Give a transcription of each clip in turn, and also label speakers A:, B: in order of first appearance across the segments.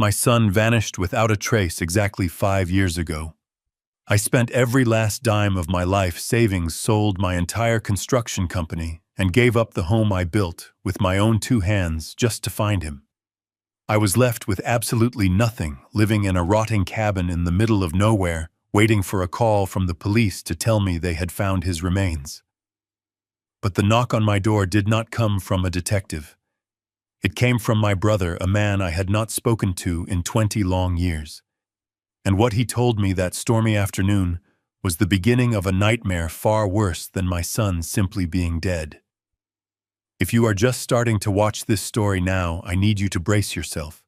A: My son vanished without a trace exactly 5 years ago. I spent every last dime of my life savings, sold my entire construction company, and gave up the home I built with my own two hands just to find him. I was left with absolutely nothing, living in a rotting cabin in the middle of nowhere, waiting for a call from the police to tell me they had found his remains. But the knock on my door did not come from a detective. It came from my brother, a man I had not spoken to in 20 long years. And what he told me that stormy afternoon was the beginning of a nightmare far worse than my son simply being dead. If you are just starting to watch this story now, I need you to brace yourself,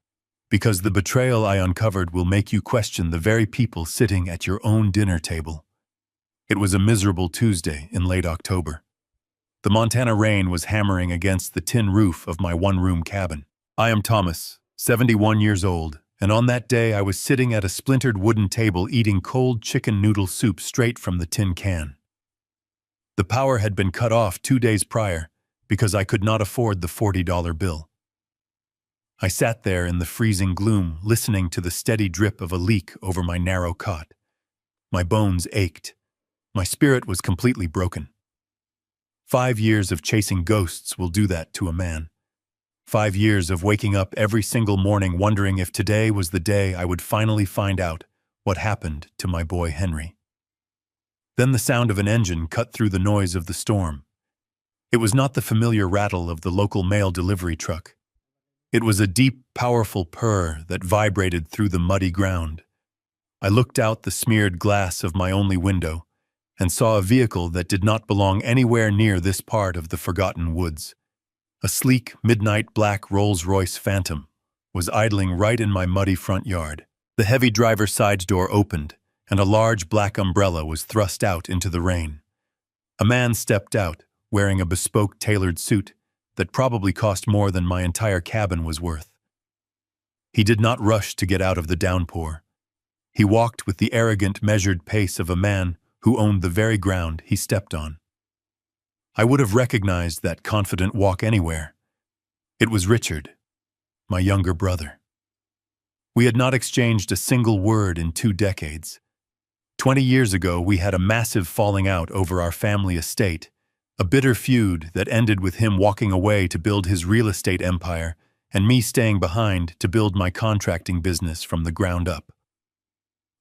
A: because the betrayal I uncovered will make you question the very people sitting at your own dinner table. It was a miserable Tuesday in late October. The Montana rain was hammering against the tin roof of my one-room cabin. I am Thomas, 71 years old, and on that day I was sitting at a splintered wooden table eating cold chicken noodle soup straight from the tin can. The power had been cut off 2 days prior because I could not afford the $40 bill. I sat there in the freezing gloom, listening to the steady drip of a leak over my narrow cot. My bones ached. My spirit was completely broken. 5 years of chasing ghosts will do that to a man. 5 years of waking up every single morning wondering if today was the day I would finally find out what happened to my boy Henry. Then the sound of an engine cut through the noise of the storm. It was not the familiar rattle of the local mail delivery truck. It was a deep, powerful purr that vibrated through the muddy ground. I looked out the smeared glass of my only window and saw a vehicle that did not belong anywhere near this part of the forgotten woods. A sleek, midnight black Rolls-Royce Phantom was idling right in my muddy front yard. The heavy driver's side door opened, and a large black umbrella was thrust out into the rain. A man stepped out, wearing a bespoke tailored suit that probably cost more than my entire cabin was worth. He did not rush to get out of the downpour. He walked with the arrogant, measured pace of a man who owned the very ground he stepped on. I would have recognized that confident walk anywhere. It was Richard, my younger brother. We had not exchanged a single word in 2 decades. 20 years ago, we had a massive falling out over our family estate, a bitter feud that ended with him walking away to build his real estate empire and me staying behind to build my contracting business from the ground up.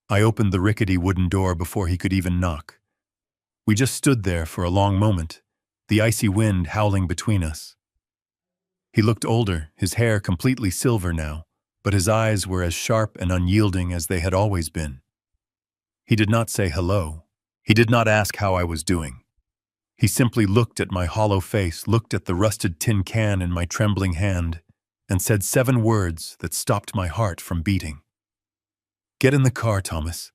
A: I opened the rickety wooden door before he could even knock. We just stood there for a long moment, the icy wind howling between us. He looked older, his hair completely silver now, but his eyes were as sharp and unyielding as they had always been. He did not say hello. He did not ask how I was doing. He simply looked at my hollow face, looked at the rusted tin can in my trembling hand, and said 7 words that stopped my heart from beating. "Get in the car, Thomas.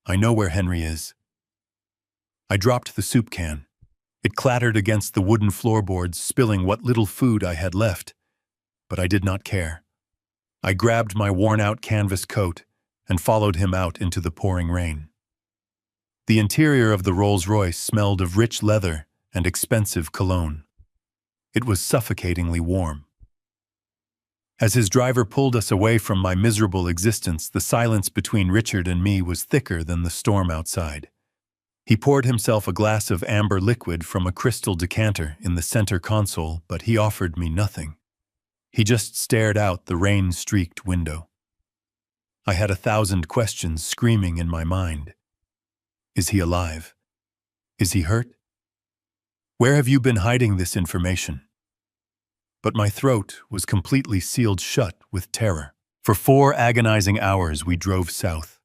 A: I know where Henry is." I dropped the soup can. It clattered against the wooden floorboards, spilling what little food I had left, but I did not care. I grabbed my worn-out canvas coat and followed him out into the pouring rain. The interior of the Rolls-Royce smelled of rich leather and expensive cologne. It was suffocatingly warm. As his driver pulled us away from my miserable existence, the silence between Richard and me was thicker than the storm outside. He poured himself a glass of amber liquid from a crystal decanter in the center console, but he offered me nothing. He just stared out the rain-streaked window. I had 1,000 questions screaming in my mind. Is he alive? Is he hurt? Where have you been hiding this information? But my throat was completely sealed shut with terror. For 4 agonizing hours we drove south.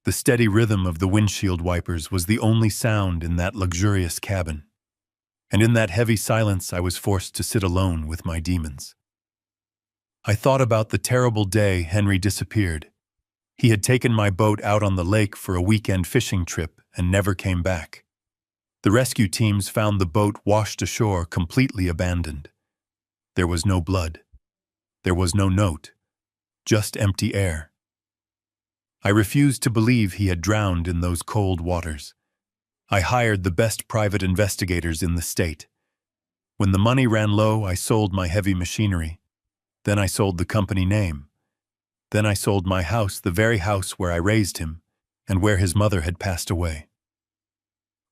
A: The steady rhythm of the windshield wipers was the only sound in that luxurious cabin. And in that heavy silence I was forced to sit alone with my demons. I thought about the terrible day Henry disappeared. He had taken my boat out on the lake for a weekend fishing trip and never came back. The rescue teams found the boat washed ashore, completely abandoned. There was no blood. There was no note. Just empty air. I refused to believe he had drowned in those cold waters. I hired the best private investigators in the state. When the money ran low, I sold my heavy machinery. Then I sold the company name. Then I sold my house, the very house where I raised him, and where his mother had passed away.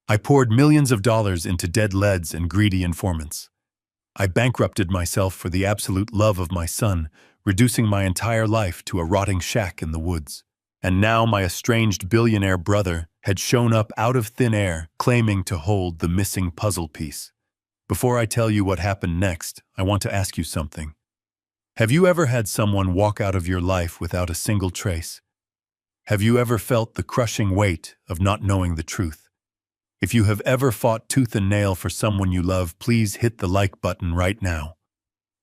A: I poured millions of dollars into dead leads and greedy informants. I bankrupted myself for the absolute love of my son, reducing my entire life to a rotting shack in the woods. And now my estranged billionaire brother had shown up out of thin air, claiming to hold the missing puzzle piece. Before I tell you what happened next, I want to ask you something. Have you ever had someone walk out of your life without a single trace? Have you ever felt the crushing weight of not knowing the truth? If you have ever fought tooth and nail for someone you love, please hit the like button right now.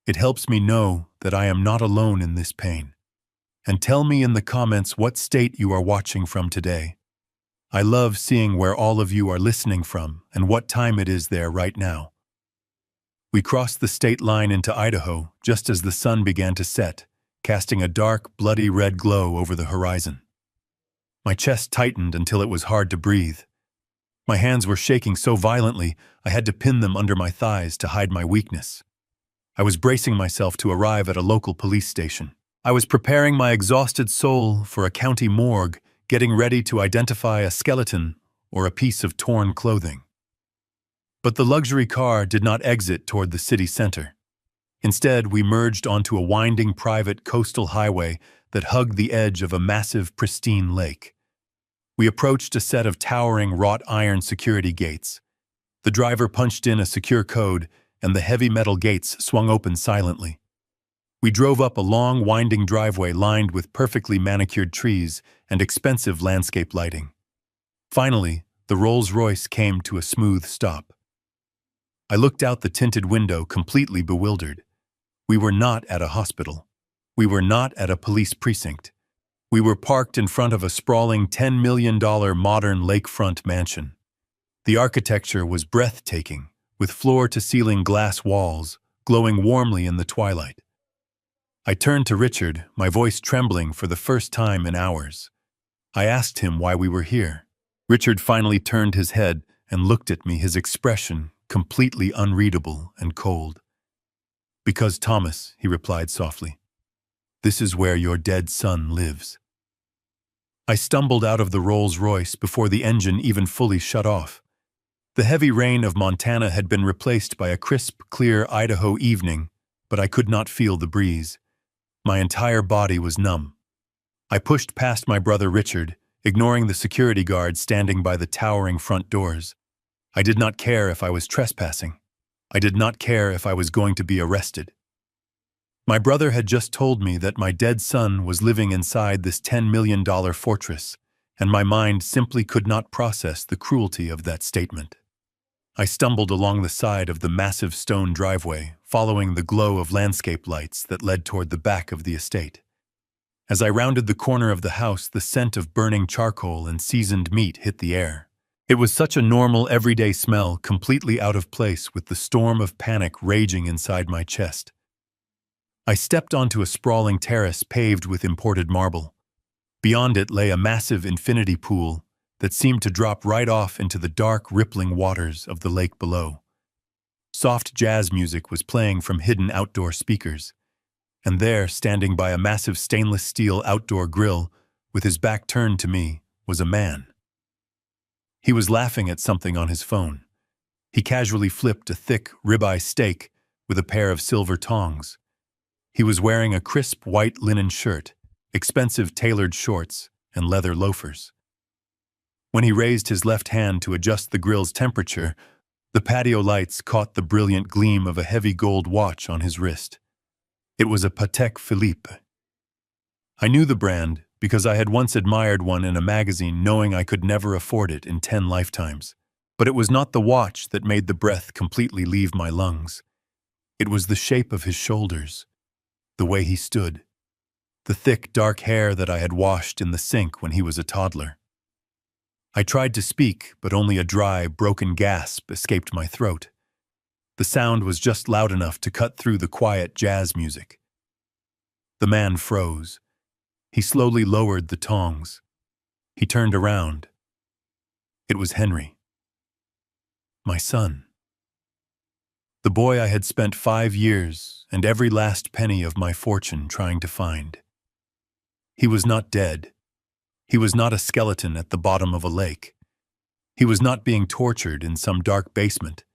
A: It helps me know that I am not alone in this pain. And tell me in the comments what state you are watching from today. I love seeing where all of you are listening from and what time it is there right now. We crossed the state line into Idaho just as the sun began to set, casting a dark, bloody red glow over the horizon. My chest tightened until it was hard to breathe. My hands were shaking so violently I had to pin them under my thighs to hide my weakness. I was bracing myself to arrive at a local police station. I was preparing my exhausted soul for a county morgue, getting ready to identify a skeleton or a piece of torn clothing. But the luxury car did not exit toward the city center. Instead, we merged onto a winding private coastal highway that hugged the edge of a massive, pristine lake. We approached a set of towering wrought iron security gates. The driver punched in a secure code, and the heavy metal gates swung open silently. We drove up a long, winding driveway lined with perfectly manicured trees and expensive landscape lighting. Finally, the Rolls-Royce came to a smooth stop. I looked out the tinted window, completely bewildered. We were not at a hospital. We were not at a police precinct. We were parked in front of a sprawling $10 million modern lakefront mansion. The architecture was breathtaking, with floor-to-ceiling glass walls glowing warmly in the twilight. I turned to Richard, my voice trembling for the first time in hours. I asked him why we were here. Richard finally turned his head and looked at me, his expression completely unreadable and cold. "Because, Thomas," he replied softly, "this is where your dead son lives." I stumbled out of the Rolls-Royce before the engine even fully shut off. The heavy rain of Montana had been replaced by a crisp, clear Idaho evening, but I could not feel the breeze. My entire body was numb. I pushed past my brother Richard, ignoring the security guard standing by the towering front doors. I did not care if I was trespassing. I did not care if I was going to be arrested. My brother had just told me that my dead son was living inside this $10 million fortress, and my mind simply could not process the cruelty of that statement. I stumbled along the side of the massive stone driveway, following the glow of landscape lights that led toward the back of the estate. As I rounded the corner of the house, the scent of burning charcoal and seasoned meat hit the air. It was such a normal, everyday smell, completely out of place with the storm of panic raging inside my chest. I stepped onto a sprawling terrace paved with imported marble. Beyond it lay a massive infinity pool that seemed to drop right off into the dark, rippling waters of the lake below. Soft jazz music was playing from hidden outdoor speakers, and there, standing by a massive stainless steel outdoor grill, with his back turned to me, was a man. He was laughing at something on his phone. He casually flipped a thick ribeye steak with a pair of silver tongs. He was wearing a crisp white linen shirt, expensive tailored shorts, and leather loafers. When he raised his left hand to adjust the grill's temperature, the patio lights caught the brilliant gleam of a heavy gold watch on his wrist. It was a Patek Philippe. I knew the brand because I had once admired one in a magazine, knowing I could never afford it in 10 lifetimes. But it was not the watch that made the breath completely leave my lungs. It was the shape of his shoulders, the way he stood, the thick, dark hair that I had washed in the sink when he was a toddler. I tried to speak, but only a dry, broken gasp escaped my throat. The sound was just loud enough to cut through the quiet jazz music. The man froze. He slowly lowered the tongs. He turned around. It was Henry. My son. The boy I had spent 5 years and every last penny of my fortune trying to find. He was not dead. He was not a skeleton at the bottom of a lake. He was not being tortured in some dark basement.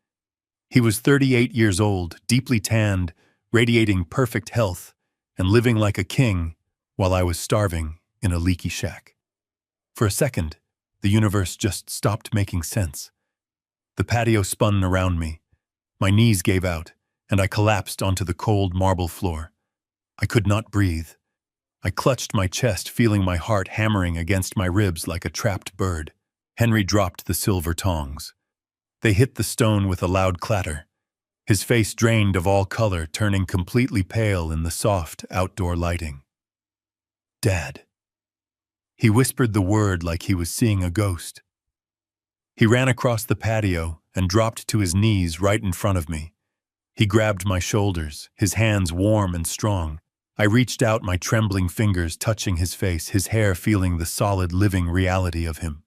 A: He was 38 years old, deeply tanned, radiating perfect health, and living like a king while I was starving in a leaky shack. For a second, the universe just stopped making sense. The patio spun around me. My knees gave out, and I collapsed onto the cold marble floor. I could not breathe. I clutched my chest, feeling my heart hammering against my ribs like a trapped bird. Henry dropped the silver tongs. They hit the stone with a loud clatter. His face drained of all color, turning completely pale in the soft outdoor lighting. "Dad." He whispered the word like he was seeing a ghost. He ran across the patio and dropped to his knees right in front of me. He grabbed my shoulders, his hands warm and strong. I reached out, my trembling fingers touching his face, his hair feeling the solid living reality of him.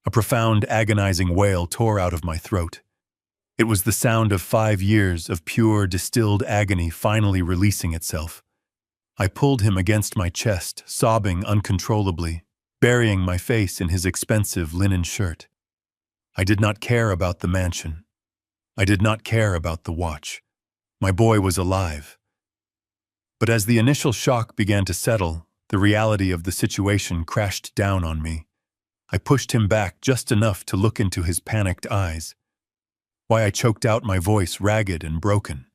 A: A profound, agonizing wail tore out of my throat. It was the sound of 5 years of pure, distilled agony finally releasing itself. I pulled him against my chest, sobbing uncontrollably, burying my face in his expensive linen shirt. I did not care about the mansion. I did not care about the watch. My boy was alive. But as the initial shock began to settle, the reality of the situation crashed down on me. I pushed him back just enough to look into his panicked eyes. Why I choked out my voice, ragged and broken.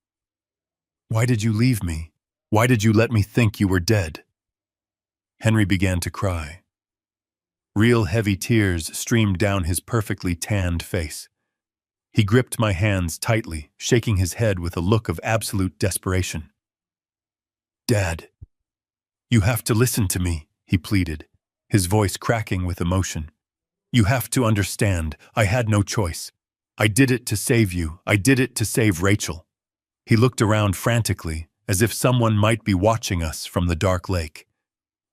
A: "Why did you leave me? Why did you let me think you were dead?" Henry began to cry. Real heavy tears streamed down his perfectly tanned face. He gripped my hands tightly, shaking his head with a look of absolute desperation. "Dad, you have to listen to me," he pleaded, his voice cracking with emotion. "You have to understand, I had no choice. I did it to save you. I did it to save Rachel." He looked around frantically, as if someone might be watching us from the dark lake.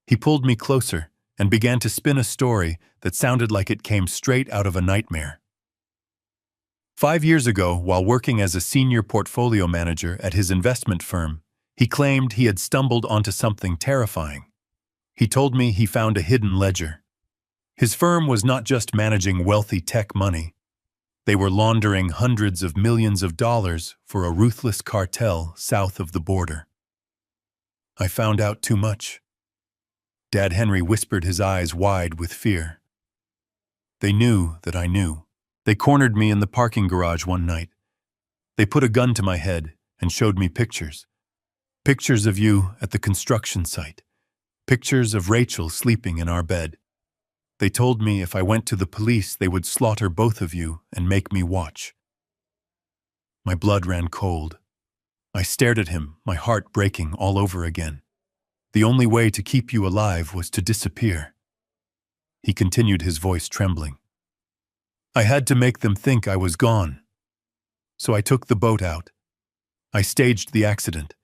A: He pulled me closer and began to spin a story that sounded like it came straight out of a nightmare. 5 years ago, while working as a senior portfolio manager at his investment firm, he claimed he had stumbled onto something terrifying. He told me he found a hidden ledger. His firm was not just managing wealthy tech money. They were laundering hundreds of millions of dollars for a ruthless cartel south of the border. I found out too much. Dad Henry whispered, his eyes wide with fear. They knew that I knew. They cornered me in the parking garage one night. They put a gun to my head and showed me pictures. Pictures of you at the construction site. Pictures of Rachel sleeping in our bed. They told me if I went to the police, they would slaughter both of you and make me watch. My blood ran cold. I stared at him, my heart breaking all over again. The only way to keep you alive was to disappear. He continued, his voice trembling. I had to make them think I was gone. So I took the boat out. I staged the accident.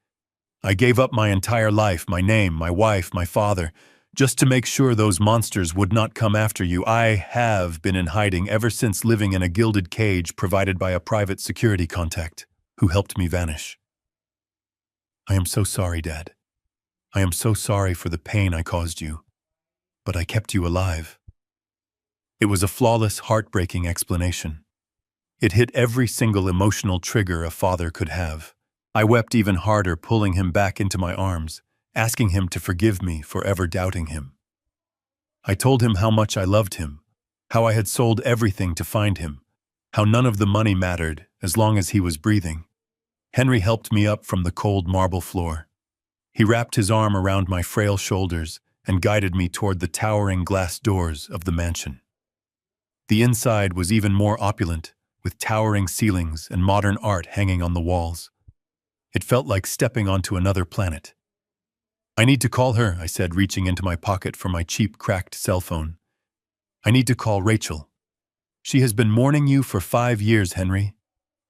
A: I gave up my entire life, my name, my wife, my father, just to make sure those monsters would not come after you. I have been in hiding ever since, living in a gilded cage provided by a private security contact who helped me vanish. I am so sorry, Dad. I am so sorry for the pain I caused you, but I kept you alive. It was a flawless, heartbreaking explanation. It hit every single emotional trigger a father could have. I wept even harder, pulling him back into my arms, asking him to forgive me for ever doubting him. I told him how much I loved him, how I had sold everything to find him, how none of the money mattered as long as he was breathing. Henry helped me up from the cold marble floor. He wrapped his arm around my frail shoulders and guided me toward the towering glass doors of the mansion. The inside was even more opulent, with towering ceilings and modern art hanging on the walls. It felt like stepping onto another planet. I need to call her, I said, reaching into my pocket for my cheap, cracked cell phone. I need to call Rachel. She has been mourning you for 5 years, Henry.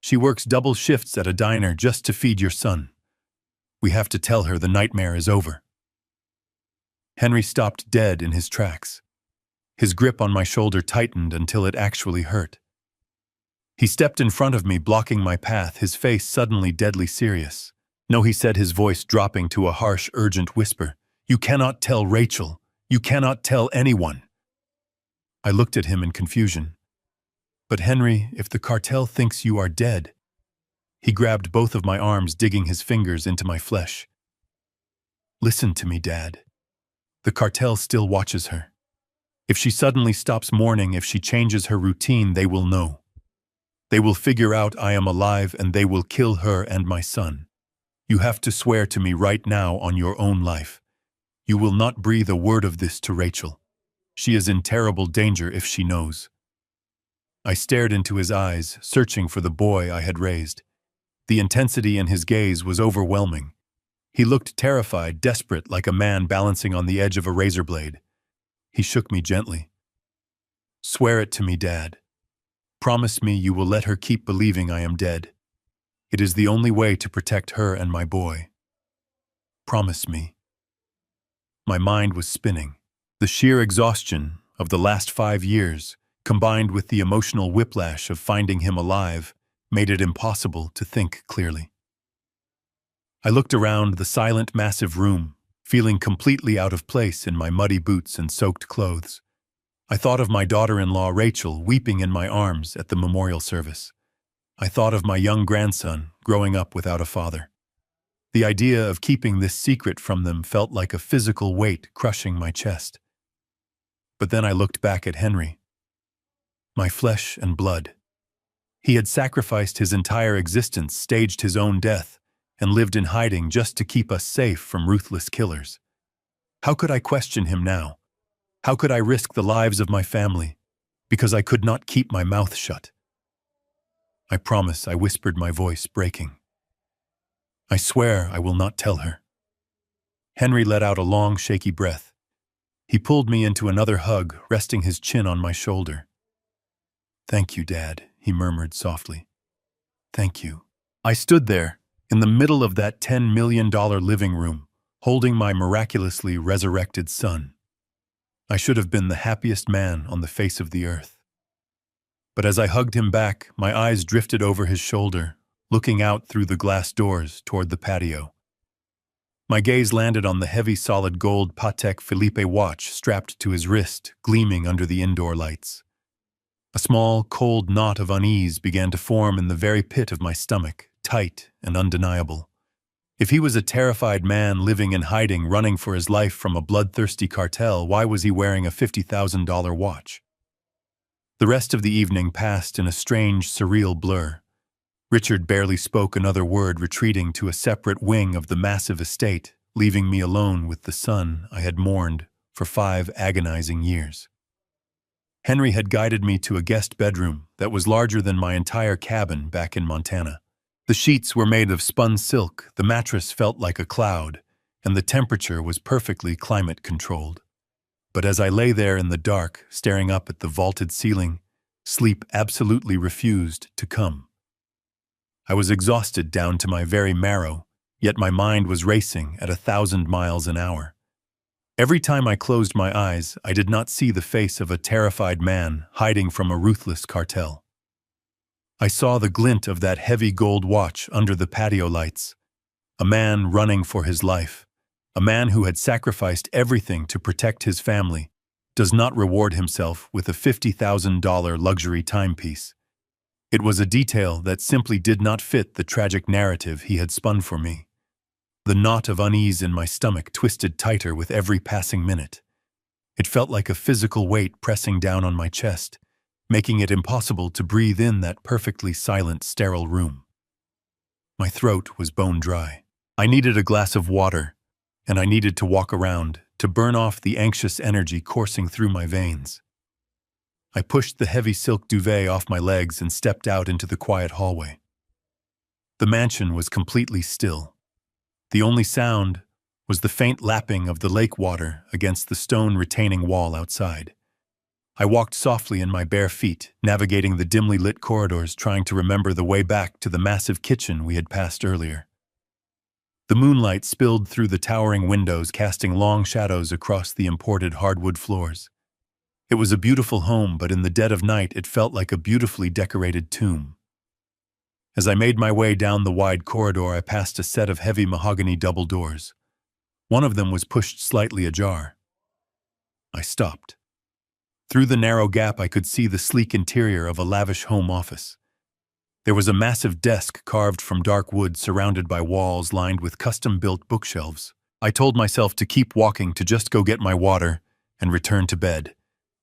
A: She works double shifts at a diner just to feed your son. We have to tell her the nightmare is over. Henry stopped dead in his tracks. His grip on my shoulder tightened until it actually hurt. He stepped in front of me, blocking my path, his face suddenly deadly serious. No, he said, his voice dropping to a harsh, urgent whisper. You cannot tell Rachel. You cannot tell anyone." I looked at him in confusion. "But Henry, if the cartel thinks you are dead—" He grabbed both of my arms, digging his fingers into my flesh. "Listen to me, Dad. The cartel still watches her. If she suddenly stops mourning, if she changes her routine, they will know. They will figure out I am alive and they will kill her and my son. You have to swear to me right now on your own life. You will not breathe a word of this to Rachel. She is in terrible danger if she knows." I stared into his eyes, searching for the boy I had raised. The intensity in his gaze was overwhelming. He looked terrified, desperate, like a man balancing on the edge of a razor blade. He shook me gently. "Swear it to me, Dad. Promise me you will let her keep believing I am dead. It is the only way to protect her and my boy. Promise me." My mind was spinning. The sheer exhaustion of the last 5 years, combined with the emotional whiplash of finding him alive, made it impossible to think clearly. I looked around the silent, massive room, feeling completely out of place in my muddy boots and soaked clothes. I thought of my daughter-in-law Rachel weeping in my arms at the memorial service. I thought of my young grandson growing up without a father. The idea of keeping this secret from them felt like a physical weight crushing my chest. But then I looked back at Henry. My flesh and blood. He had sacrificed his entire existence, staged his own death, and lived in hiding just to keep us safe from ruthless killers. How could I question him now? How could I risk the lives of my family? Because I could not keep my mouth shut. "I promise," I whispered, my voice breaking. "I swear I will not tell her." Henry let out a long, shaky breath. He pulled me into another hug, resting his chin on my shoulder. "Thank you, Dad," he murmured softly. "Thank you." I stood there, in the middle of that $10 million living room, holding my miraculously resurrected son. I should have been the happiest man on the face of the earth. But as I hugged him back, my eyes drifted over his shoulder, looking out through the glass doors toward the patio. My gaze landed on the heavy solid gold Patek Philippe watch strapped to his wrist, gleaming under the indoor lights. A small, cold knot of unease began to form in the very pit of my stomach, tight and undeniable. If he was a terrified man living in hiding, running for his life from a bloodthirsty cartel, why was he wearing a $50,000 watch? The rest of the evening passed in a strange, surreal blur. Richard barely spoke another word, retreating to a separate wing of the massive estate, leaving me alone with the son I had mourned for 5 agonizing years. Henry had guided me to a guest bedroom that was larger than my entire cabin back in Montana. The sheets were made of spun silk, the mattress felt like a cloud, and the temperature was perfectly climate-controlled. But as I lay there in the dark, staring up at the vaulted ceiling, sleep absolutely refused to come. I was exhausted down to my very marrow, yet my mind was racing at 1,000 miles an hour. Every time I closed my eyes, I did not see the face of a terrified man hiding from a ruthless cartel. I saw the glint of that heavy gold watch under the patio lights. A man running for his life. A man who had sacrificed everything to protect his family does not reward himself with a $50,000 luxury timepiece. It was a detail that simply did not fit the tragic narrative he had spun for me. The knot of unease in my stomach twisted tighter with every passing minute. It felt like a physical weight pressing down on my chest, making it impossible to breathe in that perfectly silent, sterile room. My throat was bone dry. I needed a glass of water, and I needed to walk around to burn off the anxious energy coursing through my veins. I pushed the heavy silk duvet off my legs and stepped out into the quiet hallway. The mansion was completely still. The only sound was the faint lapping of the lake water against the stone retaining wall outside. I walked softly in my bare feet, navigating the dimly lit corridors, trying to remember the way back to the massive kitchen we had passed earlier. The moonlight spilled through the towering windows, casting long shadows across the imported hardwood floors. It was a beautiful home, but in the dead of night it felt like a beautifully decorated tomb. As I made my way down the wide corridor, I passed a set of heavy mahogany double doors. One of them was pushed slightly ajar. I stopped. Through the narrow gap I could see the sleek interior of a lavish home office. There was a massive desk carved from dark wood surrounded by walls lined with custom-built bookshelves. I told myself to keep walking, to just go get my water and return to bed.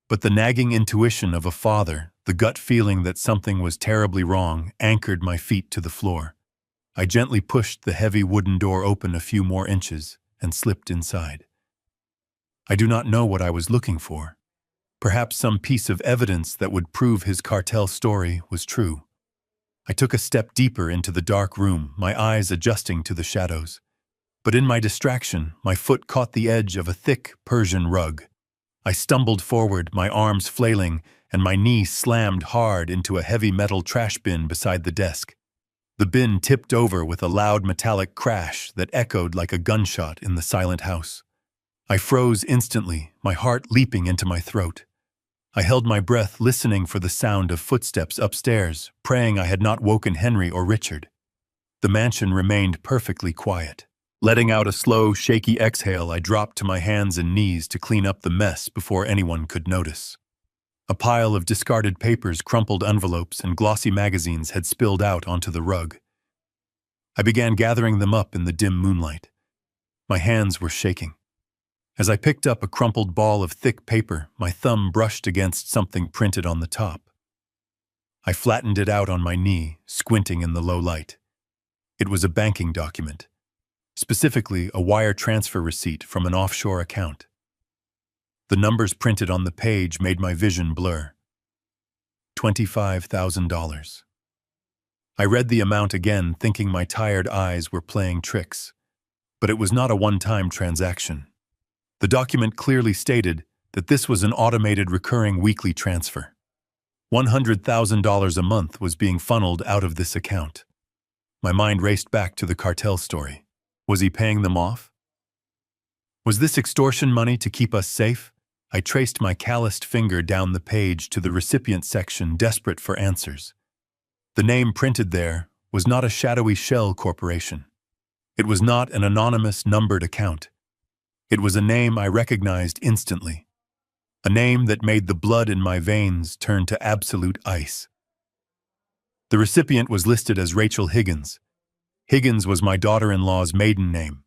A: But the nagging intuition of a father, the gut feeling that something was terribly wrong, anchored my feet to the floor. I gently pushed the heavy wooden door open a few more inches and slipped inside. I do not know what I was looking for. Perhaps some piece of evidence that would prove his cartel story was true. I took a step deeper into the dark room, my eyes adjusting to the shadows. But in my distraction, my foot caught the edge of a thick Persian rug. I stumbled forward, my arms flailing, and my knee slammed hard into a heavy metal trash bin beside the desk. The bin tipped over with a loud metallic crash that echoed like a gunshot in the silent house. I froze instantly, my heart leaping into my throat. I held my breath, listening for the sound of footsteps upstairs, praying I had not woken Henry or Richard. The mansion remained perfectly quiet. Letting out a slow, shaky exhale, I dropped to my hands and knees to clean up the mess before anyone could notice. A pile of discarded papers, crumpled envelopes, and glossy magazines had spilled out onto the rug. I began gathering them up in the dim moonlight. My hands were shaking. As I picked up a crumpled ball of thick paper, my thumb brushed against something printed on the top. I flattened it out on my knee, squinting in the low light. It was a banking document, specifically a wire transfer receipt from an offshore account. The numbers printed on the page made my vision blur. $25,000. I read the amount again, thinking my tired eyes were playing tricks. But it was not a one-time transaction. The document clearly stated that this was an automated recurring weekly transfer. $100,000 a month was being funneled out of this account. My mind raced back to the cartel story. Was he paying them off? Was this extortion money to keep us safe? I traced my calloused finger down the page to the recipient section, desperate for answers. The name printed there was not a shadowy shell corporation. It was not an anonymous numbered account. It was a name I recognized instantly. A name that made the blood in my veins turn to absolute ice. The recipient was listed as Rachel Higgins. Higgins was my daughter-in-law's maiden name.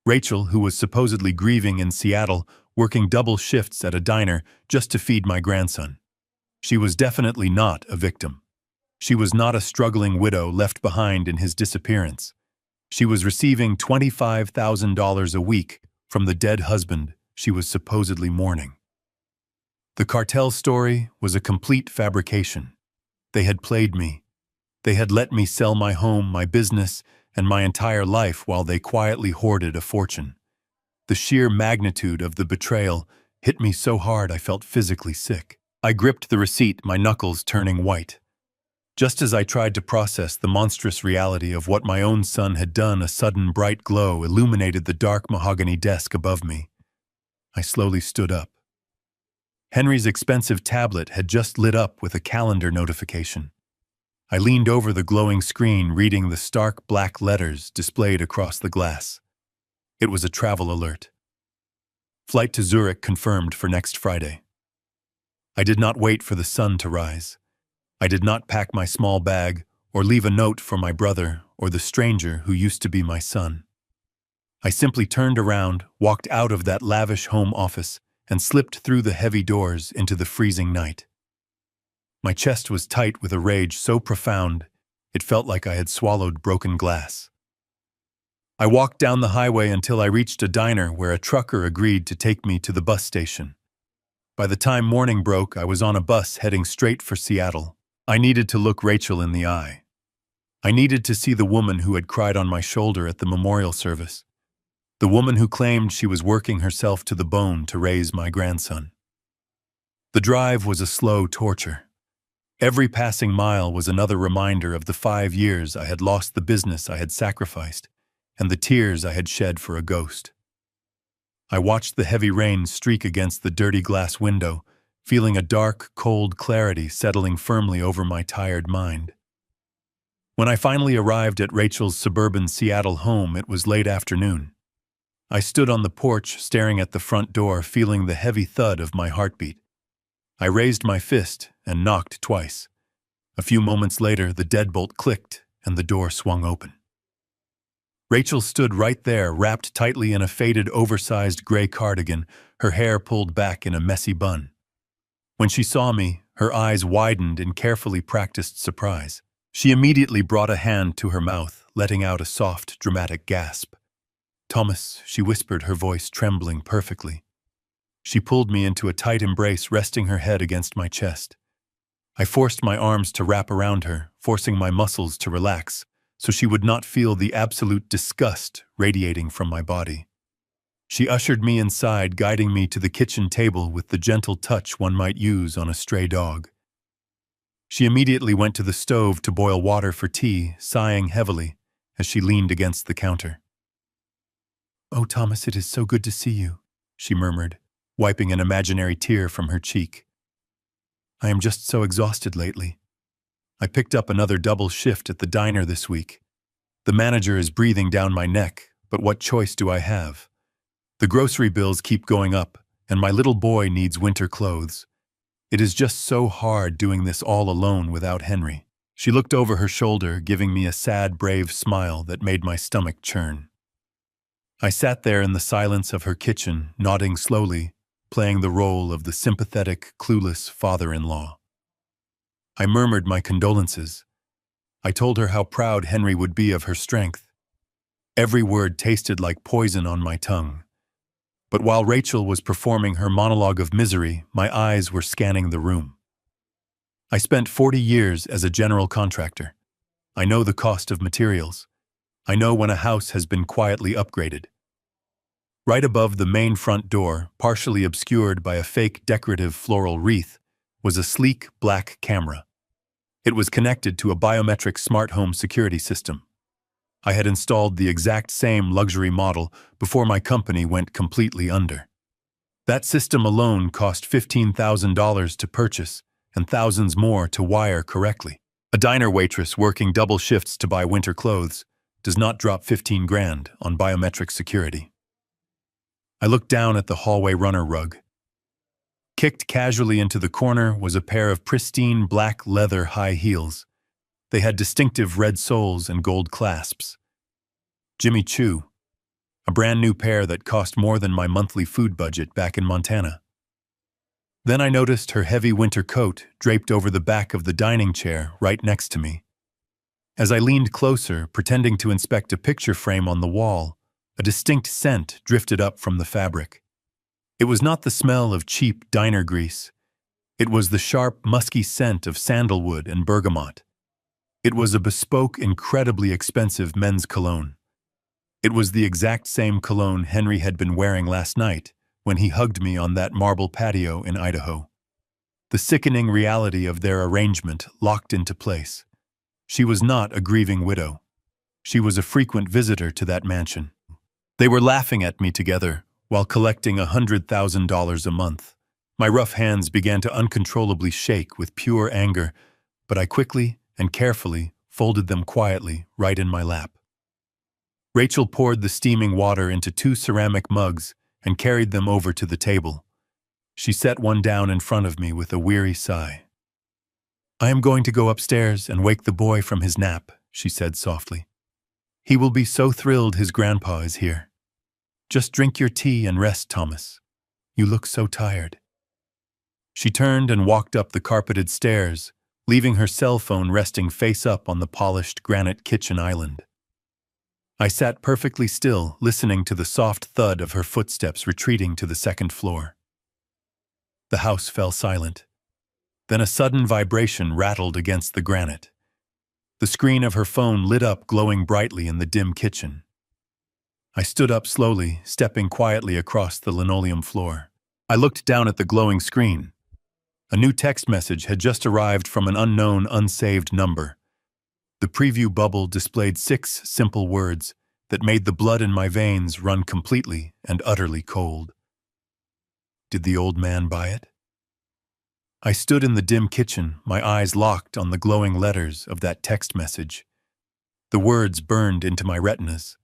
A: Rachel, who was supposedly grieving in Seattle, working double shifts at a diner just to feed my grandson. She was definitely not a victim. She was not a struggling widow left behind in his disappearance. She was receiving $25,000 a week from the dead husband she was supposedly mourning. The cartel story was a complete fabrication. They had played me. They had let me sell my home, my business, and my entire life while they quietly hoarded a fortune. The sheer magnitude of the betrayal hit me so hard I felt physically sick. I gripped the receipt, my knuckles turning white. Just as I tried to process the monstrous reality of what my own son had done, a sudden bright glow illuminated the dark mahogany desk above me. I slowly stood up. Henry's expensive tablet had just lit up with a calendar notification. I leaned over the glowing screen, reading the stark black letters displayed across the glass. It was a travel alert. Flight to Zurich confirmed for next Friday. I did not wait for the sun to rise. I did not pack my small bag or leave a note for my brother or the stranger who used to be my son. I simply turned around, walked out of that lavish home office, and slipped through the heavy doors into the freezing night. My chest was tight with a rage so profound it felt like I had swallowed broken glass. I walked down the highway until I reached a diner where a trucker agreed to take me to the bus station. By the time morning broke, I was on a bus heading straight for Seattle. I needed to look Rachel in the eye. I needed to see the woman who had cried on my shoulder at the memorial service. The woman who claimed she was working herself to the bone to raise my grandson. The drive was a slow torture. Every passing mile was another reminder of the 5 years I had lost the business I had sacrificed, and the tears I had shed for a ghost. I watched the heavy rain streak against the dirty glass window, feeling a dark, cold clarity settling firmly over my tired mind. When I finally arrived at Rachel's suburban Seattle home, it was late afternoon. I stood on the porch, staring at the front door, feeling the heavy thud of my heartbeat. I raised my fist and knocked twice. A few moments later, the deadbolt clicked and the door swung open. Rachel stood right there, wrapped tightly in a faded, oversized gray cardigan, her hair pulled back in a messy bun. When she saw me, her eyes widened in carefully practiced surprise. She immediately brought a hand to her mouth, letting out a soft, dramatic gasp. "Thomas," she whispered, her voice trembling perfectly. She pulled me into a tight embrace, resting her head against my chest. I forced my arms to wrap around her, forcing my muscles to relax, so she would not feel the absolute disgust radiating from my body. She ushered me inside, guiding me to the kitchen table with the gentle touch one might use on a stray dog. She immediately went to the stove to boil water for tea, sighing heavily as she leaned against the counter. "Oh, Thomas, it is so good to see you," she murmured, wiping an imaginary tear from her cheek. "I am just so exhausted lately. I picked up another double shift at the diner this week. The manager is breathing down my neck, but what choice do I have? The grocery bills keep going up, and my little boy needs winter clothes. It is just so hard doing this all alone without Henry." She looked over her shoulder, giving me a sad, brave smile that made my stomach churn. I sat there in the silence of her kitchen, nodding slowly, playing the role of the sympathetic, clueless father-in-law. I murmured my condolences. I told her how proud Henry would be of her strength. Every word tasted like poison on my tongue. But while Rachel was performing her monologue of misery, my eyes were scanning the room. I spent 40 years as a general contractor. I know the cost of materials. I know when a house has been quietly upgraded. Right above the main front door, partially obscured by a fake decorative floral wreath, was a sleek black camera. It was connected to a biometric smart home security system. I had installed the exact same luxury model before my company went completely under. That system alone cost $15,000 to purchase and thousands more to wire correctly. A diner waitress working double shifts to buy winter clothes does not drop 15 grand on biometric security. I looked down at the hallway runner rug. Kicked casually into the corner was a pair of pristine black leather high heels. They had distinctive red soles and gold clasps. Jimmy Choo, a brand new pair that cost more than my monthly food budget back in Montana. Then I noticed her heavy winter coat draped over the back of the dining chair right next to me. As I leaned closer, pretending to inspect a picture frame on the wall, a distinct scent drifted up from the fabric. It was not the smell of cheap diner grease. It was the sharp, musky scent of sandalwood and bergamot. It was a bespoke, incredibly expensive men's cologne. It was the exact same cologne Henry had been wearing last night when he hugged me on that marble patio in Idaho. The sickening reality of their arrangement locked into place. She was not a grieving widow. She was a frequent visitor to that mansion. They were laughing at me together while collecting $100,000 a month. My rough hands began to uncontrollably shake with pure anger, but I quickly and carefully folded them quietly right in my lap. Rachel poured the steaming water into 2 ceramic mugs and carried them over to the table. She set one down in front of me with a weary sigh. "I am going to go upstairs and wake the boy from his nap," she said softly. "He will be so thrilled his grandpa is here. Just drink your tea and rest, Thomas. You look so tired." She turned and walked up the carpeted stairs, leaving her cell phone resting face up on the polished granite kitchen island. I sat perfectly still, listening to the soft thud of her footsteps retreating to the second floor. The house fell silent. Then a sudden vibration rattled against the granite. The screen of her phone lit up, glowing brightly in the dim kitchen. I stood up slowly, stepping quietly across the linoleum floor. I looked down at the glowing screen. A new text message had just arrived from an unknown, unsaved number. The preview bubble displayed 6 simple words that made the blood in my veins run completely and utterly cold. Did the old man buy it? I stood in the dim kitchen, my eyes locked on the glowing letters of that text message. The words burned into my retinas.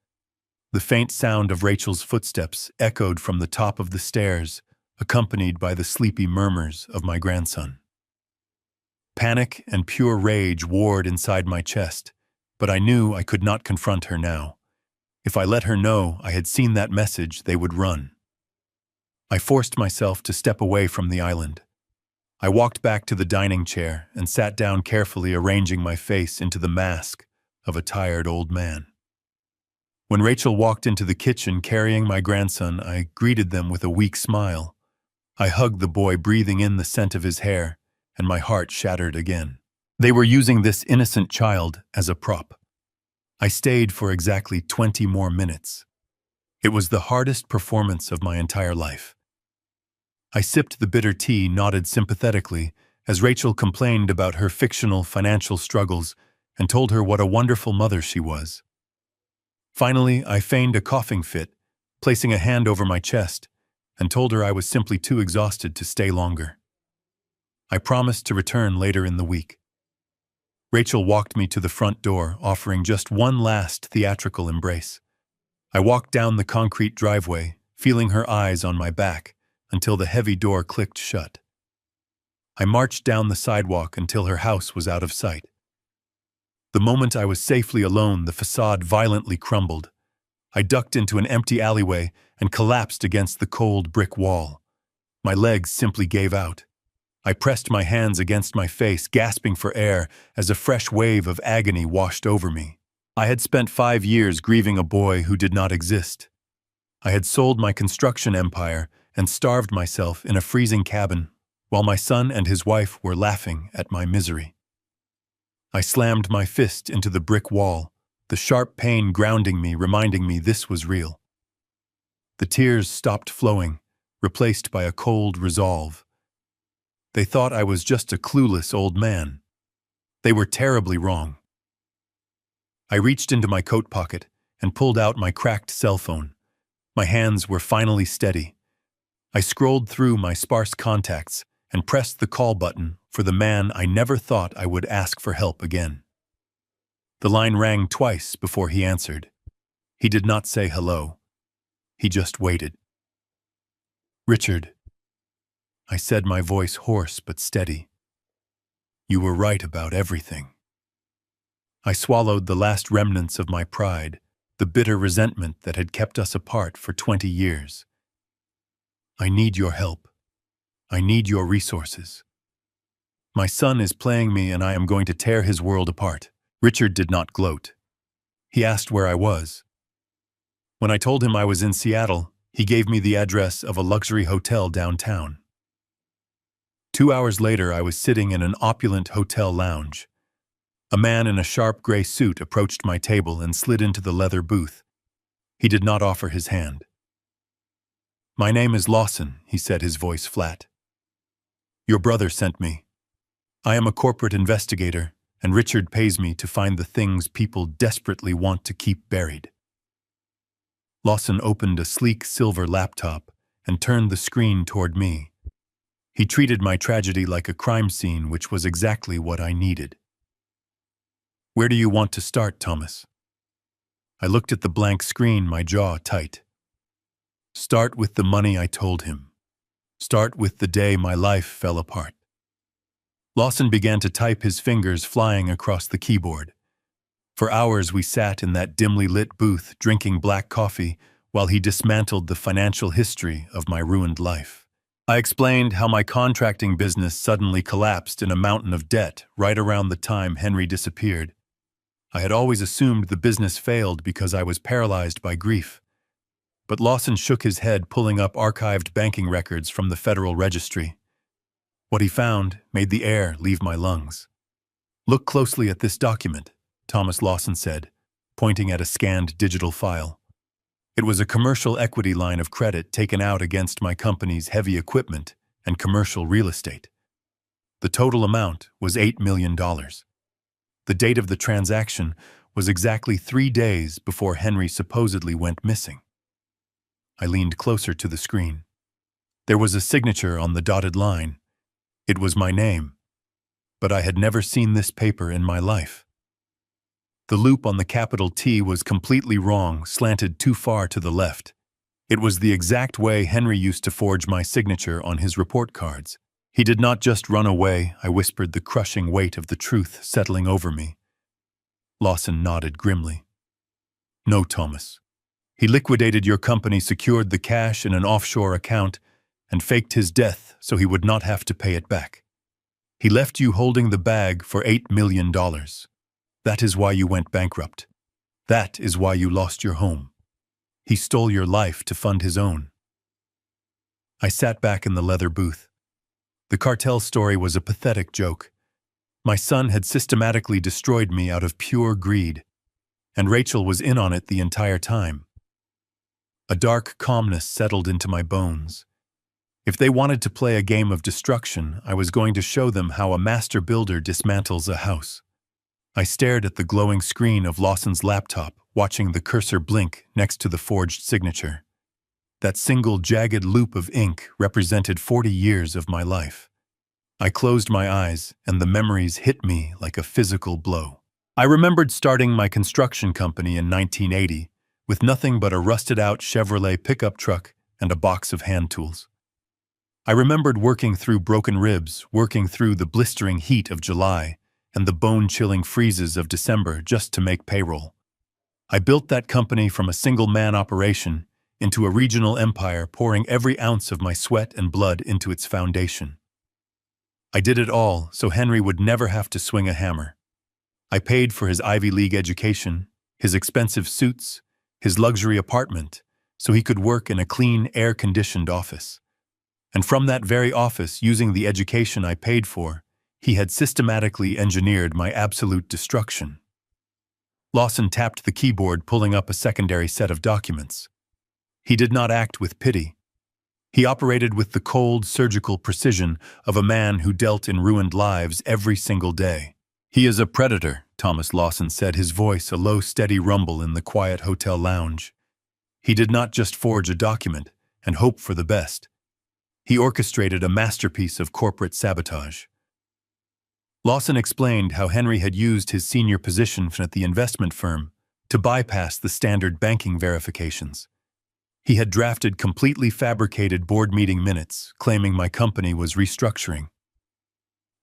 A: The faint sound of Rachel's footsteps echoed from the top of the stairs, accompanied by the sleepy murmurs of my grandson. Panic and pure rage warred inside my chest, but I knew I could not confront her now. If I let her know I had seen that message, they would run. I forced myself to step away from the island. I walked back to the dining chair and sat down carefully, arranging my face into the mask of a tired old man. When Rachel walked into the kitchen carrying my grandson, I greeted them with a weak smile. I hugged the boy, breathing in the scent of his hair, and my heart shattered again. They were using this innocent child as a prop. I stayed for exactly 20 more minutes. It was the hardest performance of my entire life. I sipped the bitter tea, nodded sympathetically, as Rachel complained about her fictional financial struggles and told her what a wonderful mother she was. Finally, I feigned a coughing fit, placing a hand over my chest, and told her I was simply too exhausted to stay longer. I promised to return later in the week. Rachel walked me to the front door, offering just one last theatrical embrace. I walked down the concrete driveway, feeling her eyes on my back, until the heavy door clicked shut. I marched down the sidewalk until her house was out of sight. The moment I was safely alone, the facade violently crumbled. I ducked into an empty alleyway and collapsed against the cold brick wall. My legs simply gave out. I pressed my hands against my face, gasping for air as a fresh wave of agony washed over me. I had spent 5 years grieving a boy who did not exist. I had sold my construction empire and starved myself in a freezing cabin while my son and his wife were laughing at my misery. I slammed my fist into the brick wall, the sharp pain grounding me, reminding me this was real. The tears stopped flowing, replaced by a cold resolve. They thought I was just a clueless old man. They were terribly wrong. I reached into my coat pocket and pulled out my cracked cell phone. My hands were finally steady. I scrolled through my sparse contacts and pressed the call button for the man I never thought I would ask for help again. The line rang twice before he answered. He did not say hello. He just waited. "Richard," I said, my voice hoarse but steady. "You were right about everything." I swallowed the last remnants of my pride, the bitter resentment that had kept us apart for 20 years. "I need your help. I need your resources. My son is playing me and I am going to tear his world apart." Richard did not gloat. He asked where I was. When I told him I was in Seattle, he gave me the address of a luxury hotel downtown. 2 hours later, I was sitting in an opulent hotel lounge. A man in a sharp gray suit approached my table and slid into the leather booth. He did not offer his hand. "My name is Lawson," he said, his voice flat. "Your brother sent me. I am a corporate investigator, and Richard pays me to find the things people desperately want to keep buried." Lawson opened a sleek silver laptop and turned the screen toward me. He treated my tragedy like a crime scene, which was exactly what I needed. "Where do you want to start, Thomas?" I looked at the blank screen, my jaw tight. "Start with the money," I told him. "Start with the day my life fell apart." Lawson began to type, his fingers flying across the keyboard. For hours we sat in that dimly lit booth, drinking black coffee, while he dismantled the financial history of my ruined life. I explained how my contracting business suddenly collapsed in a mountain of debt right around the time Henry disappeared. I had always assumed the business failed because I was paralyzed by grief. But Lawson shook his head, pulling up archived banking records from the Federal Registry. What he found made the air leave my lungs. "Look closely at this document," Thomas Lawson said, pointing at a scanned digital file. It was a commercial equity line of credit taken out against my company's heavy equipment and commercial real estate. The total amount was $8 million. The date of the transaction was exactly 3 days before Henry supposedly went missing. I leaned closer to the screen. There was a signature on the dotted line. It was my name, but I had never seen this paper in my life. The loop on the capital T was completely wrong, slanted too far to the left. It was the exact way Henry used to forge my signature on his report cards. He did not just run away, I whispered, the crushing weight of the truth settling over me. Lawson nodded grimly. No, Thomas. He liquidated your company, secured the cash in an offshore account, and faked his death so he would not have to pay it back. He left you holding the bag for $8 million. That is why you went bankrupt. That is why you lost your home. He stole your life to fund his own. I sat back in the leather booth. The cartel story was a pathetic joke. My son had systematically destroyed me out of pure greed, and Rachel was in on it the entire time. A dark calmness settled into my bones. If they wanted to play a game of destruction, I was going to show them how a master builder dismantles a house. I stared at the glowing screen of Lawson's laptop, watching the cursor blink next to the forged signature. That single jagged loop of ink represented 40 years of my life. I closed my eyes, and the memories hit me like a physical blow. I remembered starting my construction company in 1980 with nothing but a rusted-out Chevrolet pickup truck and a box of hand tools. I remembered working through broken ribs, working through the blistering heat of July and the bone-chilling freezes of December just to make payroll. I built that company from a single-man operation into a regional empire, pouring every ounce of my sweat and blood into its foundation. I did it all so Henry would never have to swing a hammer. I paid for his Ivy League education, his expensive suits, his luxury apartment, so he could work in a clean, air-conditioned office. And from that very office, using the education I paid for, he had systematically engineered my absolute destruction. Lawson tapped the keyboard, pulling up a secondary set of documents. He did not act with pity. He operated with the cold, surgical precision of a man who dealt in ruined lives every single day. He is a predator, Thomas Lawson said, his voice a low, steady rumble in the quiet hotel lounge. He did not just forge a document and hope for the best. He orchestrated a masterpiece of corporate sabotage. Lawson explained how Henry had used his senior position at the investment firm to bypass the standard banking verifications. He had drafted completely fabricated board meeting minutes, claiming my company was restructuring.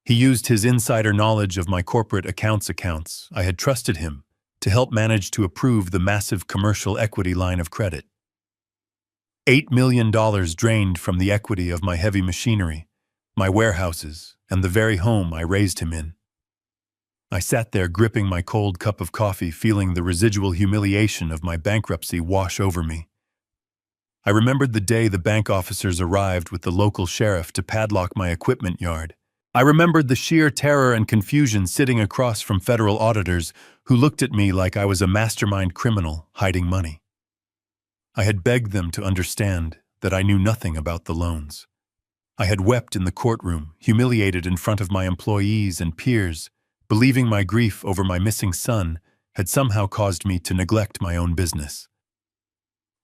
A: He used his insider knowledge of my corporate accounts. I had trusted him to help manage to approve the massive commercial equity line of credit. $8 million drained from the equity of my heavy machinery, my warehouses, and the very home I raised him in. I sat there gripping my cold cup of coffee, feeling the residual humiliation of my bankruptcy wash over me. I remembered the day the bank officers arrived with the local sheriff to padlock my equipment yard. I remembered the sheer terror and confusion sitting across from federal auditors who looked at me like I was a mastermind criminal hiding money. I had begged them to understand that I knew nothing about the loans. I had wept in the courtroom, humiliated in front of my employees and peers, believing my grief over my missing son had somehow caused me to neglect my own business.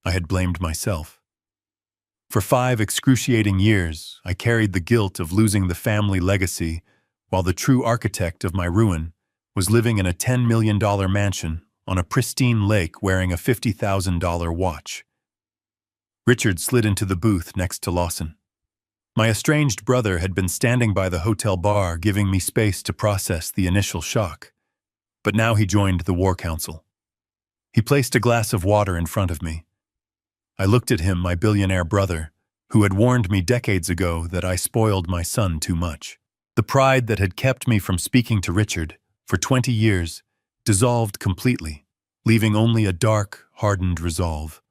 A: I had blamed myself. For 5 excruciating years, I carried the guilt of losing the family legacy, while the true architect of my ruin was living in a $10 million mansion on a pristine lake wearing a $50,000 watch. Richard slid into the booth next to Lawson. My estranged brother had been standing by the hotel bar, giving me space to process the initial shock. But now he joined the War Council. He placed a glass of water in front of me. I looked at him, my billionaire brother, who had warned me decades ago that I spoiled my son too much. The pride that had kept me from speaking to Richard for 20 years dissolved completely, leaving only a dark, hardened resolve.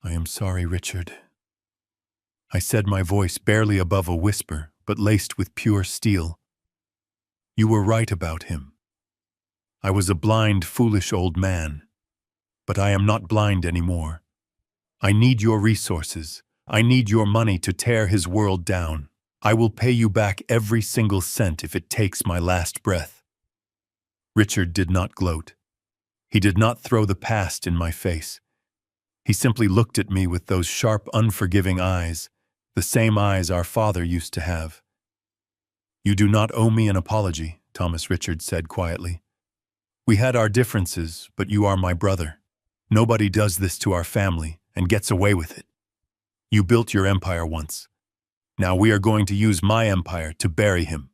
A: I am sorry, Richard. I said, my voice barely above a whisper, but laced with pure steel. You were right about him. I was a blind, foolish old man. But I am not blind anymore. I need your resources. I need your money to tear his world down. I will pay you back every single cent if it takes my last breath. Richard did not gloat. He did not throw the past in my face. He simply looked at me with those sharp, unforgiving eyes, the same eyes our father used to have. You do not owe me an apology, Thomas, Richard said quietly. We had our differences, but you are my brother. Nobody does this to our family and gets away with it. You built your empire once. Now we are going to use my empire to bury him."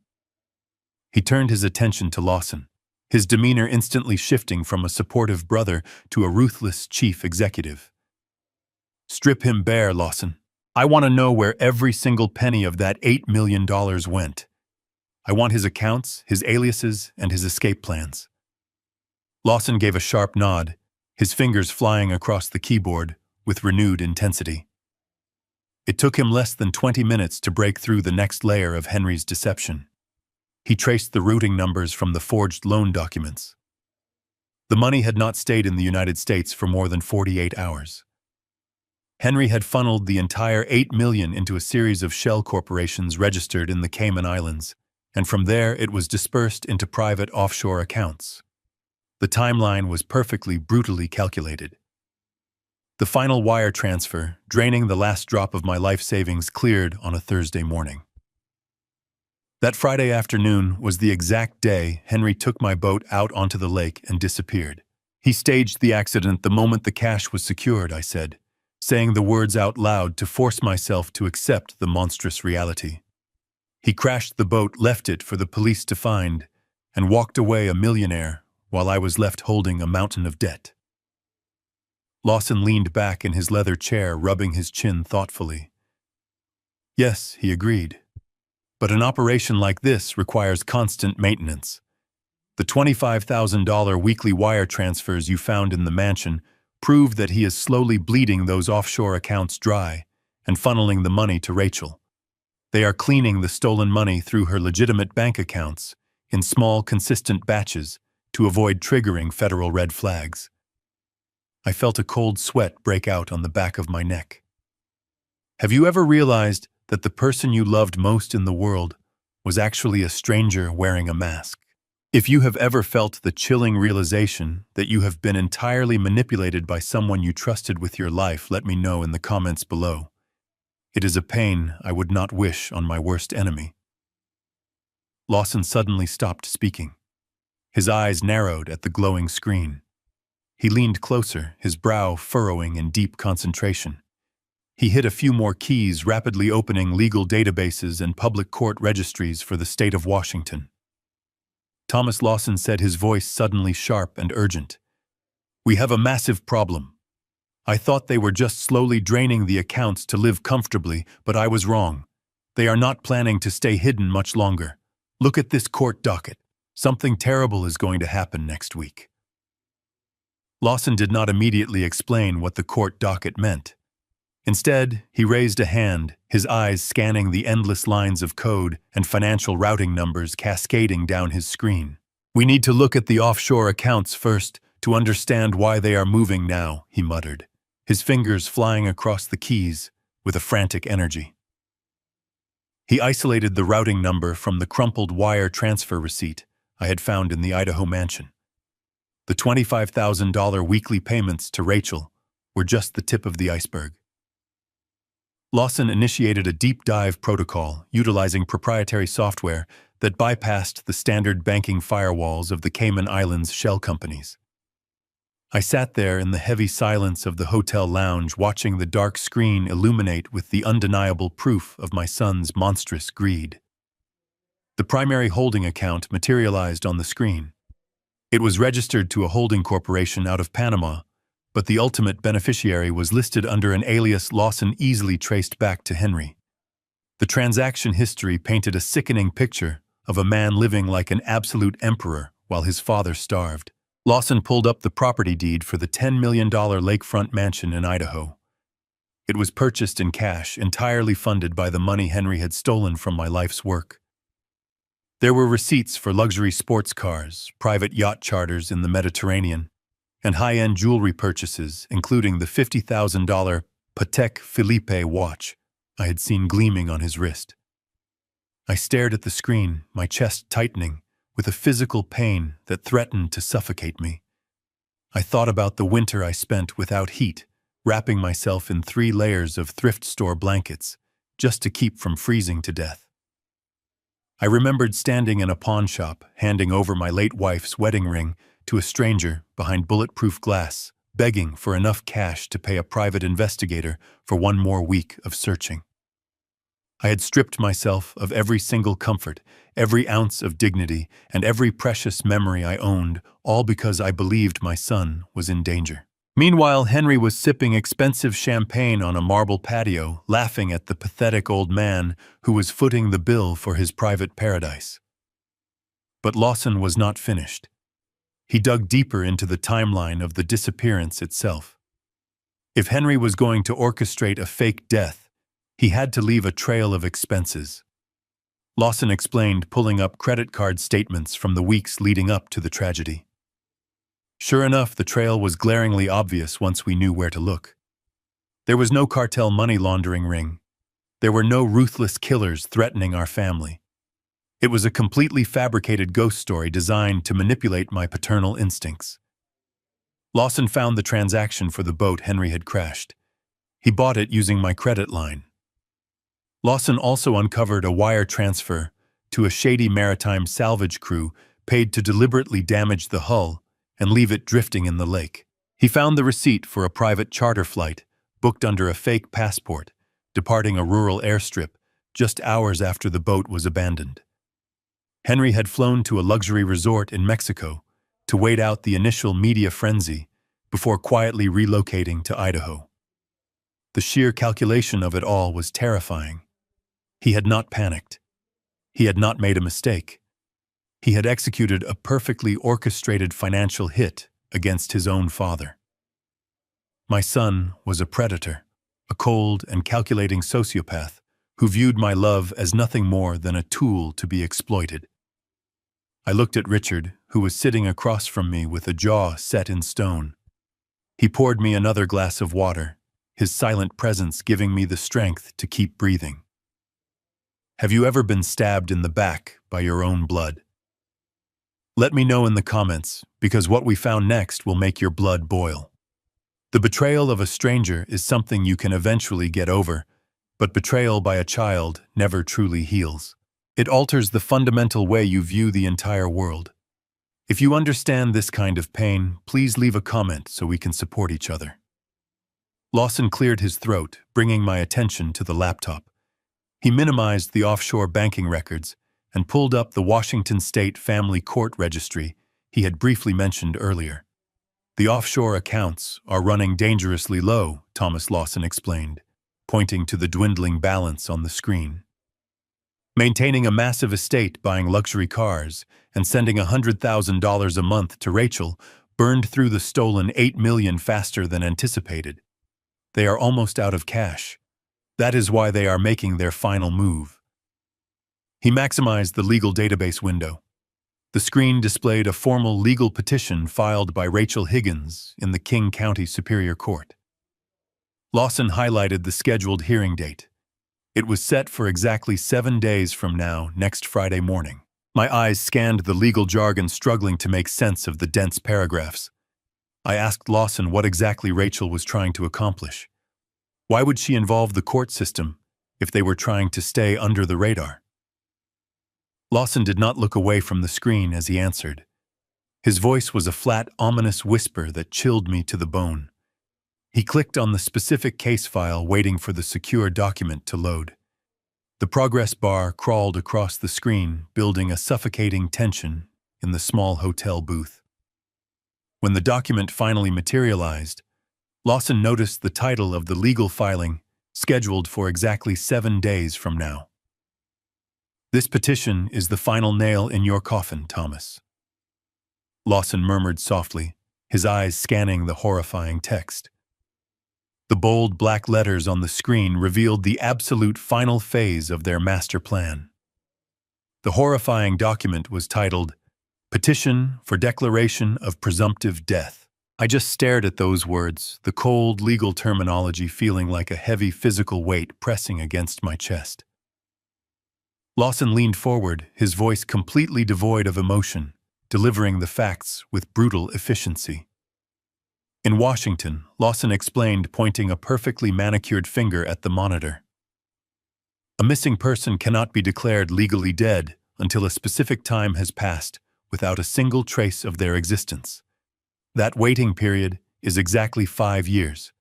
A: He turned his attention to Lawson, his demeanor instantly shifting from a supportive brother to a ruthless chief executive. "Strip him bare, Lawson. I want to know where every single penny of that $8 million went. I want his accounts, his aliases, and his escape plans." Lawson gave a sharp nod, his fingers flying across the keyboard with renewed intensity. It took him less than 20 minutes to break through the next layer of Henry's deception. He traced the routing numbers from the forged loan documents. The money had not stayed in the United States for more than 48 hours. Henry had funneled the entire $8 million into a series of shell corporations registered in the Cayman Islands, and from there it was dispersed into private offshore accounts. The timeline was perfectly, brutally calculated. The final wire transfer, draining the last drop of my life savings, cleared on a Thursday morning. That Friday afternoon was the exact day Henry took my boat out onto the lake and disappeared. "He staged the accident the moment the cash was secured," I said, saying the words out loud to force myself to accept the monstrous reality. "He crashed the boat, left it for the police to find, and walked away a millionaire while I was left holding a mountain of debt." Lawson leaned back in his leather chair, rubbing his chin thoughtfully. "Yes," he agreed. "But an operation like this requires constant maintenance. The $25,000 weekly wire transfers you found in the mansion prove that he is slowly bleeding those offshore accounts dry and funneling the money to Rachel. They are cleaning the stolen money through her legitimate bank accounts in small, consistent batches to avoid triggering federal red flags." I felt a cold sweat break out on the back of my neck. Have you ever realized that the person you loved most in the world was actually a stranger wearing a mask? If you have ever felt the chilling realization that you have been entirely manipulated by someone you trusted with your life, let me know in the comments below. It is a pain I would not wish on my worst enemy. Lawson suddenly stopped speaking. His eyes narrowed at the glowing screen. He leaned closer, his brow furrowing in deep concentration. He hit a few more keys, rapidly opening legal databases and public court registries for the state of Washington. Thomas Lawson said, his voice suddenly sharp and urgent. "We have a massive problem. I thought they were just slowly draining the accounts to live comfortably, but I was wrong. They are not planning to stay hidden much longer. Look at this court docket. Something terrible is going to happen next week." Lawson did not immediately explain what the court docket meant. Instead, he raised a hand, his eyes scanning the endless lines of code and financial routing numbers cascading down his screen. "We need to look at the offshore accounts first to understand why they are moving now," he muttered, his fingers flying across the keys with a frantic energy. He isolated the routing number from the crumpled wire transfer receipt I had found in the Idaho mansion. The $25,000 weekly payments to Rachel were just the tip of the iceberg. Lawson initiated a deep dive protocol utilizing proprietary software that bypassed the standard banking firewalls of the Cayman Islands shell companies. I sat there in the heavy silence of the hotel lounge, watching the dark screen illuminate with the undeniable proof of my son's monstrous greed. The primary holding account materialized on the screen. It was registered to a holding corporation out of Panama, but the ultimate beneficiary was listed under an alias Lawson easily traced back to Henry. The transaction history painted a sickening picture of a man living like an absolute emperor while his father starved. Lawson pulled up the property deed for the $10 million lakefront mansion in Idaho. It was purchased in cash, entirely funded by the money Henry had stolen from my life's work. There were receipts for luxury sports cars, private yacht charters in the Mediterranean, and high-end jewelry purchases, including the $50,000 Patek Philippe watch I had seen gleaming on his wrist. I stared at the screen, my chest tightening, with a physical pain that threatened to suffocate me. I thought about the winter I spent without heat, wrapping myself in 3 layers of thrift store blankets, just to keep from freezing to death. I remembered standing in a pawn shop, handing over my late wife's wedding ring to a stranger behind bulletproof glass, begging for enough cash to pay a private investigator for one more week of searching. I had stripped myself of every single comfort, every ounce of dignity, and every precious memory I owned, all because I believed my son was in danger. Meanwhile, Henry was sipping expensive champagne on a marble patio, laughing at the pathetic old man who was footing the bill for his private paradise. But Lawson was not finished. He dug deeper into the timeline of the disappearance itself. If Henry was going to orchestrate a fake death, he had to leave a trail of expenses. Lawson explained, pulling up credit card statements from the weeks leading up to the tragedy. Sure enough, the trail was glaringly obvious once we knew where to look. There was no cartel money laundering ring. There were no ruthless killers threatening our family. It was a completely fabricated ghost story designed to manipulate my paternal instincts. Lawson found the transaction for the boat Henry had crashed. He bought it using my credit line. Lawson also uncovered a wire transfer to a shady maritime salvage crew paid to deliberately damage the hull and leave it drifting in the lake. He found the receipt for a private charter flight, booked under a fake passport, departing a rural airstrip just hours after the boat was abandoned. Henry had flown to a luxury resort in Mexico to wait out the initial media frenzy before quietly relocating to Idaho. The sheer calculation of it all was terrifying. He had not panicked. He had not made a mistake. He had executed a perfectly orchestrated financial hit against his own father. My son was a predator, a cold and calculating sociopath who viewed my love as nothing more than a tool to be exploited. I looked at Richard, who was sitting across from me with a jaw set in stone. He poured me another glass of water, his silent presence giving me the strength to keep breathing. Have you ever been stabbed in the back by your own blood? Let me know in the comments, because what we found next will make your blood boil. The betrayal of a stranger is something you can eventually get over, but betrayal by a child never truly heals. It alters the fundamental way you view the entire world. If you understand this kind of pain, please leave a comment so we can support each other. Lawson cleared his throat, bringing my attention to the laptop. He minimized the offshore banking records and pulled up the Washington State Family Court Registry he had briefly mentioned earlier. The offshore accounts are running dangerously low, Thomas Lawson explained, pointing to the dwindling balance on the screen. Maintaining a massive estate, buying luxury cars, and sending $100,000 a month to Rachel burned through the stolen $8 million faster than anticipated. They are almost out of cash. That is why they are making their final move. He maximized the legal database window. The screen displayed a formal legal petition filed by Rachel Higgins in the King County Superior Court. Lawson highlighted the scheduled hearing date. It was set for exactly 7 days from now, next Friday morning. My eyes scanned the legal jargon, struggling to make sense of the dense paragraphs. I asked Lawson what exactly Rachel was trying to accomplish. Why would she involve the court system if they were trying to stay under the radar? Lawson did not look away from the screen as he answered. His voice was a flat, ominous whisper that chilled me to the bone. He clicked on the specific case file, waiting for the secure document to load. The progress bar crawled across the screen, building a suffocating tension in the small hotel booth. When the document finally materialized, Lawson noticed the title of the legal filing, scheduled for exactly 7 days from now. This petition is the final nail in your coffin, Thomas. Lawson murmured softly, his eyes scanning the horrifying text. The bold black letters on the screen revealed the absolute final phase of their master plan. The horrifying document was titled, Petition for Declaration of Presumptive Death. I just stared at those words, the cold legal terminology feeling like a heavy physical weight pressing against my chest. Lawson leaned forward, his voice completely devoid of emotion, delivering the facts with brutal efficiency. In Washington, Lawson explained, pointing a perfectly manicured finger at the monitor. A missing person cannot be declared legally dead until a specific time has passed without a single trace of their existence. That waiting period is exactly 5 years.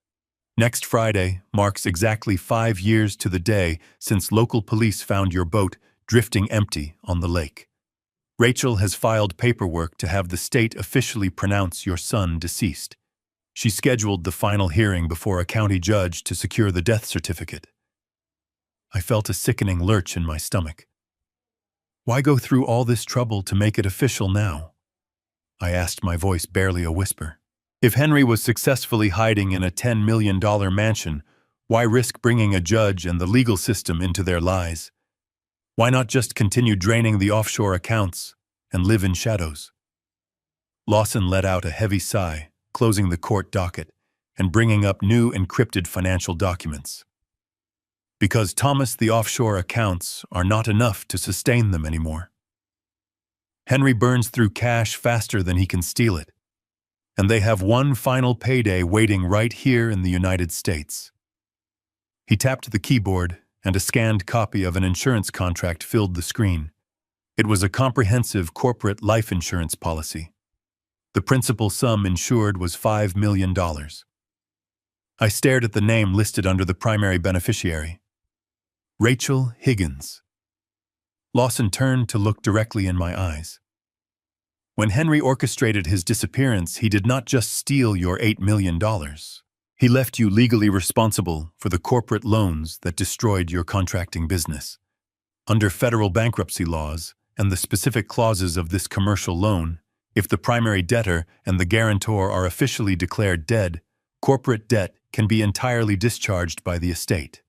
A: Next Friday marks exactly 5 years to the day since local police found your boat drifting empty on the lake. Rachel has filed paperwork to have the state officially pronounce your son deceased. She scheduled the final hearing before a county judge to secure the death certificate. I felt a sickening lurch in my stomach. Why go through all this trouble to make it official now? I asked, my voice barely a whisper. If Henry was successfully hiding in a $10 million mansion, why risk bringing a judge and the legal system into their lies? Why not just continue draining the offshore accounts and live in shadows? Lawson let out a heavy sigh, closing the court docket and bringing up new encrypted financial documents. Because Thomas, the offshore accounts are not enough to sustain them anymore. Henry burns through cash faster than he can steal it, and they have one final payday waiting right here in the United States. He tapped the keyboard, and a scanned copy of an insurance contract filled the screen. It was a comprehensive corporate life insurance policy. The principal sum insured was $5 million. I stared at the name listed under the primary beneficiary. Rachel Higgins. Lawson turned to look directly in my eyes. When Henry orchestrated his disappearance, he did not just steal your $8 million. He left you legally responsible for the corporate loans that destroyed your contracting business. Under federal bankruptcy laws and the specific clauses of this commercial loan, if the primary debtor and the guarantor are officially declared dead, corporate debt can be entirely discharged by the estate.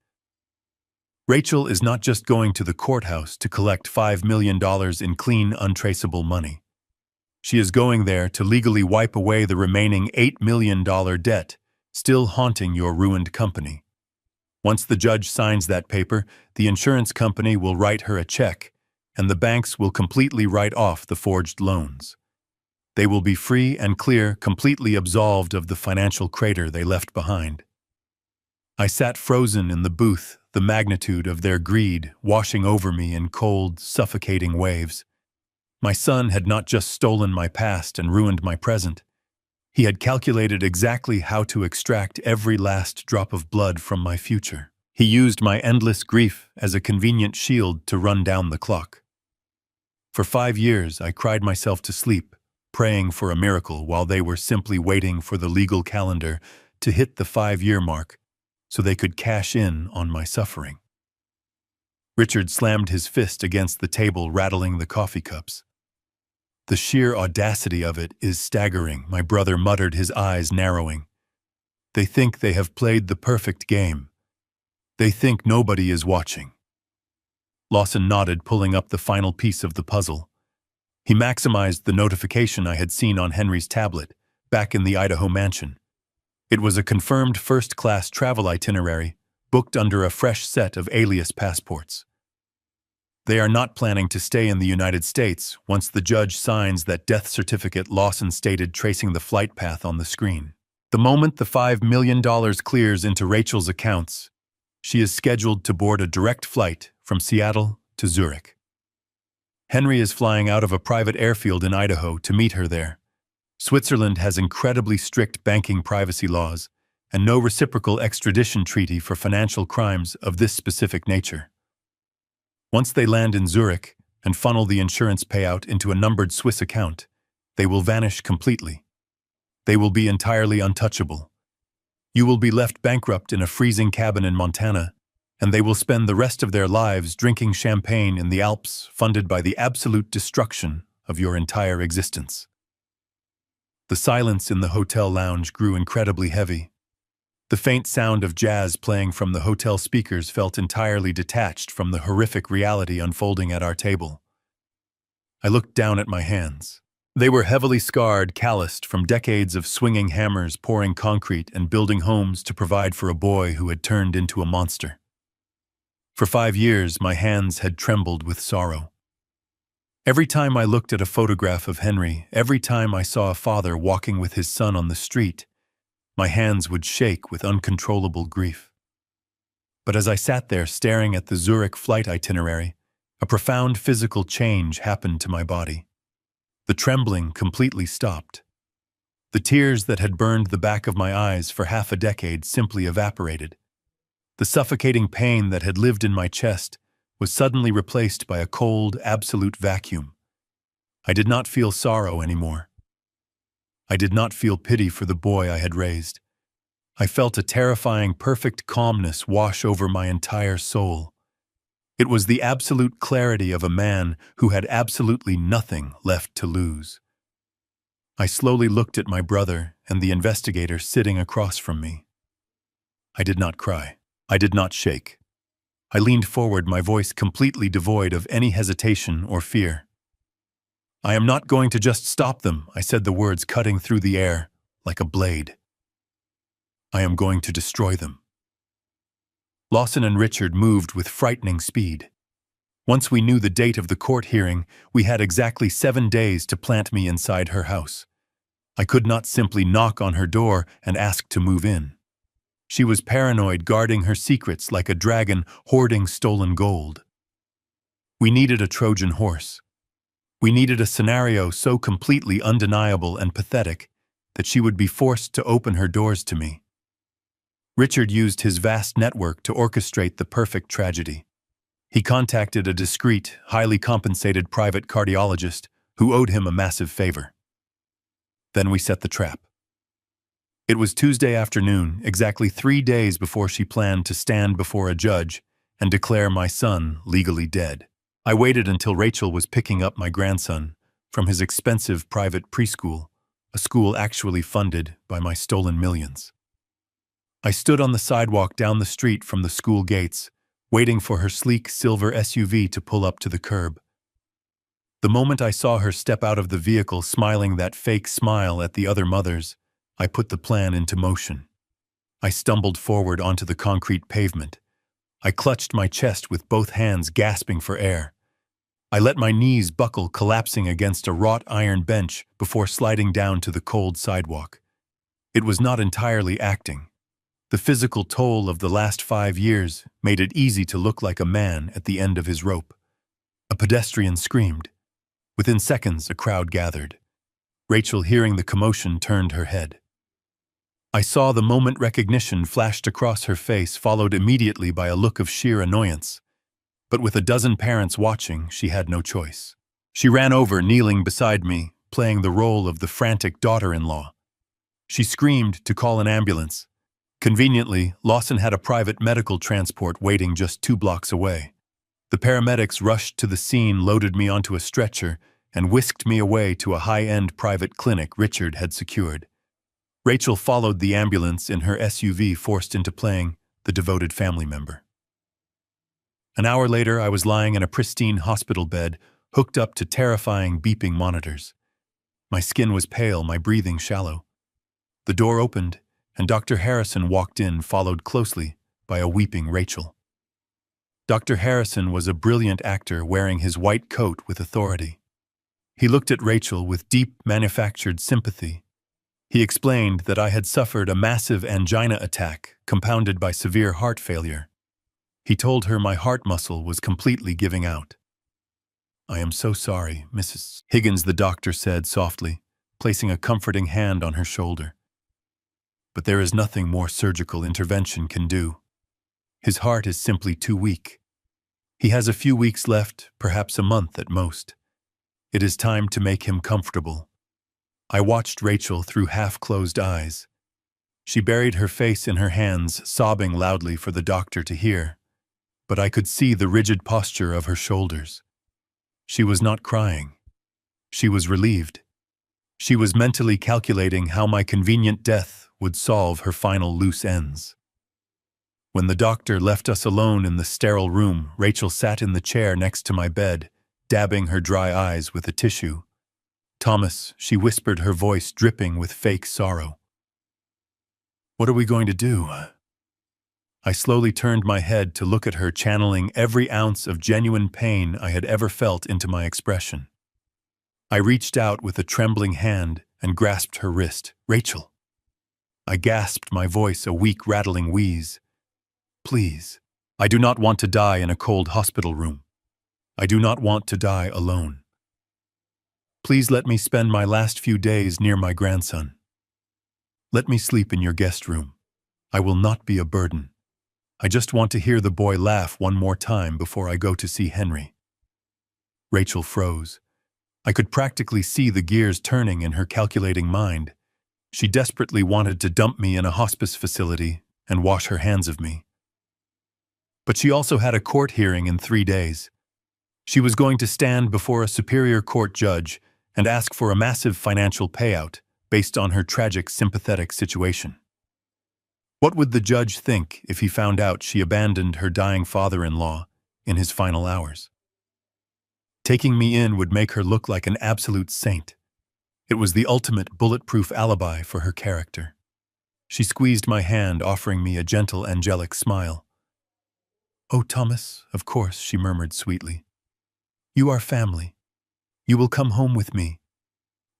A: Rachel is not just going to the courthouse to collect $5 million in clean, untraceable money. She is going there to legally wipe away the remaining $8 million debt still haunting your ruined company. Once the judge signs that paper, the insurance company will write her a check, and the banks will completely write off the forged loans. They will be free and clear, completely absolved of the financial crater they left behind. I sat frozen in the booth, the magnitude of their greed washing over me in cold, suffocating waves. My son had not just stolen my past and ruined my present. He had calculated exactly how to extract every last drop of blood from my future. He used my endless grief as a convenient shield to run down the clock. For 5 years, I cried myself to sleep, praying for a miracle while they were simply waiting for the legal calendar to hit the 5-year mark so they could cash in on my suffering. Richard slammed his fist against the table, rattling the coffee cups. The sheer audacity of it is staggering, my brother muttered, his eyes narrowing. They think they have played the perfect game. They think nobody is watching. Lawson nodded, pulling up the final piece of the puzzle. He maximized the notification I had seen on Henry's tablet, back in the Idaho mansion. It was a confirmed first-class travel itinerary, booked under a fresh set of alias passports. They are not planning to stay in the United States once the judge signs that death certificate, Lawson stated, tracing the flight path on the screen. The moment the $5 million clears into Rachel's accounts, she is scheduled to board a direct flight from Seattle to Zurich. Henry is flying out of a private airfield in Idaho to meet her there. Switzerland has incredibly strict banking privacy laws and no reciprocal extradition treaty for financial crimes of this specific nature. Once they land in Zurich and funnel the insurance payout into a numbered Swiss account, they will vanish completely. They will be entirely untouchable. You will be left bankrupt in a freezing cabin in Montana, and they will spend the rest of their lives drinking champagne in the Alps, funded by the absolute destruction of your entire existence. The silence in the hotel lounge grew incredibly heavy. The faint sound of jazz playing from the hotel speakers felt entirely detached from the horrific reality unfolding at our table. I looked down at my hands. They were heavily scarred, calloused from decades of swinging hammers, pouring concrete, and building homes to provide for a boy who had turned into a monster. For 5 years, my hands had trembled with sorrow. Every time I looked at a photograph of Henry, every time I saw a father walking with his son on the street, my hands would shake with uncontrollable grief. But as I sat there staring at the Zurich flight itinerary, a profound physical change happened to my body. The trembling completely stopped. The tears that had burned the back of my eyes for half a decade simply evaporated. The suffocating pain that had lived in my chest was suddenly replaced by a cold, absolute vacuum. I did not feel sorrow anymore. I did not feel pity for the boy I had raised. I felt a terrifying, perfect calmness wash over my entire soul. It was the absolute clarity of a man who had absolutely nothing left to lose. I slowly looked at my brother and the investigator sitting across from me. I did not cry. I did not shake. I leaned forward, my voice completely devoid of any hesitation or fear. "I am not going to just stop them," I said, the words cutting through the air like a blade. "I am going to destroy them." Lawson and Richard moved with frightening speed. Once we knew the date of the court hearing, we had exactly 7 days to plant me inside her house. I could not simply knock on her door and ask to move in. She was paranoid, guarding her secrets like a dragon hoarding stolen gold. We needed a Trojan horse. We needed a scenario so completely undeniable and pathetic that she would be forced to open her doors to me. Richard used his vast network to orchestrate the perfect tragedy. He contacted a discreet, highly compensated private cardiologist who owed him a massive favor. Then we set the trap. It was Tuesday afternoon, exactly 3 days before she planned to stand before a judge and declare my son legally dead. I waited until Rachel was picking up my grandson from his expensive private preschool, a school actually funded by my stolen millions. I stood on the sidewalk down the street from the school gates, waiting for her sleek silver SUV to pull up to the curb. The moment I saw her step out of the vehicle, smiling that fake smile at the other mothers, I put the plan into motion. I stumbled forward onto the concrete pavement. I clutched my chest with both hands, gasping for air. I let my knees buckle, collapsing against a wrought iron bench before sliding down to the cold sidewalk. It was not entirely acting. The physical toll of the last 5 years made it easy to look like a man at the end of his rope. A pedestrian screamed. Within seconds, a crowd gathered. Rachel, hearing the commotion, turned her head. I saw the moment recognition flashed across her face, followed immediately by a look of sheer annoyance. But with a dozen parents watching, she had no choice. She ran over, kneeling beside me, playing the role of the frantic daughter-in-law. She screamed to call an ambulance. Conveniently, Lawson had a private medical transport waiting just 2 blocks away. The paramedics rushed to the scene, loaded me onto a stretcher, and whisked me away to a high-end private clinic Richard had secured. Rachel followed the ambulance in her SUV, forced into playing the devoted family member. An hour later, I was lying in a pristine hospital bed, hooked up to terrifying beeping monitors. My skin was pale, my breathing shallow. The door opened, and Dr. Harrison walked in, followed closely by a weeping Rachel. Dr. Harrison was a brilliant actor, wearing his white coat with authority. He looked at Rachel with deep, manufactured sympathy. He explained that I had suffered a massive angina attack, compounded by severe heart failure. He told her my heart muscle was completely giving out. "I am so sorry, Mrs. Higgins," the doctor said softly, placing a comforting hand on her shoulder. "But there is nothing more surgical intervention can do. His heart is simply too weak. He has a few weeks left, perhaps a month at most. It is time to make him comfortable." I watched Rachel through half-closed eyes. She buried her face in her hands, sobbing loudly for the doctor to hear. But I could see the rigid posture of her shoulders. She was not crying. She was relieved. She was mentally calculating how my convenient death would solve her final loose ends. When the doctor left us alone in the sterile room, Rachel sat in the chair next to my bed, dabbing her dry eyes with a tissue. "Thomas," she whispered, her voice dripping with fake sorrow. "What are we going to do?" I slowly turned my head to look at her, channeling every ounce of genuine pain I had ever felt into my expression. I reached out with a trembling hand and grasped her wrist. "Rachel." I gasped, my voice a weak, rattling wheeze. "Please. I do not want to die in a cold hospital room. I do not want to die alone." Please let me spend my last few days near my grandson. Let me sleep in your guest room. I will not be a burden. I just want to hear the boy laugh one more time before I go to see Henry." Rachel froze. I could practically see the gears turning in her calculating mind. She desperately wanted to dump me in a hospice facility and wash her hands of me. But she also had a court hearing in 3 days. She was going to stand before a superior court judge and ask for a massive financial payout based on her tragic, sympathetic situation. What would the judge think if he found out she abandoned her dying father-in-law in his final hours? Taking me in would make her look like an absolute saint. It was the ultimate bulletproof alibi for her character. She squeezed my hand, offering me a gentle, angelic smile. "Oh, Thomas, of course," she murmured sweetly. "You are family. You will come home with me.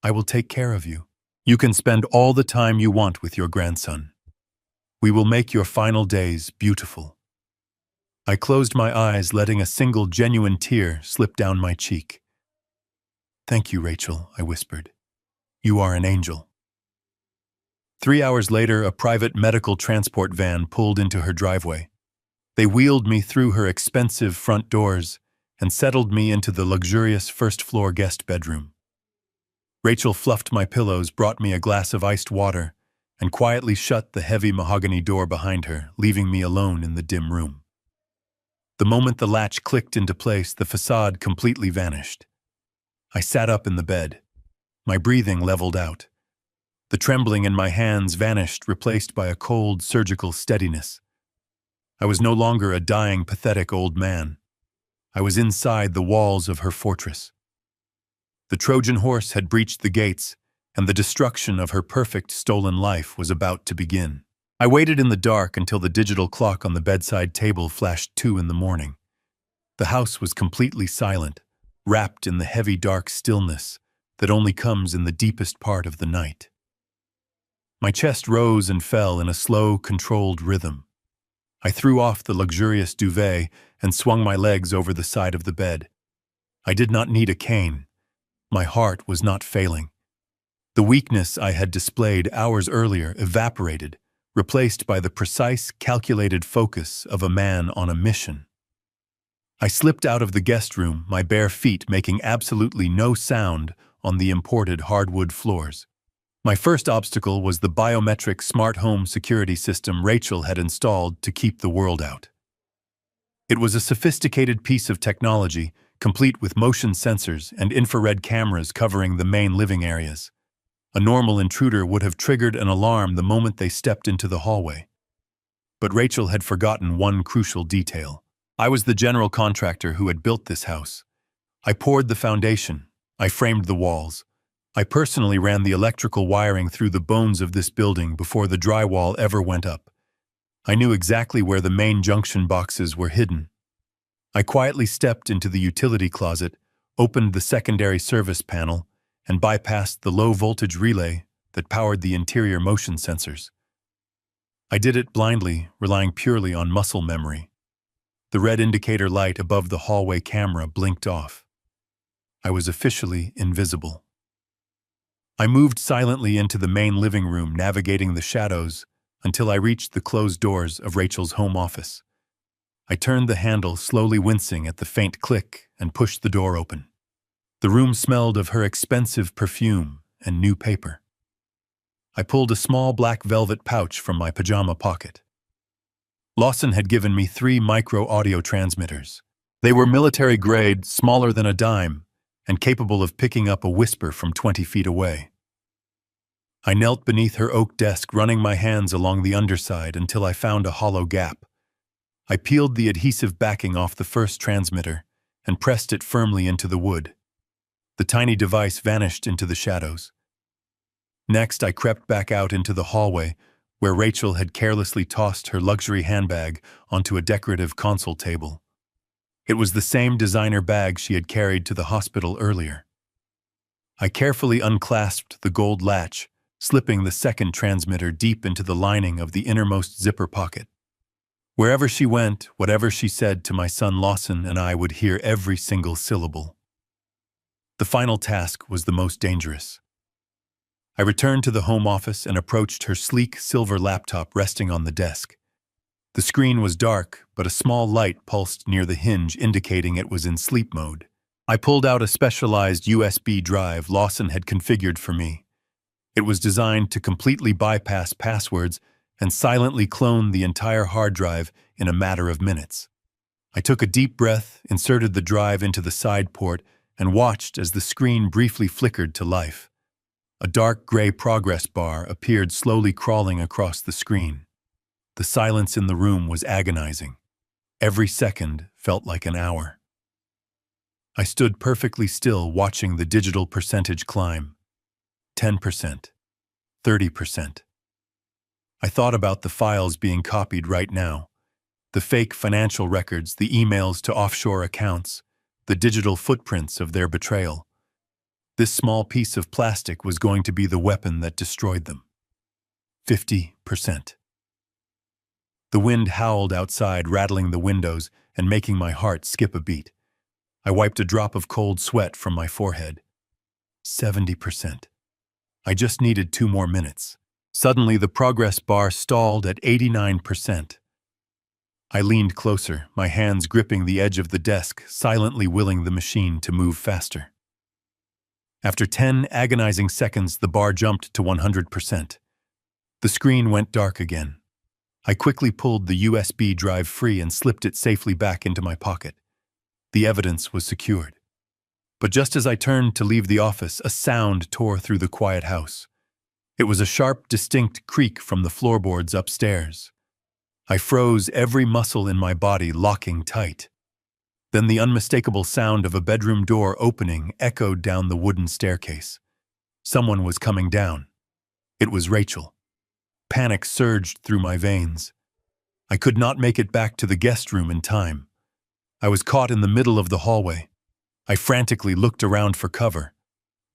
A: I will take care of you. You can spend all the time you want with your grandson. We will make your final days beautiful." I closed my eyes, letting a single genuine tear slip down my cheek. "Thank you, Rachel," I whispered. "You are an angel." 3 hours later, a private medical transport van pulled into her driveway. They wheeled me through her expensive front doors and settled me into the luxurious first-floor guest bedroom. Rachel fluffed my pillows, brought me a glass of iced water, and quietly shut the heavy mahogany door behind her, leaving me alone in the dim room. The moment the latch clicked into place, the facade completely vanished. I sat up in the bed. My breathing leveled out. The trembling in my hands vanished, replaced by a cold, surgical steadiness. I was no longer a dying, pathetic old man. I was inside the walls of her fortress. The Trojan horse had breached the gates, and the destruction of her perfect stolen life was about to begin. I waited in the dark until the digital clock on the bedside table flashed 2 in the morning. The house was completely silent, wrapped in the heavy dark stillness that only comes in the deepest part of the night. My chest rose and fell in a slow, controlled rhythm. I threw off the luxurious duvet and swung my legs over the side of the bed. I did not need a cane. My heart was not failing. The weakness I had displayed hours earlier evaporated, replaced by the precise, calculated focus of a man on a mission. I slipped out of the guest room, my bare feet making absolutely no sound on the imported hardwood floors. My first obstacle was the biometric smart home security system Rachel had installed to keep the world out. It was a sophisticated piece of technology, complete with motion sensors and infrared cameras covering the main living areas. A normal intruder would have triggered an alarm the moment they stepped into the hallway. But Rachel had forgotten one crucial detail. I was the general contractor who had built this house. I poured the foundation. I framed the walls. I personally ran the electrical wiring through the bones of this building before the drywall ever went up. I knew exactly where the main junction boxes were hidden. I quietly stepped into the utility closet, opened the secondary service panel, and bypassed the low-voltage relay that powered the interior motion sensors. I did it blindly, relying purely on muscle memory. The red indicator light above the hallway camera blinked off. I was officially invisible. I moved silently into the main living room, navigating the shadows until I reached the closed doors of Rachel's home office. I turned the handle, slowly wincing at the faint click, and pushed the door open. The room smelled of her expensive perfume and new paper. I pulled a small black velvet pouch from my pajama pocket. Lawson had given me 3 micro-audio transmitters. They were military-grade, smaller than a dime, and capable of picking up a whisper from 20 feet away. I knelt beneath her oak desk, running my hands along the underside until I found a hollow gap. I peeled the adhesive backing off the first transmitter and pressed it firmly into the wood. The tiny device vanished into the shadows. Next, I crept back out into the hallway, where Rachel had carelessly tossed her luxury handbag onto a decorative console table. It was the same designer bag she had carried to the hospital earlier. I carefully unclasped the gold latch, slipping the second transmitter deep into the lining of the innermost zipper pocket. Wherever she went, whatever she said to my son Lawson and I would hear every single syllable. The final task was the most dangerous. I returned to the home office and approached her sleek silver laptop resting on the desk. The screen was dark, but a small light pulsed near the hinge indicating it was in sleep mode. I pulled out a specialized USB drive Lawson had configured for me. It was designed to completely bypass passwords and silently clone the entire hard drive in a matter of minutes. I took a deep breath, inserted the drive into the side port, and watched as the screen briefly flickered to life. A dark gray progress bar appeared slowly crawling across the screen. The silence in the room was agonizing. Every second felt like an hour. I stood perfectly still watching the digital percentage climb. 10%. 30%. I thought about the files being copied right now. The fake financial records, the emails to offshore accounts, the digital footprints of their betrayal. This small piece of plastic was going to be the weapon that destroyed them. 50%. The wind howled outside, rattling the windows and making my heart skip a beat. I wiped a drop of cold sweat from my forehead. 70%. I just needed 2 more minutes. Suddenly, the progress bar stalled at 89%. I leaned closer, my hands gripping the edge of the desk, silently willing the machine to move faster. After 10 agonizing seconds, the bar jumped to 100%. The screen went dark again. I quickly pulled the USB drive free and slipped it safely back into my pocket. The evidence was secured. But just as I turned to leave the office, a sound tore through the quiet house. It was a sharp, distinct creak from the floorboards upstairs. I froze, every muscle in my body locking tight. Then the unmistakable sound of a bedroom door opening echoed down the wooden staircase. Someone was coming down. It was Rachel. Panic surged through my veins. I could not make it back to the guest room in time. I was caught in the middle of the hallway. I frantically looked around for cover.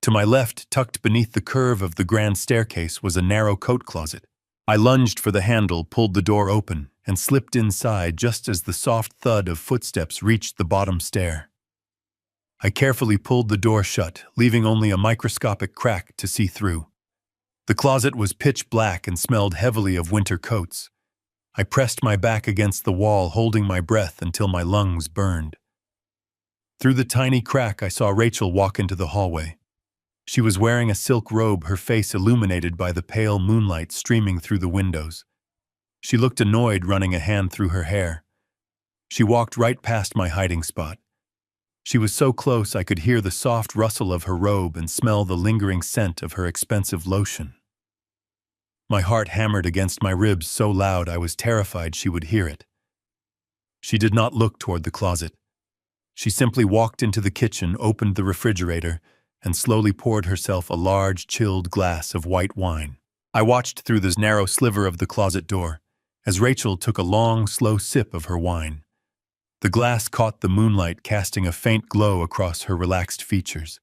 A: To my left, tucked beneath the curve of the grand staircase, was a narrow coat closet. I lunged for the handle, pulled the door open, and slipped inside just as the soft thud of footsteps reached the bottom stair. I carefully pulled the door shut, leaving only a microscopic crack to see through. The closet was pitch black and smelled heavily of winter coats. I pressed my back against the wall, holding my breath until my lungs burned. Through the tiny crack, I saw Rachel walk into the hallway. She was wearing a silk robe, her face illuminated by the pale moonlight streaming through the windows. She looked annoyed, running a hand through her hair. She walked right past my hiding spot. She was so close I could hear the soft rustle of her robe and smell the lingering scent of her expensive lotion. My heart hammered against my ribs so loud I was terrified she would hear it. She did not look toward the closet. She simply walked into the kitchen, opened the refrigerator, and slowly poured herself a large, chilled glass of white wine. I watched through this narrow sliver of the closet door as Rachel took a long, slow sip of her wine. The glass caught the moonlight, casting a faint glow across her relaxed features.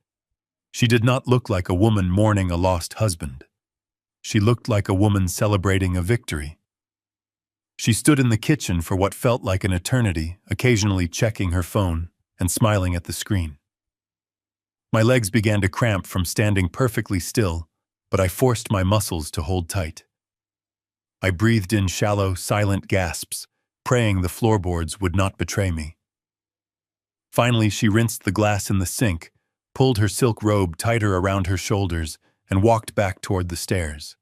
A: She did not look like a woman mourning a lost husband. She looked like a woman celebrating a victory. She stood in the kitchen for what felt like an eternity, occasionally checking her phone and smiling at the screen. My legs began to cramp from standing perfectly still, but I forced my muscles to hold tight. I breathed in shallow, silent gasps, praying the floorboards would not betray me. Finally, she rinsed the glass in the sink, pulled her silk robe tighter around her shoulders, and walked back toward the stairs.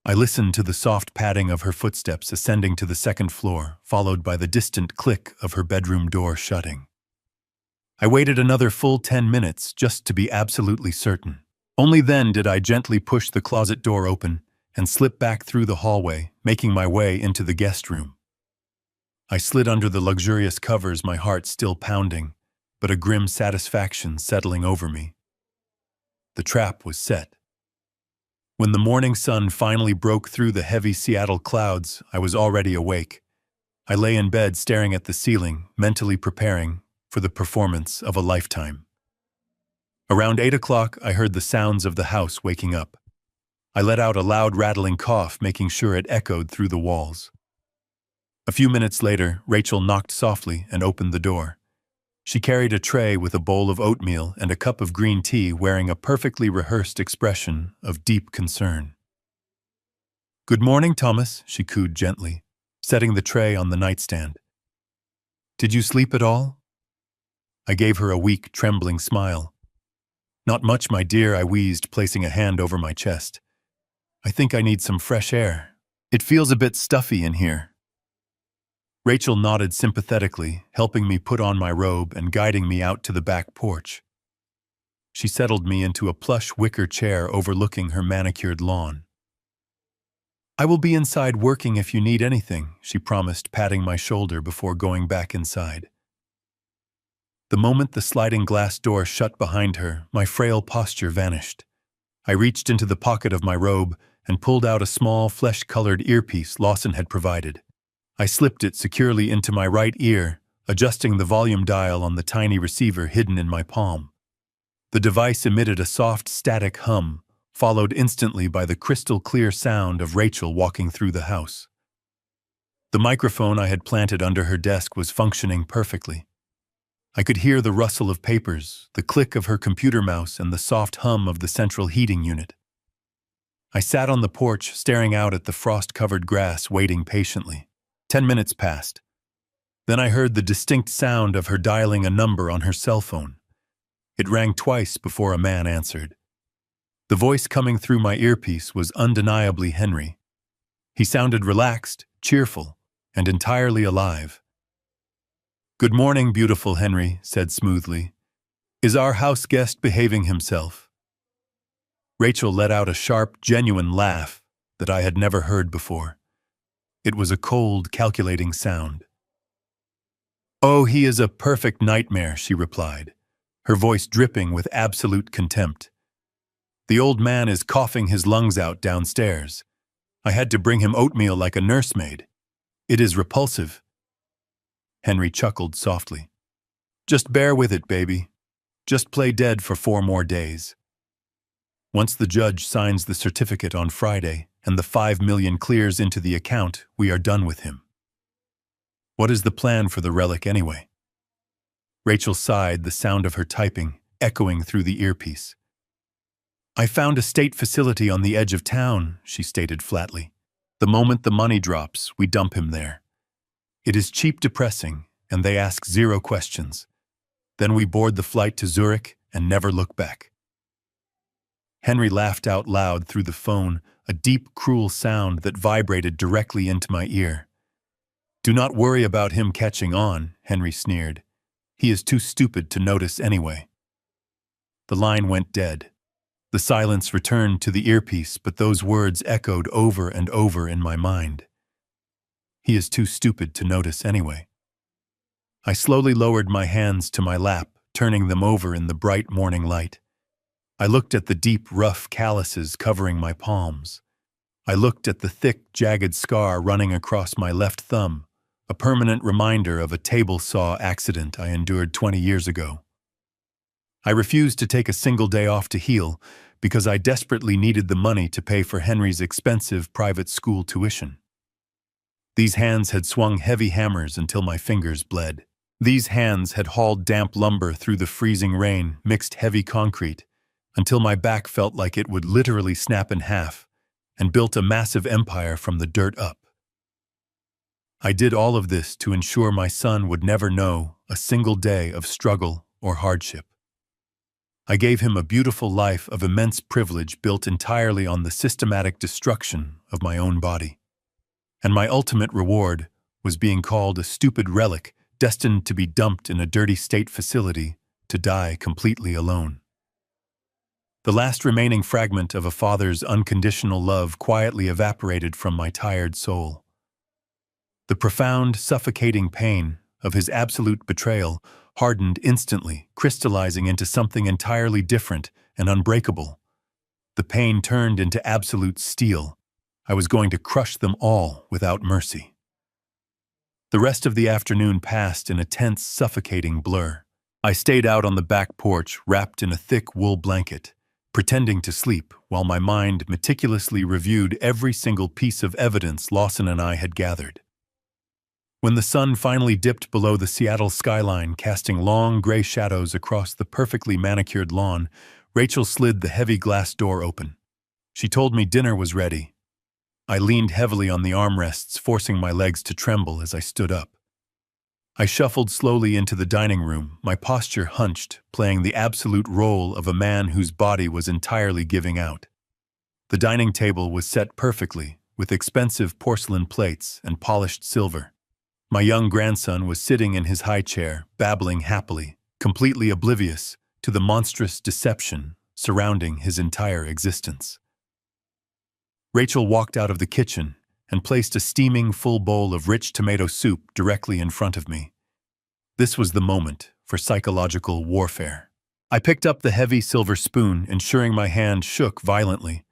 A: I listened to the soft padding of her footsteps ascending to the second floor, followed by the distant click of her bedroom door shutting. I waited another full 10 minutes just to be absolutely certain. Only then did I gently push the closet door open and slip back through the hallway, making my way into the guest room. I slid under the luxurious covers, my heart still pounding, but a grim satisfaction settling over me. The trap was set. When the morning sun finally broke through the heavy Seattle clouds, I was already awake. I lay in bed staring at the ceiling, mentally preparing for the performance of a lifetime. Around 8 o'clock, I heard the sounds of the house waking up. I let out a loud rattling cough, making sure it echoed through the walls. A few minutes later, Rachel knocked softly and opened the door. She carried a tray with a bowl of oatmeal and a cup of green tea, wearing a perfectly rehearsed expression of deep concern. "Good morning, Thomas," she cooed gently, setting the tray on the nightstand. "Did you sleep at all?" I gave her a weak, trembling smile. "Not much, my dear," I wheezed, placing a hand over my chest. "I think I need some fresh air. It feels a bit stuffy in here." Rachel nodded sympathetically, helping me put on my robe and guiding me out to the back porch. She settled me into a plush wicker chair overlooking her manicured lawn. "I will be inside working if you need anything," she promised, patting my shoulder before going back inside. The moment the sliding glass door shut behind her, my frail posture vanished. I reached into the pocket of my robe and pulled out a small, flesh-colored earpiece Lawson had provided. I slipped it securely into my right ear, adjusting the volume dial on the tiny receiver hidden in my palm. The device emitted a soft, static hum, followed instantly by the crystal-clear sound of Rachel walking through the house. The microphone I had planted under her desk was functioning perfectly. I could hear the rustle of papers, the click of her computer mouse, and the soft hum of the central heating unit. I sat on the porch, staring out at the frost-covered grass, waiting patiently. 10 minutes passed. Then I heard the distinct sound of her dialing a number on her cell phone. It rang twice before a man answered. The voice coming through my earpiece was undeniably Henry. He sounded relaxed, cheerful, and entirely alive. "Good morning, beautiful Henry," said smoothly. "Is our house guest behaving himself?" Rachel let out a sharp, genuine laugh that I had never heard before. It was a cold, calculating sound. "Oh, he is a perfect nightmare," she replied, her voice dripping with absolute contempt. "The old man is coughing his lungs out downstairs. I had to bring him oatmeal like a nursemaid. It is repulsive." Henry chuckled softly. "Just bear with it, baby. Just play dead for 4 more days. Once the judge signs the certificate on Friday and the 5 million clears into the account, we are done with him." "What is the plan for the relic anyway?" Rachel sighed, the sound of her typing echoing through the earpiece. "I found a state facility on the edge of town," she stated flatly. "The moment the money drops, we dump him there. It is cheap depressing, and they ask 0 questions. Then we board the flight to Zurich and never look back." Henry laughed out loud through the phone, a deep, cruel sound that vibrated directly into my ear. "Do not worry about him catching on," Henry sneered. "He is too stupid to notice anyway." The line went dead. The silence returned to the earpiece, but those words echoed over and over in my mind. He is too stupid to notice anyway. I slowly lowered my hands to my lap, turning them over in the bright morning light. I looked at the deep, rough calluses covering my palms. I looked at the thick, jagged scar running across my left thumb, a permanent reminder of a table saw accident I endured 20 years ago. I refused to take a single day off to heal because I desperately needed the money to pay for Henry's expensive private school tuition. These hands had swung heavy hammers until my fingers bled. These hands had hauled damp lumber through the freezing rain, mixed heavy concrete, until my back felt like it would literally snap in half, and built a massive empire from the dirt up. I did all of this to ensure my son would never know a single day of struggle or hardship. I gave him a beautiful life of immense privilege built entirely on the systematic destruction of my own body. And my ultimate reward was being called a stupid relic destined to be dumped in a dirty state facility to die completely alone. The last remaining fragment of a father's unconditional love quietly evaporated from my tired soul. The profound, suffocating pain of his absolute betrayal hardened instantly, crystallizing into something entirely different and unbreakable. The pain turned into absolute steel. I was going to crush them all without mercy. The rest of the afternoon passed in a tense, suffocating blur. I stayed out on the back porch, wrapped in a thick wool blanket, pretending to sleep while my mind meticulously reviewed every single piece of evidence Lawson and I had gathered. When the sun finally dipped below the Seattle skyline, casting long gray shadows across the perfectly manicured lawn, Rachel slid the heavy glass door open. She told me dinner was ready. I leaned heavily on the armrests, forcing my legs to tremble as I stood up. I shuffled slowly into the dining room, my posture hunched, playing the absolute role of a man whose body was entirely giving out. The dining table was set perfectly, with expensive porcelain plates and polished silver. My young grandson was sitting in his high chair, babbling happily, completely oblivious to the monstrous deception surrounding his entire existence. Rachel walked out of the kitchen and placed a steaming full bowl of rich tomato soup directly in front of me. This was the moment for psychological warfare. I picked up the heavy silver spoon, ensuring my hand shook violently.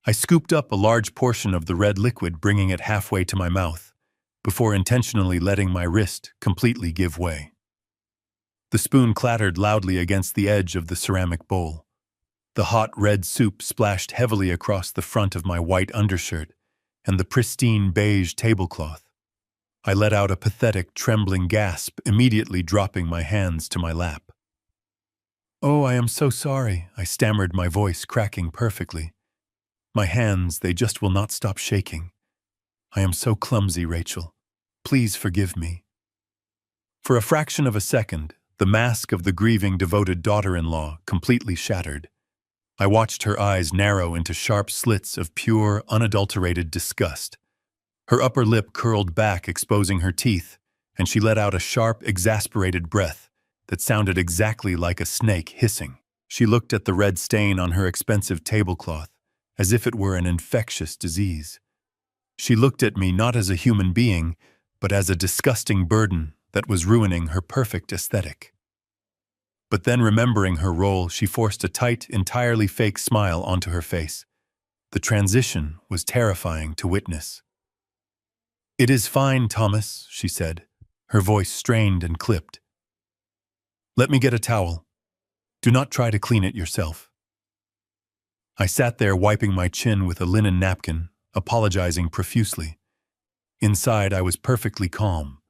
A: I scooped up a large portion of the red liquid, bringing it halfway to my mouth, before intentionally letting my wrist completely give way. The spoon clattered loudly against the edge of the ceramic bowl. The hot red soup splashed heavily across the front of my white undershirt and the pristine beige tablecloth. I let out a pathetic, trembling gasp, immediately dropping my hands to my lap. "Oh, I am so sorry," I stammered, my voice cracking perfectly. "My hands, they just will not stop shaking. I am so clumsy, Rachel. Please forgive me." For a fraction of a second, the mask of the grieving, devoted daughter-in-law completely shattered. I watched her eyes narrow into sharp slits of pure, unadulterated disgust. Her upper lip curled back, exposing her teeth, and she let out a sharp, exasperated breath that sounded exactly like a snake hissing. She looked at the red stain on her expensive tablecloth, as if it were an infectious disease. She looked at me not as a human being, but as a disgusting burden that was ruining her perfect aesthetic. But then, remembering her role, she forced a tight, entirely fake smile onto her face. The transition was terrifying to witness. "It is fine, Thomas," she said, her voice strained and clipped. "Let me get a towel. Do not try to clean it yourself." I sat there wiping my chin with a linen napkin, apologizing profusely. Inside, I was perfectly calm.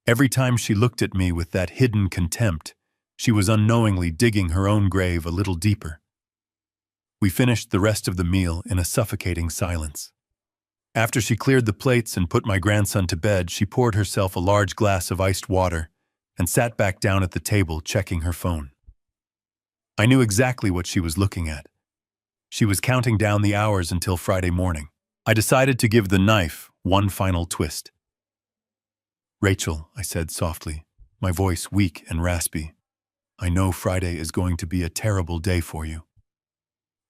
A: Every time she looked at me with that hidden contempt, she was unknowingly digging her own grave a little deeper. We finished the rest of the meal in a suffocating silence. After she cleared the plates and put my grandson to bed, she poured herself a large glass of iced water and sat back down at the table, checking her phone. I knew exactly what she was looking at. She was counting down the hours until Friday morning. I decided to give the knife one final twist. "Rachel," I said softly, my voice weak and raspy, "I know Friday is going to be a terrible day for you.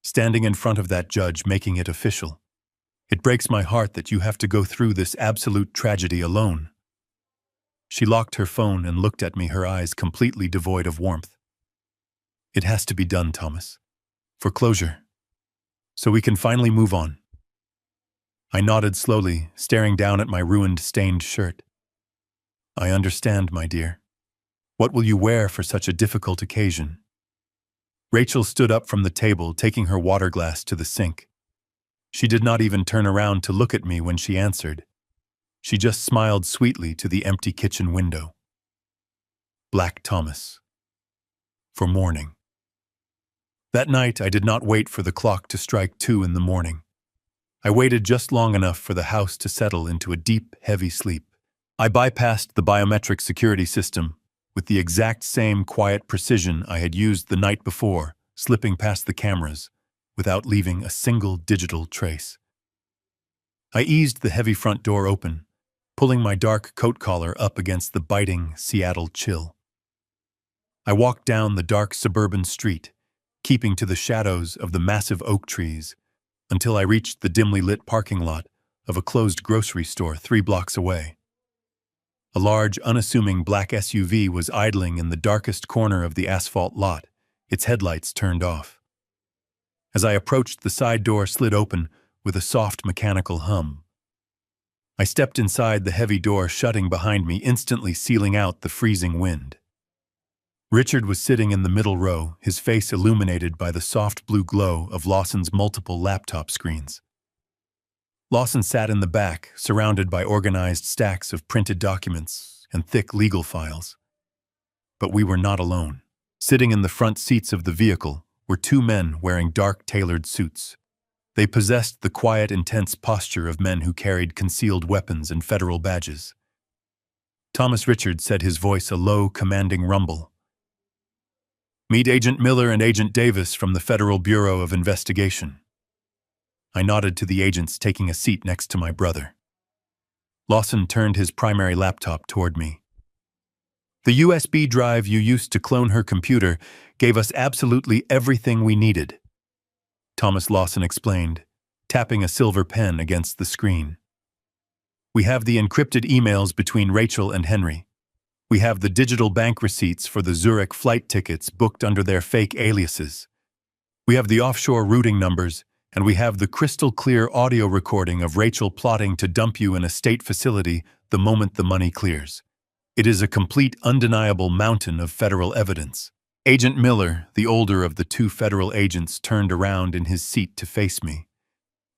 A: Standing in front of that judge, making it official. It breaks my heart that you have to go through this absolute tragedy alone." She locked her phone and looked at me, her eyes completely devoid of warmth. "It has to be done, Thomas. For closure. So we can finally move on." I nodded slowly, staring down at my ruined, stained shirt. "I understand, my dear. What will you wear for such a difficult occasion?" Rachel stood up from the table, taking her water glass to the sink. She did not even turn around to look at me when she answered. She just smiled sweetly to the empty kitchen window. "Black, Thomas. For mourning." That night, I did not wait for the clock to strike 2 in the morning. I waited just long enough for the house to settle into a deep, heavy sleep. I bypassed the biometric security system with the exact same quiet precision I had used the night before, slipping past the cameras without leaving a single digital trace. I eased the heavy front door open, pulling my dark coat collar up against the biting Seattle chill. I walked down the dark suburban street, keeping to the shadows of the massive oak trees, until I reached the dimly lit parking lot of a closed grocery store 3 blocks away. A large, unassuming black SUV was idling in the darkest corner of the asphalt lot, its headlights turned off. As I approached, the side door slid open with a soft mechanical hum. I stepped inside, the heavy door shutting behind me, instantly sealing out the freezing wind. Richard was sitting in the middle row, his face illuminated by the soft blue glow of Lawson's multiple laptop screens. Lawson sat in the back, surrounded by organized stacks of printed documents and thick legal files. But we were not alone. Sitting in the front seats of the vehicle were two men wearing dark, tailored suits. They possessed the quiet, intense posture of men who carried concealed weapons and federal badges. Thomas Richard said, his voice a low, commanding rumble. "Meet Agent Miller and Agent Davis from the Federal Bureau of Investigation." I nodded to the agents, taking a seat next to my brother. Lawson turned his primary laptop toward me. "The USB drive you used to clone her computer gave us absolutely everything we needed," Thomas Lawson explained, tapping a silver pen against the screen. "We have the encrypted emails between Rachel and Henry. We have the digital bank receipts for the Zurich flight tickets booked under their fake aliases. We have the offshore routing numbers, and we have the crystal-clear audio recording of Rachel plotting to dump you in a state facility the moment the money clears. It is a complete, undeniable mountain of federal evidence." Agent Miller, the older of the two federal agents, turned around in his seat to face me.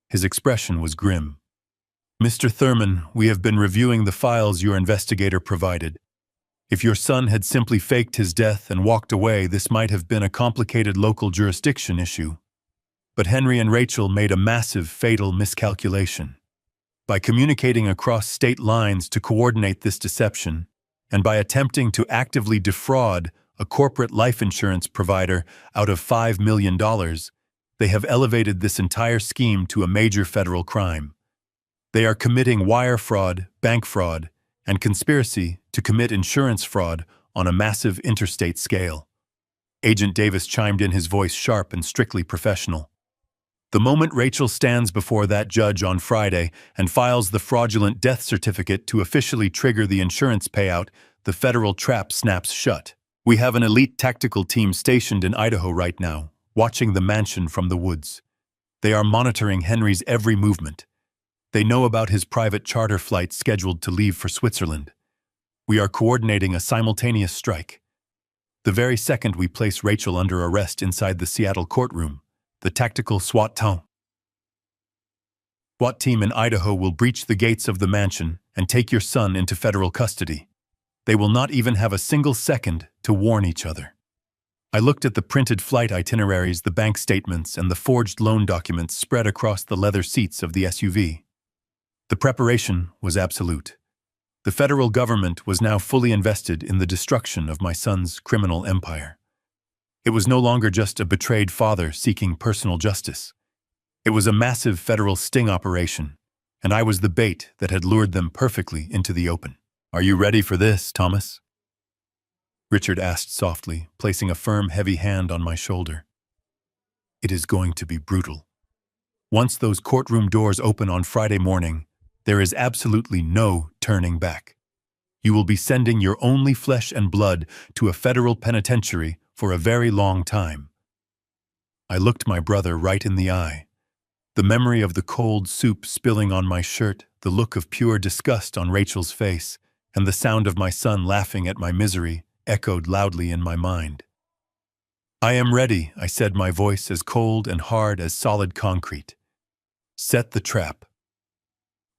A: His expression was grim. "Mr. Thurman, we have been reviewing the files your investigator provided. If your son had simply faked his death and walked away, this might have been a complicated local jurisdiction issue. But Henry and Rachel made a massive, fatal miscalculation. By communicating across state lines to coordinate this deception, and by attempting to actively defraud a corporate life insurance provider out of $5 million, they have elevated this entire scheme to a major federal crime. They are committing wire fraud, bank fraud, and conspiracy to commit insurance fraud on a massive interstate scale." Agent Davis chimed in, his voice sharp and strictly professional. "The moment Rachel stands before that judge on Friday and files the fraudulent death certificate to officially trigger the insurance payout, the federal trap snaps shut. We have an elite tactical team stationed in Idaho right now, watching the mansion from the woods. They are monitoring Henry's every movement. They know about his private charter flight scheduled to leave for Switzerland. We are coordinating a simultaneous strike. The very second we place Rachel under arrest inside the Seattle courtroom, the tactical SWAT team in Idaho will breach the gates of the mansion and take your son into federal custody. They will not even have a single second to warn each other." I looked at the printed flight itineraries, the bank statements, and the forged loan documents spread across the leather seats of the SUV. The preparation was absolute. The federal government was now fully invested in the destruction of my son's criminal empire. It was no longer just a betrayed father seeking personal justice. It was a massive federal sting operation, and I was the bait that had lured them perfectly into the open. "Are you ready for this, Thomas?" Richard asked softly, placing a firm, heavy hand on my shoulder. "It is going to be brutal. Once those courtroom doors open on Friday morning, there is absolutely no turning back. You will be sending your only flesh and blood to a federal penitentiary for a very long time." I looked my brother right in the eye. The memory of the cold soup spilling on my shirt, the look of pure disgust on Rachel's face, and the sound of my son laughing at my misery echoed loudly in my mind. "I am ready," I said, my voice as cold and hard as solid concrete. "Set the trap."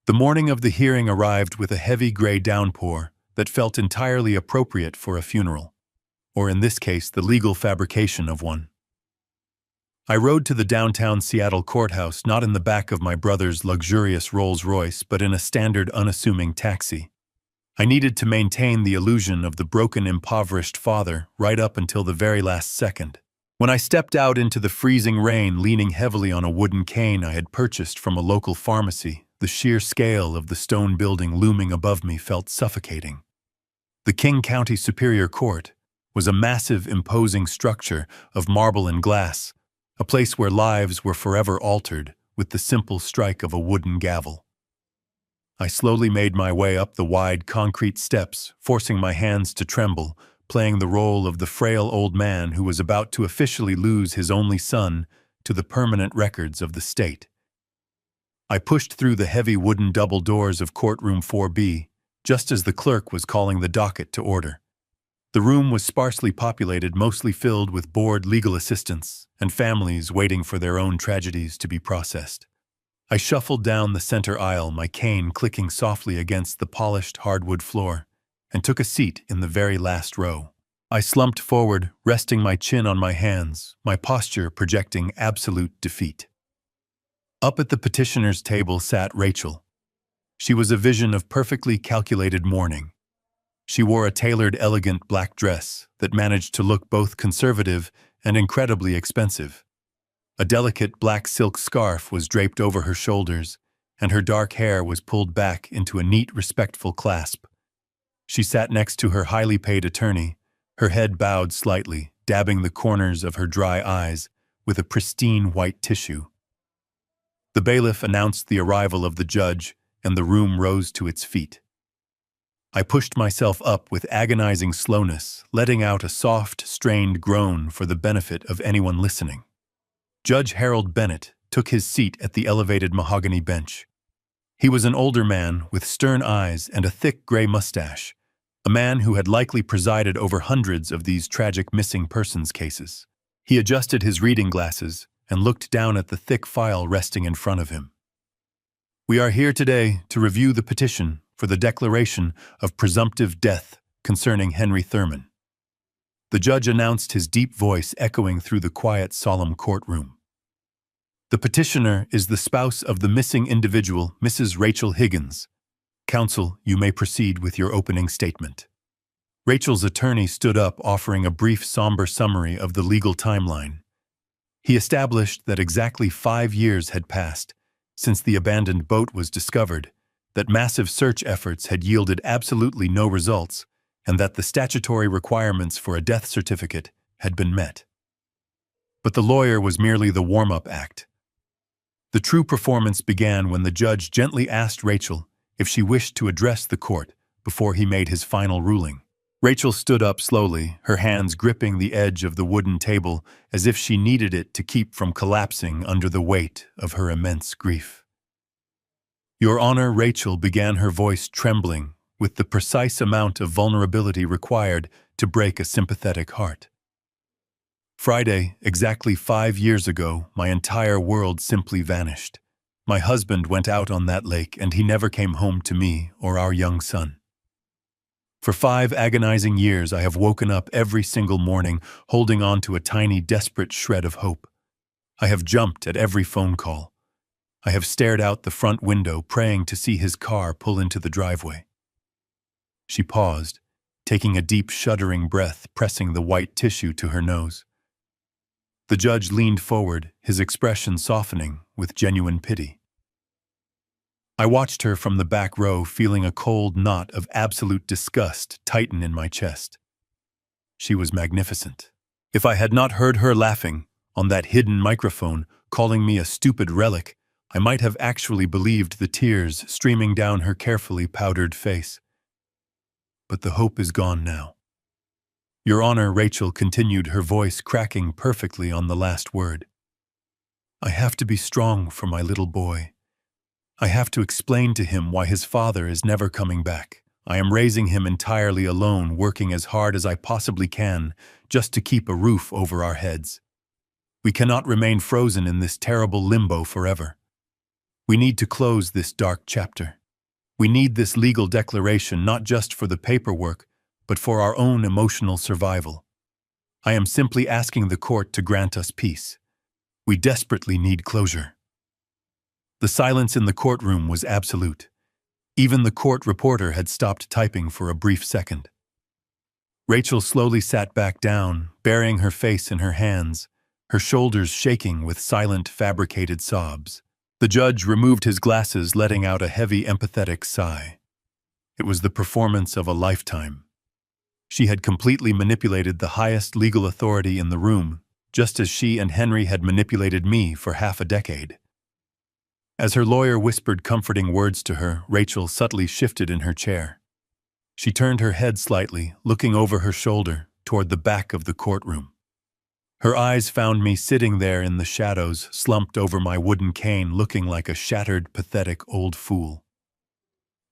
A: The morning of the hearing arrived with a heavy gray downpour that felt entirely appropriate for a funeral, or in this case, the legal fabrication of one. I rode to the downtown Seattle courthouse not in the back of my brother's luxurious Rolls-Royce, but in a standard, unassuming taxi. I needed to maintain the illusion of the broken, impoverished father right up until the very last second. When I stepped out into the freezing rain, leaning heavily on a wooden cane I had purchased from a local pharmacy, the sheer scale of the stone building looming above me felt suffocating. The King County Superior Court was a massive, imposing structure of marble and glass, a place where lives were forever altered with the simple strike of a wooden gavel. I slowly made my way up the wide concrete steps, forcing my hands to tremble, playing the role of the frail old man who was about to officially lose his only son to the permanent records of the state. I pushed through the heavy wooden double doors of courtroom 4B, just as the clerk was calling the docket to order. The room was sparsely populated, mostly filled with bored legal assistants and families waiting for their own tragedies to be processed. I shuffled down the center aisle, my cane clicking softly against the polished hardwood floor, and took a seat in the very last row. I slumped forward, resting my chin on my hands, my posture projecting absolute defeat. Up at the petitioner's table sat Rachel. She was a vision of perfectly calculated mourning. She wore a tailored, elegant black dress that managed to look both conservative and incredibly expensive. A delicate black silk scarf was draped over her shoulders, and her dark hair was pulled back into a neat, respectful clasp. She sat next to her highly paid attorney, her head bowed slightly, dabbing the corners of her dry eyes with a pristine white tissue. The bailiff announced the arrival of the judge, and the room rose to its feet. I pushed myself up with agonizing slowness, letting out a soft, strained groan for the benefit of anyone listening. Judge Harold Bennett took his seat at the elevated mahogany bench. He was an older man with stern eyes and a thick gray mustache, a man who had likely presided over hundreds of these tragic missing persons cases. He adjusted his reading glasses and looked down at the thick file resting in front of him. "We are here today to review the petition for the declaration of presumptive death concerning Henry Thurman." The judge announced, his deep voice echoing through the quiet, solemn courtroom. "The petitioner is the spouse of the missing individual, Mrs. Rachel Higgins. Counsel, you may proceed with your opening statement." Rachel's attorney stood up, offering a brief, somber summary of the legal timeline. He established that exactly 5 years had passed since the abandoned boat was discovered, that massive search efforts had yielded absolutely no results, and that the statutory requirements for a death certificate had been met. But the lawyer was merely the warm-up act. The true performance began when the judge gently asked Rachel if she wished to address the court before he made his final ruling. Rachel stood up slowly, her hands gripping the edge of the wooden table as if she needed it to keep from collapsing under the weight of her immense grief. "Your Honor," Rachel began, her voice trembling with the precise amount of vulnerability required to break a sympathetic heart. "Friday, exactly 5 years ago, my entire world simply vanished. My husband went out on that lake, and he never came home to me or our young son. For 5 agonizing years, I have woken up every single morning, holding on to a tiny, desperate shred of hope. I have jumped at every phone call. I have stared out the front window, praying to see his car pull into the driveway." She paused, taking a deep, shuddering breath, pressing the white tissue to her nose. The judge leaned forward, his expression softening with genuine pity. I watched her from the back row, feeling a cold knot of absolute disgust tighten in my chest. She was magnificent. If I had not heard her laughing on that hidden microphone, calling me a stupid relic, I might have actually believed the tears streaming down her carefully powdered face. But the hope is gone now. "Your Honor," Rachel continued, her voice cracking perfectly on the last word. "I have to be strong for my little boy. I have to explain to him why his father is never coming back. I am raising him entirely alone, working as hard as I possibly can just to keep a roof over our heads. We cannot remain frozen in this terrible limbo forever. We need to close this dark chapter. We need this legal declaration not just for the paperwork, but for our own emotional survival. I am simply asking the court to grant us peace. We desperately need closure." The silence in the courtroom was absolute. Even the court reporter had stopped typing for a brief second. Rachel slowly sat back down, burying her face in her hands, her shoulders shaking with silent, fabricated sobs. The judge removed his glasses, letting out a heavy, empathetic sigh. It was the performance of a lifetime. She had completely manipulated the highest legal authority in the room, just as she and Henry had manipulated me for half a decade. As her lawyer whispered comforting words to her, Rachel subtly shifted in her chair. She turned her head slightly, looking over her shoulder toward the back of the courtroom. Her eyes found me sitting there in the shadows, slumped over my wooden cane, looking like a shattered, pathetic old fool.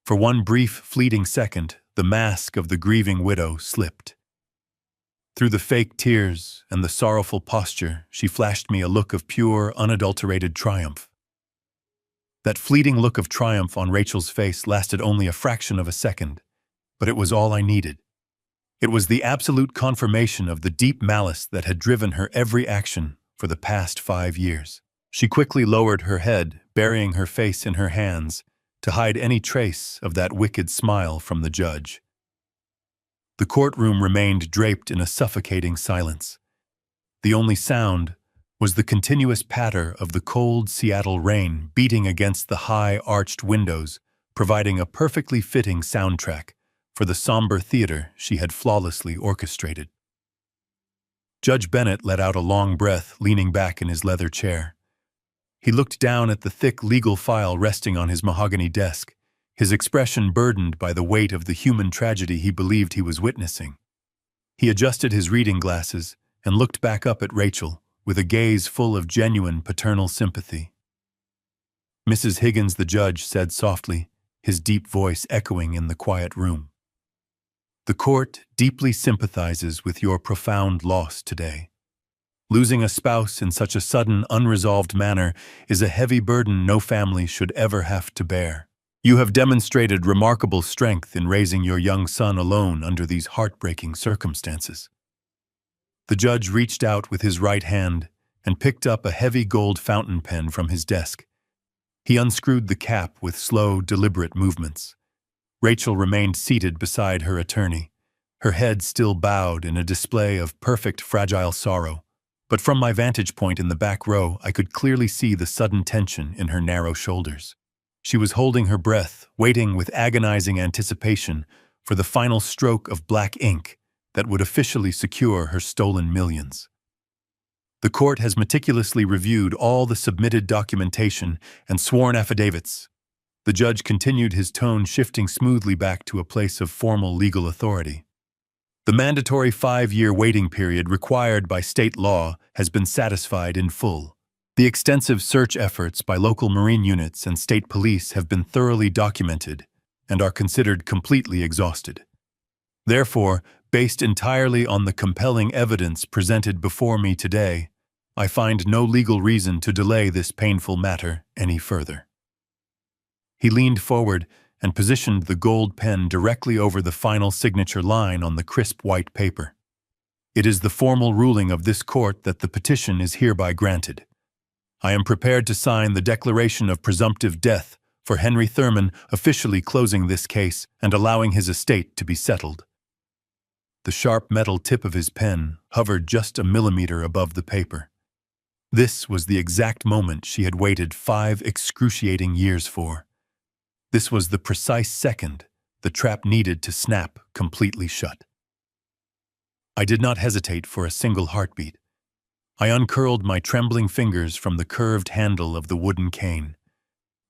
A: For one brief, fleeting second, the mask of the grieving widow slipped. Through the fake tears and the sorrowful posture, she flashed me a look of pure, unadulterated triumph. That fleeting look of triumph on Rachel's face lasted only a fraction of a second, but it was all I needed. It was the absolute confirmation of the deep malice that had driven her every action for the past 5 years. She quickly lowered her head, burying her face in her hands, to hide any trace of that wicked smile from the judge. The courtroom remained draped in a suffocating silence. The only sound was the continuous patter of the cold Seattle rain beating against the high, arched windows, providing a perfectly fitting soundtrack for the somber theater she had flawlessly orchestrated. Judge Bennett let out a long breath, leaning back in his leather chair. He looked down at the thick legal file resting on his mahogany desk, his expression burdened by the weight of the human tragedy he believed he was witnessing. He adjusted his reading glasses and looked back up at Rachel with a gaze full of genuine paternal sympathy. "Mrs. Higgins," the judge said softly, his deep voice echoing in the quiet room. "The court deeply sympathizes with your profound loss today. Losing a spouse in such a sudden, unresolved manner is a heavy burden no family should ever have to bear. You have demonstrated remarkable strength in raising your young son alone under these heartbreaking circumstances." The judge reached out with his right hand and picked up a heavy gold fountain pen from his desk. He unscrewed the cap with slow, deliberate movements. Rachel remained seated beside her attorney, her head still bowed in a display of perfect, fragile sorrow. But from my vantage point in the back row, I could clearly see the sudden tension in her narrow shoulders. She was holding her breath, waiting with agonizing anticipation for the final stroke of black ink that would officially secure her stolen millions. "The court has meticulously reviewed all the submitted documentation and sworn affidavits." The judge continued, his tone shifting smoothly back to a place of formal legal authority. "The mandatory 5-year waiting period required by state law has been satisfied in full. The extensive search efforts by local Marine units and state police have been thoroughly documented and are considered completely exhausted. Therefore, based entirely on the compelling evidence presented before me today, I find no legal reason to delay this painful matter any further." He leaned forward and positioned the gold pen directly over the final signature line on the crisp white paper. "It is the formal ruling of this court that the petition is hereby granted. I am prepared to sign the declaration of presumptive death for Henry Thurman, officially closing this case and allowing his estate to be settled." The sharp metal tip of his pen hovered just a millimeter above the paper. This was the exact moment she had waited 5 excruciating years for. This was the precise second the trap needed to snap completely shut. I did not hesitate for a single heartbeat. I uncurled my trembling fingers from the curved handle of the wooden cane.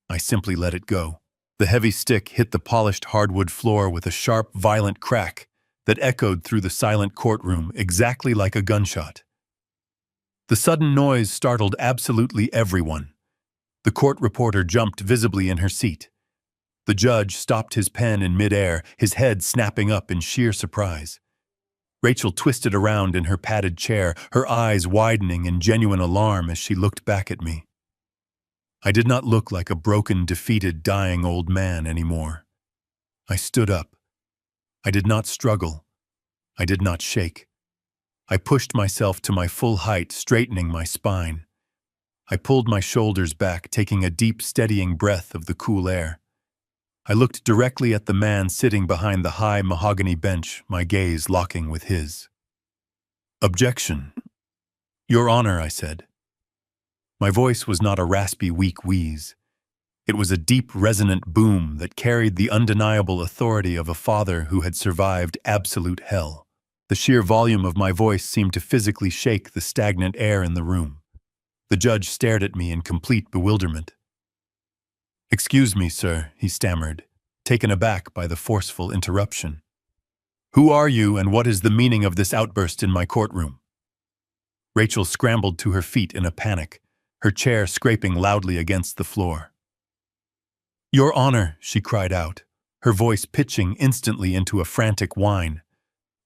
A: I simply let it go. The heavy stick hit the polished hardwood floor with a sharp, violent crack that echoed through the silent courtroom exactly like a gunshot. The sudden noise startled absolutely everyone. The court reporter jumped visibly in her seat. The judge stopped his pen in midair, his head snapping up in sheer surprise. Rachel twisted around in her padded chair, her eyes widening in genuine alarm as she looked back at me. I did not look like a broken, defeated, dying old man anymore. I stood up. I did not struggle. I did not shake. I pushed myself to my full height, straightening my spine. I pulled my shoulders back, taking a deep, steadying breath of the cool air. I looked directly at the man sitting behind the high mahogany bench, my gaze locking with his. "Objection. Your Honor," I said. My voice was not a raspy, weak wheeze. It was a deep, resonant boom that carried the undeniable authority of a father who had survived absolute hell. The sheer volume of my voice seemed to physically shake the stagnant air in the room. The judge stared at me in complete bewilderment. "Excuse me, sir," he stammered, taken aback by the forceful interruption. "Who are you and what is the meaning of this outburst in my courtroom?" Rachel scrambled to her feet in a panic, her chair scraping loudly against the floor. "Your Honor," she cried out, her voice pitching instantly into a frantic whine.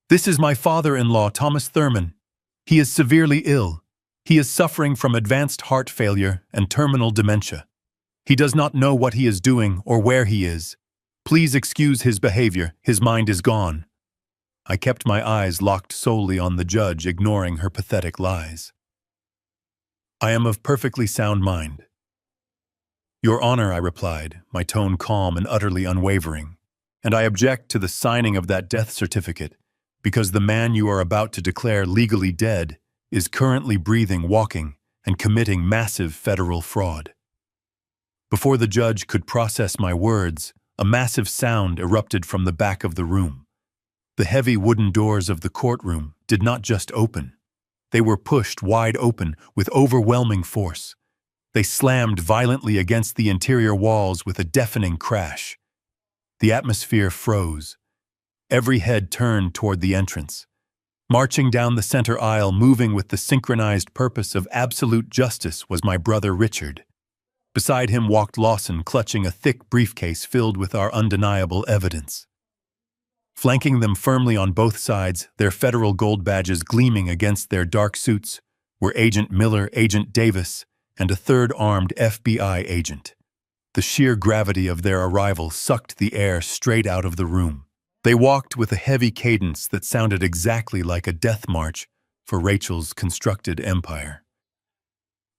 A: "This is my father-in-law, Thomas Thurman. He is severely ill. He is suffering from advanced heart failure and terminal dementia. He does not know what he is doing or where he is. Please excuse his behavior. His mind is gone." I kept my eyes locked solely on the judge, ignoring her pathetic lies. "I am of perfectly sound mind." "Your Honor," I replied, my tone calm and utterly unwavering, "and I object to the signing of that death certificate, because the man you are about to declare legally dead is currently breathing, walking, and committing massive federal fraud." Before the judge could process my words, a massive sound erupted from the back of the room. The heavy wooden doors of the courtroom did not just open. They were pushed wide open with overwhelming force. They slammed violently against the interior walls with a deafening crash. The atmosphere froze. Every head turned toward the entrance. Marching down the center aisle, moving with the synchronized purpose of absolute justice, was my brother Richard. Beside him walked Lawson, clutching a thick briefcase filled with our undeniable evidence. Flanking them firmly on both sides, their federal gold badges gleaming against their dark suits, were Agent Miller, Agent Davis, and a third armed FBI agent. The sheer gravity of their arrival sucked the air straight out of the room. They walked with a heavy cadence that sounded exactly like a death march for Rachel's constructed empire.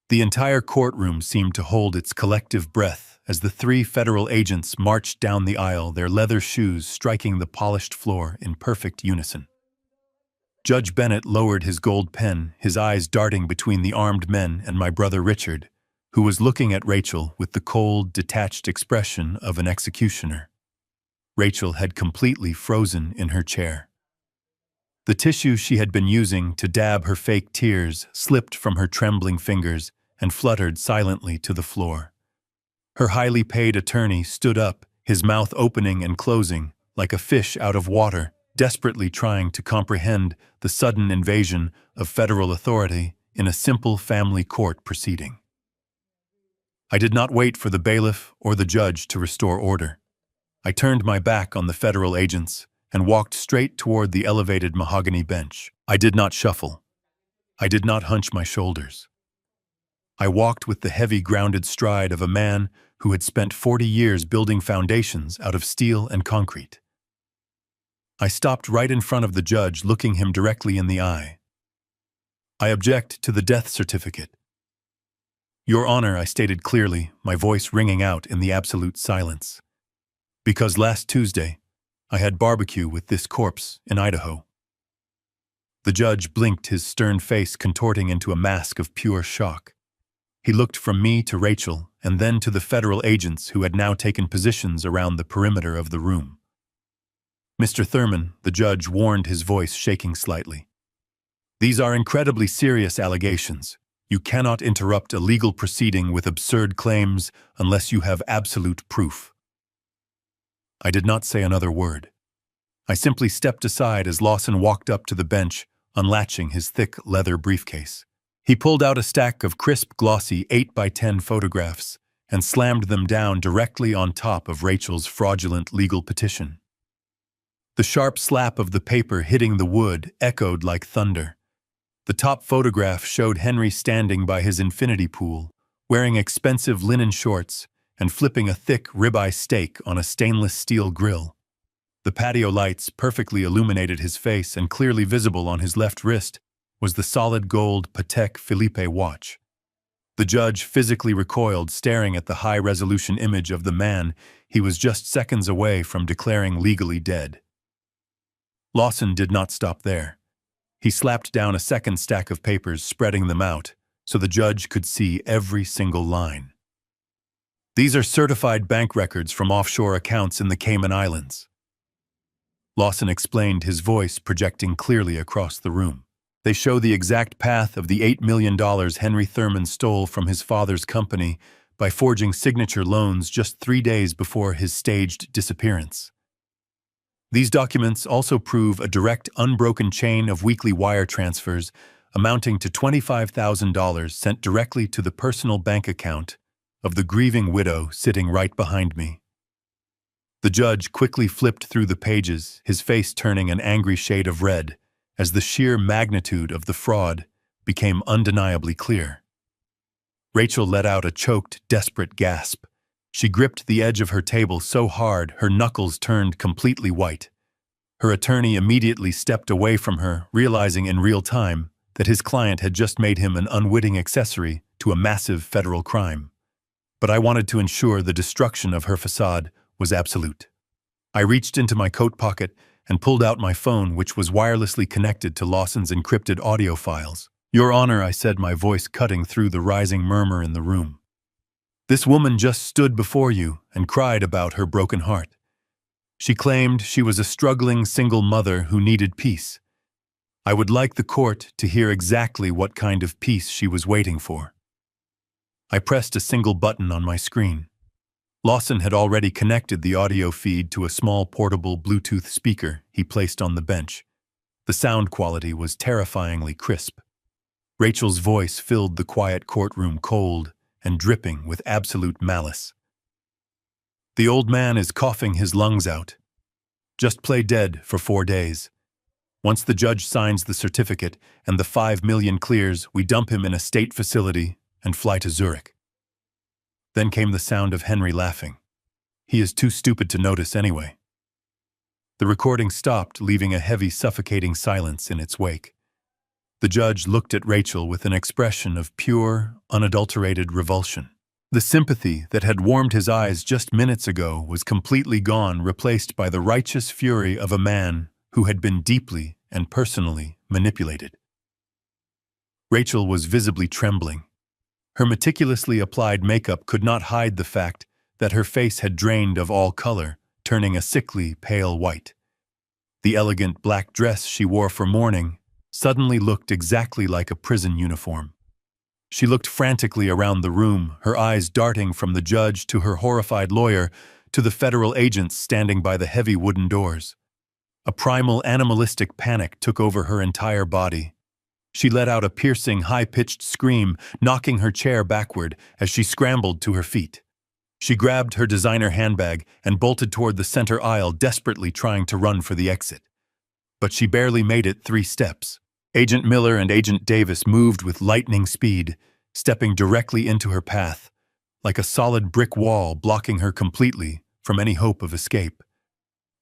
A: The entire courtroom seemed to hold its collective breath as the three federal agents marched down the aisle, their leather shoes striking the polished floor in perfect unison. Judge Bennett lowered his gold pen, his eyes darting between the armed men and my brother Richard, who was looking at Rachel with the cold, detached expression of an executioner. Rachel had completely frozen in her chair. The tissue she had been using to dab her fake tears slipped from her trembling fingers and fluttered silently to the floor. Her highly paid attorney stood up, his mouth opening and closing like a fish out of water, desperately trying to comprehend the sudden invasion of federal authority in a simple family court proceeding. I did not wait for the bailiff or the judge to restore order. I turned my back on the federal agents and walked straight toward the elevated mahogany bench. I did not shuffle. I did not hunch my shoulders. I walked with the heavy, grounded stride of a man who had spent 40 years building foundations out of steel and concrete. I stopped right in front of the judge, looking him directly in the eye. "I object to the death certificate." "Your Honor," I stated clearly, my voice ringing out in the absolute silence. "Because last Tuesday, I had barbecue with this corpse in Idaho." The judge blinked, his stern face contorting into a mask of pure shock. He looked from me to Rachel and then to the federal agents who had now taken positions around the perimeter of the room. "Mr. Thurman," the judge warned, his voice shaking slightly. "These are incredibly serious allegations. You cannot interrupt a legal proceeding with absurd claims unless you have absolute proof." I did not say another word. I simply stepped aside as Lawson walked up to the bench, unlatching his thick leather briefcase. He pulled out a stack of crisp, glossy 8x10 photographs and slammed them down directly on top of Rachel's fraudulent legal petition. The sharp slap of the paper hitting the wood echoed like thunder. The top photograph showed Henry standing by his infinity pool, wearing expensive linen shorts and flipping a thick ribeye steak on a stainless steel grill. The patio lights perfectly illuminated his face, and clearly visible on his left wrist was the solid gold Patek Philippe watch. The judge physically recoiled, staring at the high-resolution image of the man he was just seconds away from declaring legally dead. Lawson did not stop there. He slapped down a second stack of papers, spreading them out so the judge could see every single line. "These are certified bank records from offshore accounts in the Cayman Islands," Lawson explained, his voice projecting clearly across the room. "They show the exact path of the $8 million Henry Thurman stole from his father's company by forging signature loans just 3 days before his staged disappearance. These documents also prove a direct, unbroken chain of weekly wire transfers amounting to $25,000 sent directly to the personal bank account of the grieving widow sitting right behind me." The judge quickly flipped through the pages, his face turning an angry shade of red as the sheer magnitude of the fraud became undeniably clear. Rachel let out a choked, desperate gasp, She gripped the edge of her table so hard her knuckles turned completely white. Her attorney immediately stepped away from her, realizing in real time that his client had just made him an unwitting accessory to a massive federal crime. But I wanted to ensure the destruction of her facade was absolute. I reached into my coat pocket and pulled out my phone, which was wirelessly connected to Lawson's encrypted audio files. "Your Honor," I said, my voice cutting through the rising murmur in the room. "This woman just stood before you and cried about her broken heart. She claimed she was a struggling single mother who needed peace. I would like the court to hear exactly what kind of peace she was waiting for." I pressed a single button on my screen. Lawson had already connected the audio feed to a small portable Bluetooth speaker he placed on the bench. The sound quality was terrifyingly crisp. Rachel's voice filled the quiet courtroom, cold and dripping with absolute malice. "The old man is coughing his lungs out. Just play dead for 4 days. Once the judge signs the certificate and the 5 million clears, we dump him in a state facility and fly to Zurich." Then came the sound of Henry laughing. He is too stupid to notice anyway. The recording stopped, leaving a heavy, suffocating silence in its wake. The judge looked at Rachel with an expression of pure, unadulterated revulsion. The sympathy that had warmed his eyes just minutes ago was completely gone, replaced by the righteous fury of a man who had been deeply and personally manipulated. Rachel was visibly trembling. Her meticulously applied makeup could not hide the fact that her face had drained of all color, turning a sickly, pale white. The elegant black dress she wore for mourning suddenly looked exactly like a prison uniform. She looked frantically around the room, her eyes darting from the judge to her horrified lawyer to the federal agents standing by the heavy wooden doors. A primal, animalistic panic took over her entire body. She let out a piercing, high-pitched scream, knocking her chair backward as she scrambled to her feet. She grabbed her designer handbag and bolted toward the center aisle, desperately trying to run for the exit. But she barely made it 3 steps. Agent Miller and Agent Davis moved with lightning speed, stepping directly into her path, like a solid brick wall blocking her completely from any hope of escape.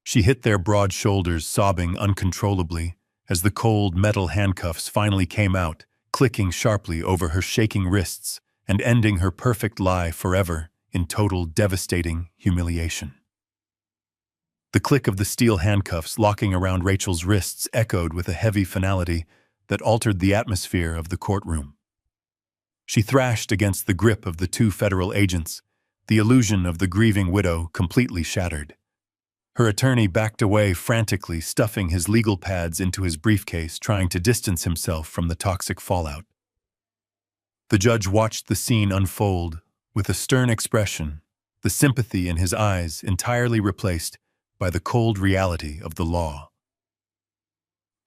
A: She hit their broad shoulders, sobbing uncontrollably, as the cold metal handcuffs finally came out, clicking sharply over her shaking wrists and ending her perfect lie forever in total, devastating humiliation. The click of the steel handcuffs locking around Rachel's wrists echoed with a heavy finality that altered the atmosphere of the courtroom. She thrashed against the grip of the 2 federal agents, the illusion of the grieving widow completely shattered. Her attorney backed away frantically, stuffing his legal pads into his briefcase, trying to distance himself from the toxic fallout. The judge watched the scene unfold with a stern expression, the sympathy in his eyes entirely replaced by the cold reality of the law.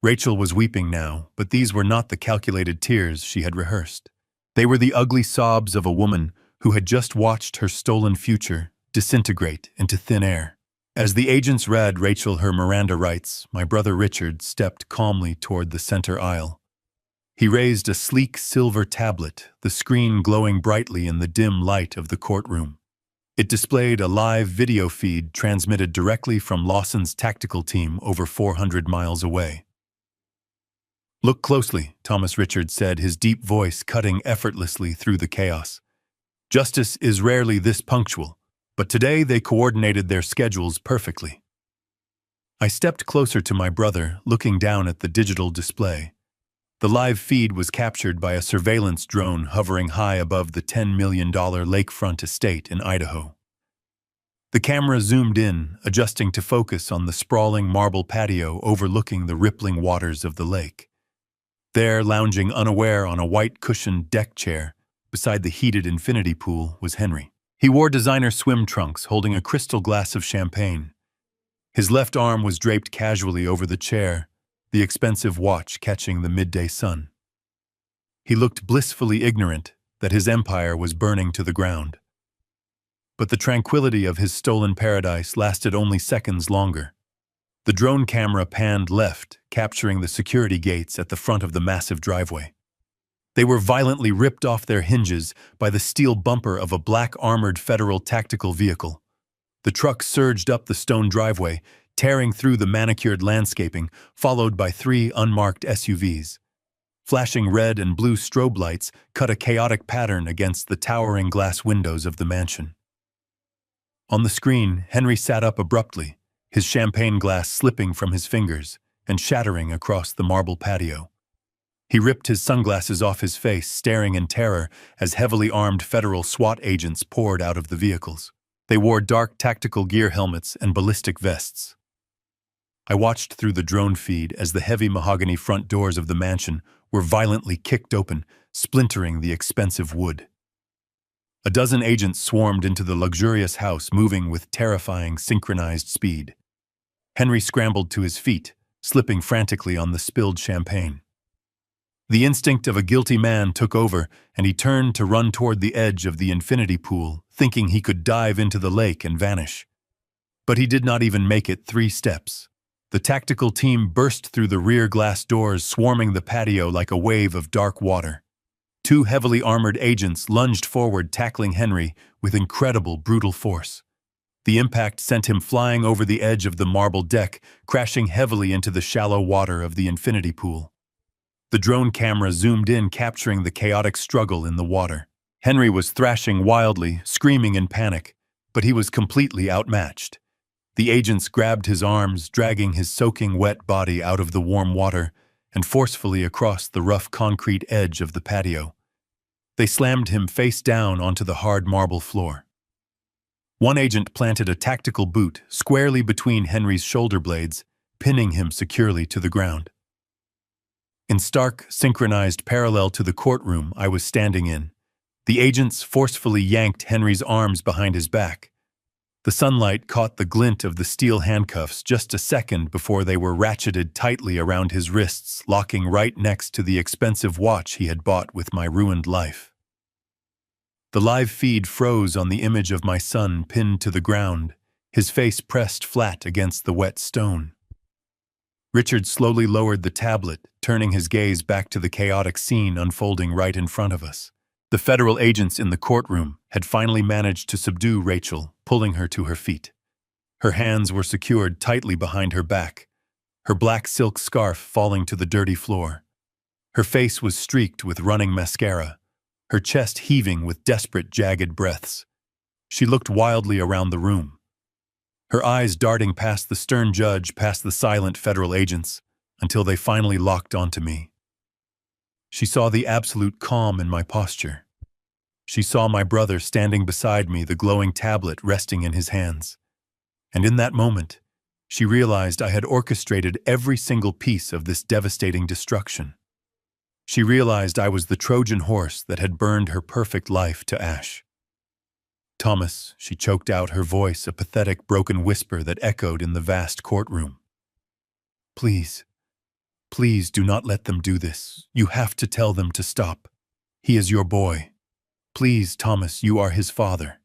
A: Rachel was weeping now, but these were not the calculated tears she had rehearsed. They were the ugly sobs of a woman who had just watched her stolen future disintegrate into thin air. As the agents read Rachel her Miranda rights, my brother Richard stepped calmly toward the center aisle. He raised a sleek silver tablet, the screen glowing brightly in the dim light of the courtroom. It displayed a live video feed transmitted directly from Lawson's tactical team over 400 miles away. "Look closely," Thomas Richard said, his deep voice cutting effortlessly through the chaos. "Justice is rarely this punctual, but today they coordinated their schedules perfectly." I stepped closer to my brother, looking down at the digital display. The live feed was captured by a surveillance drone hovering high above the $10 million lakefront estate in Idaho. The camera zoomed in, adjusting to focus on the sprawling marble patio overlooking the rippling waters of the lake. There, lounging unaware on a white-cushioned deck chair beside the heated infinity pool, was Henry. He wore designer swim trunks, holding a crystal glass of champagne. His left arm was draped casually over the chair, the expensive watch catching the midday sun. He looked blissfully ignorant that his empire was burning to the ground. But the tranquility of his stolen paradise lasted only seconds longer. The drone camera panned left, capturing the security gates at the front of the massive driveway. They were violently ripped off their hinges by the steel bumper of a black armored federal tactical vehicle. The truck surged up the stone driveway, tearing through the manicured landscaping, followed by 3 unmarked SUVs. Flashing red and blue strobe lights cut a chaotic pattern against the towering glass windows of the mansion. On the screen, Henry sat up abruptly, his champagne glass slipping from his fingers and shattering across the marble patio. He ripped his sunglasses off his face, staring in terror as heavily armed federal SWAT agents poured out of the vehicles. They wore dark tactical gear helmets and ballistic vests. I watched through the drone feed as the heavy mahogany front doors of the mansion were violently kicked open, splintering the expensive wood. A dozen agents swarmed into the luxurious house, moving with terrifying synchronized speed. Henry scrambled to his feet, slipping frantically on the spilled champagne. The instinct of a guilty man took over, and he turned to run toward the edge of the infinity pool, thinking he could dive into the lake and vanish. But he did not even make it 3 steps. The tactical team burst through the rear glass doors, swarming the patio like a wave of dark water. 2 heavily armored agents lunged forward, tackling Henry with incredible, brutal force. The impact sent him flying over the edge of the marble deck, crashing heavily into the shallow water of the infinity pool. The drone camera zoomed in, capturing the chaotic struggle in the water. Henry was thrashing wildly, screaming in panic, but he was completely outmatched. The agents grabbed his arms, dragging his soaking wet body out of the warm water and forcefully across the rough concrete edge of the patio. They slammed him face down onto the hard marble floor. One agent planted a tactical boot squarely between Henry's shoulder blades, pinning him securely to the ground. In stark, synchronized parallel to the courtroom I was standing in, the agents forcefully yanked Henry's arms behind his back. The sunlight caught the glint of the steel handcuffs just a second before they were ratcheted tightly around his wrists, locking right next to the expensive watch he had bought with my ruined life. The live feed froze on the image of my son pinned to the ground, his face pressed flat against the wet stone. Richard slowly lowered the tablet, turning his gaze back to the chaotic scene unfolding right in front of us. The federal agents in the courtroom had finally managed to subdue Rachel, pulling her to her feet. Her hands were secured tightly behind her back, her black silk scarf falling to the dirty floor. Her face was streaked with running mascara, her chest heaving with desperate, jagged breaths. She looked wildly around the room, her eyes darting past the stern judge, past the silent federal agents, until they finally locked onto me. She saw the absolute calm in my posture. She saw my brother standing beside me, the glowing tablet resting in his hands. And in that moment, she realized I had orchestrated every single piece of this devastating destruction. She realized I was the Trojan horse that had burned her perfect life to ash. "Thomas," she choked out, her voice a pathetic, broken whisper that echoed in the vast courtroom. "Please, please do not let them do this. You have to tell them to stop. He is your boy. Please, Thomas, you are his father."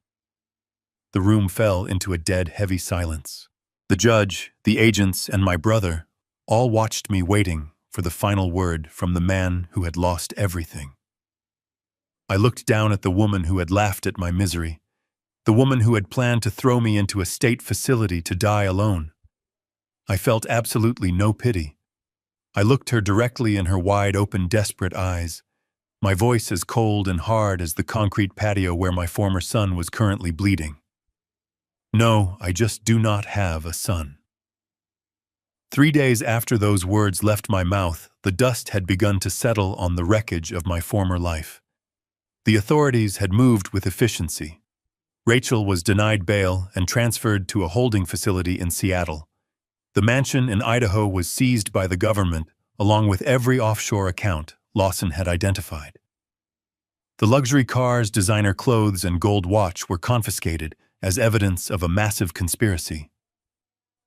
A: The room fell into a dead, heavy silence. The judge, the agents, and my brother all watched me, waiting for the final word from the man who had lost everything. I looked down at the woman who had laughed at my misery, the woman who had planned to throw me into a state facility to die alone. I felt absolutely no pity. I looked her directly in her wide-open, desperate eyes, my voice as cold and hard as the concrete patio where my former son was currently bleeding. "No, I just do not have a son." 3 days after those words left my mouth, the dust had begun to settle on the wreckage of my former life. The authorities had moved with efficiency. Rachel was denied bail and transferred to a holding facility in Seattle. The mansion in Idaho was seized by the government, along with every offshore account Lawson had identified. The luxury cars, designer clothes, and gold watch were confiscated as evidence of a massive conspiracy.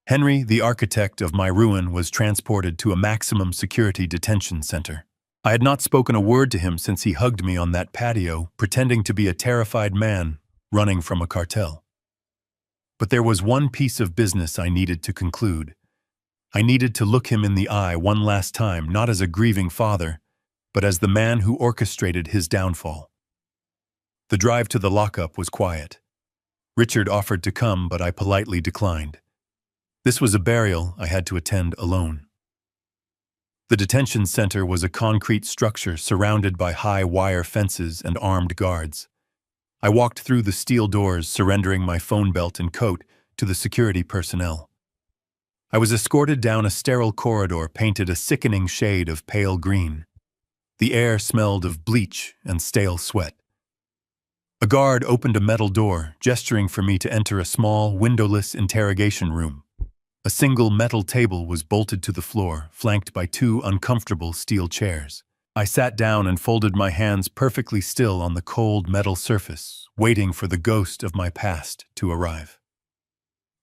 A: Henry, the architect of my ruin, was transported to a maximum security detention center. I had not spoken a word to him since he hugged me on that patio, pretending to be a terrified man running from a cartel. But there was one piece of business I needed to conclude. I needed to look him in the eye one last time, not as a grieving father, but as the man who orchestrated his downfall. The drive to the lockup was quiet. Richard offered to come, but I politely declined. This was a burial I had to attend alone. The detention center was a concrete structure surrounded by high wire fences and armed guards. I walked through the steel doors, surrendering my phone belt and coat to the security personnel. I was escorted down a sterile corridor painted a sickening shade of pale green. The air smelled of bleach and stale sweat. A guard opened a metal door, gesturing for me to enter a small, windowless interrogation room. A single metal table was bolted to the floor, flanked by two uncomfortable steel chairs. I sat down and folded my hands perfectly still on the cold metal surface, waiting for the ghost of my past to arrive.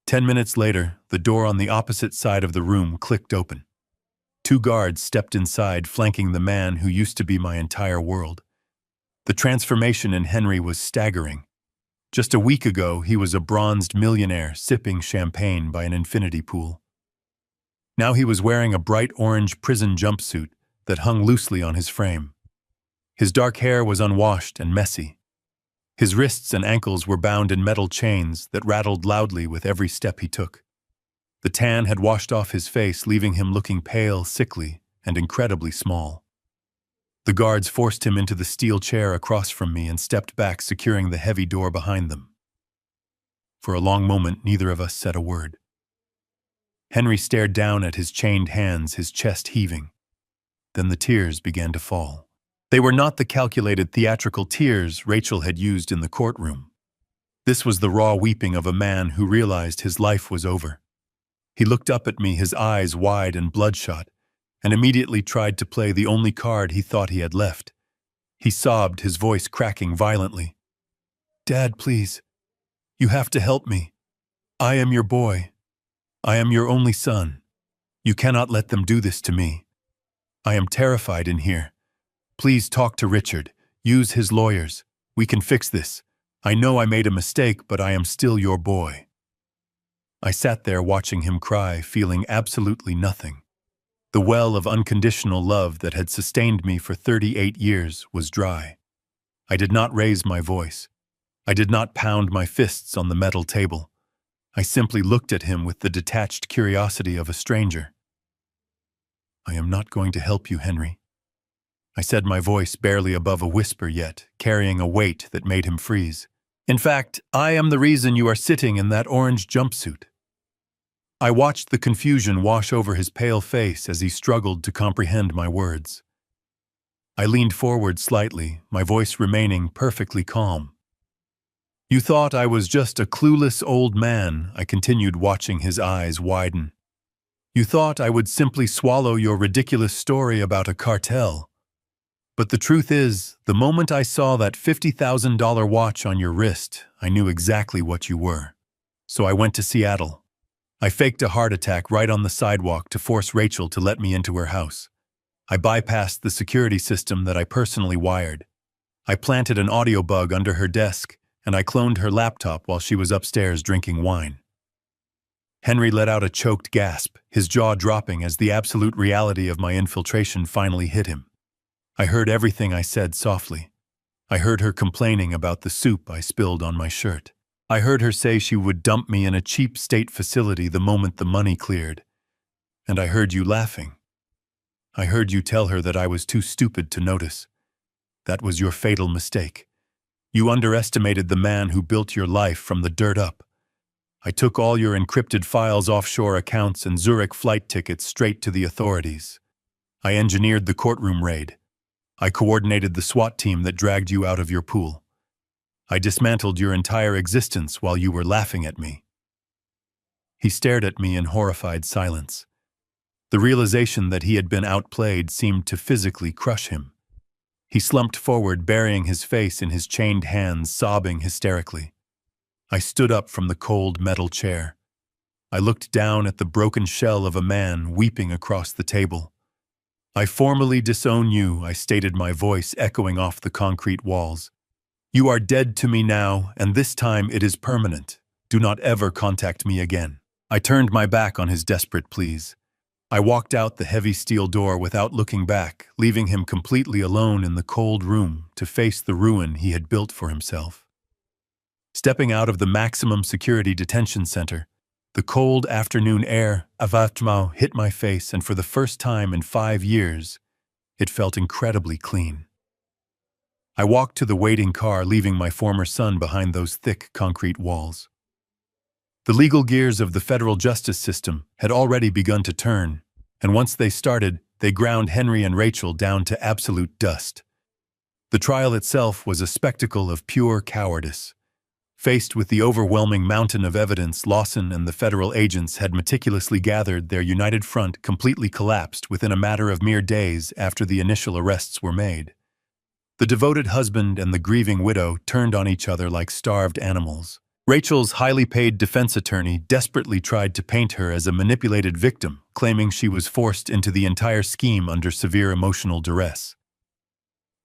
A: 10 minutes later, the door on the opposite side of the room clicked open. Two guards stepped inside, flanking the man who used to be my entire world. The transformation in Henry was staggering. Just a week ago, he was a bronzed millionaire sipping champagne by an infinity pool. Now he was wearing a bright orange prison jumpsuit that hung loosely on his frame. His dark hair was unwashed and messy. His wrists and ankles were bound in metal chains that rattled loudly with every step he took. The tan had washed off his face, leaving him looking pale, sickly, and incredibly small. The guards forced him into the steel chair across from me and stepped back, securing the heavy door behind them. For a long moment, neither of us said a word. Henry stared down at his chained hands, his chest heaving. Then the tears began to fall. They were not the calculated theatrical tears Rachel had used in the courtroom. This was the raw weeping of a man who realized his life was over. He looked up at me, his eyes wide and bloodshot, and immediately tried to play the only card he thought he had left. He sobbed, his voice cracking violently. "Dad, please. You have to help me. I am your boy. I am your only son. You cannot let them do this to me. I am terrified in here. Please talk to Richard. Use his lawyers. We can fix this. I know I made a mistake, but I am still your boy." I sat there watching him cry, feeling absolutely nothing. The well of unconditional love that had sustained me for 38 years was dry. I did not raise my voice. I did not pound my fists on the metal table. I simply looked at him with the detached curiosity of a stranger. "I am not going to help you, Henry." I said, my voice barely above a whisper, yet carrying a weight that made him freeze. "In fact, I am the reason you are sitting in that orange jumpsuit." I watched the confusion wash over his pale face as he struggled to comprehend my words. I leaned forward slightly, my voice remaining perfectly calm. "You thought I was just a clueless old man," I continued, watching his eyes widen. "You thought I would simply swallow your ridiculous story about a cartel. But the truth is, the moment I saw that $50,000 watch on your wrist, I knew exactly what you were. So I went to Seattle. I faked a heart attack right on the sidewalk to force Rachel to let me into her house. I bypassed the security system that I personally wired. I planted an audio bug under her desk, and I cloned her laptop while she was upstairs drinking wine." Henry let out a choked gasp, his jaw dropping as the absolute reality of my infiltration finally hit him. I heard everything I said softly. I heard her complaining about the soup I spilled on my shirt. I heard her say she would dump me in a cheap state facility the moment the money cleared. And I heard you laughing. I heard you tell her that I was too stupid to notice. That was your fatal mistake. You underestimated the man who built your life from the dirt up. I took all your encrypted files, offshore accounts, and Zurich flight tickets straight to the authorities. I engineered the courtroom raid. I coordinated the SWAT team that dragged you out of your pool. I dismantled your entire existence while you were laughing at me." He stared at me in horrified silence. The realization that he had been outplayed seemed to physically crush him. He slumped forward, burying his face in his chained hands, sobbing hysterically. I stood up from the cold metal chair. I looked down at the broken shell of a man weeping across the table. "I formally disown you," I stated, my voice echoing off the concrete walls. "You are dead to me now, and this time it is permanent. Do not ever contact me again." I turned my back on his desperate pleas. I walked out the heavy steel door without looking back, leaving him completely alone in the cold room to face the ruin he had built for himself. Stepping out of the maximum security detention center, the cold afternoon air avatmau hit my face, and for the first time in 5 years, it felt incredibly clean. I walked to the waiting car, leaving my former son behind those thick concrete walls. The legal gears of the federal justice system had already begun to turn, and once they started, they ground Henry and Rachel down to absolute dust. The trial itself was a spectacle of pure cowardice. Faced with the overwhelming mountain of evidence, Lawson and the federal agents had meticulously gathered, their united front completely collapsed within a matter of mere days after the initial arrests were made. The devoted husband and the grieving widow turned on each other like starved animals. Rachel's highly paid defense attorney desperately tried to paint her as a manipulated victim, claiming she was forced into the entire scheme under severe emotional duress.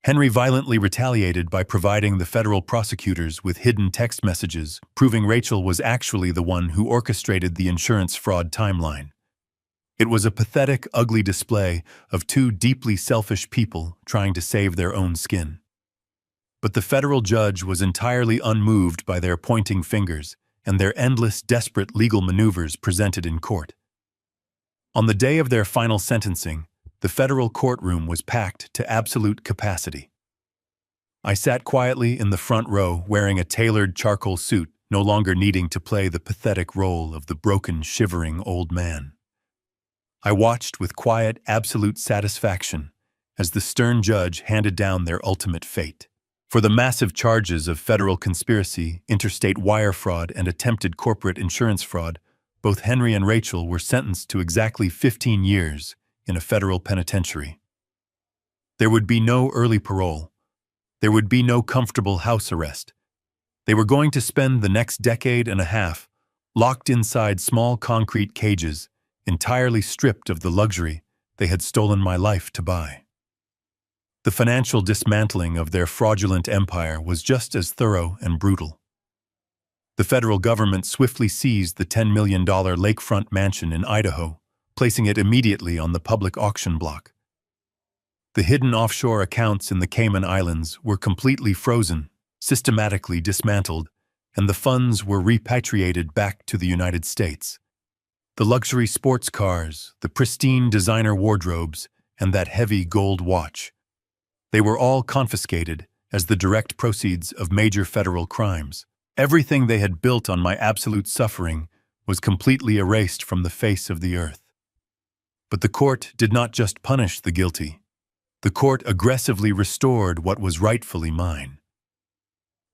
A: Henry violently retaliated by providing the federal prosecutors with hidden text messages, proving Rachel was actually the one who orchestrated the insurance fraud timeline. It was a pathetic, ugly display of two deeply selfish people trying to save their own skin. But the federal judge was entirely unmoved by their pointing fingers and their endless, desperate legal maneuvers presented in court. On the day of their final sentencing, the federal courtroom was packed to absolute capacity. I sat quietly in the front row, wearing a tailored charcoal suit, no longer needing to play the pathetic role of the broken, shivering old man. I watched with quiet, absolute satisfaction as the stern judge handed down their ultimate fate. For the massive charges of federal conspiracy, interstate wire fraud, and attempted corporate insurance fraud, both Henry and Rachel were sentenced to exactly 15 years in a federal penitentiary. There would be no early parole. There would be no comfortable house arrest. They were going to spend the next decade and a half locked inside small concrete cages, entirely stripped of the luxury they had stolen my life to buy. The financial dismantling of their fraudulent empire was just as thorough and brutal. The federal government swiftly seized the $10 million lakefront mansion in Idaho, placing it immediately on the public auction block. The hidden offshore accounts in the Cayman Islands were completely frozen, systematically dismantled, and the funds were repatriated back to the United States. The luxury sports cars, the pristine designer wardrobes, and that heavy gold watch, they were all confiscated as the direct proceeds of major federal crimes. Everything they had built on my absolute suffering was completely erased from the face of the earth. But the court did not just punish the guilty. The court aggressively restored what was rightfully mine.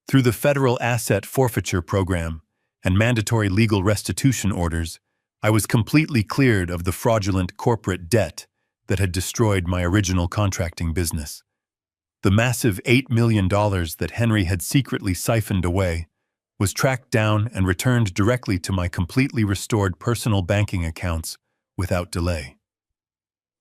A: Through the federal asset forfeiture program and mandatory legal restitution orders, I was completely cleared of the fraudulent corporate debt that had destroyed my original contracting business. The massive $8 million that Henry had secretly siphoned away was tracked down and returned directly to my completely restored personal banking accounts without delay.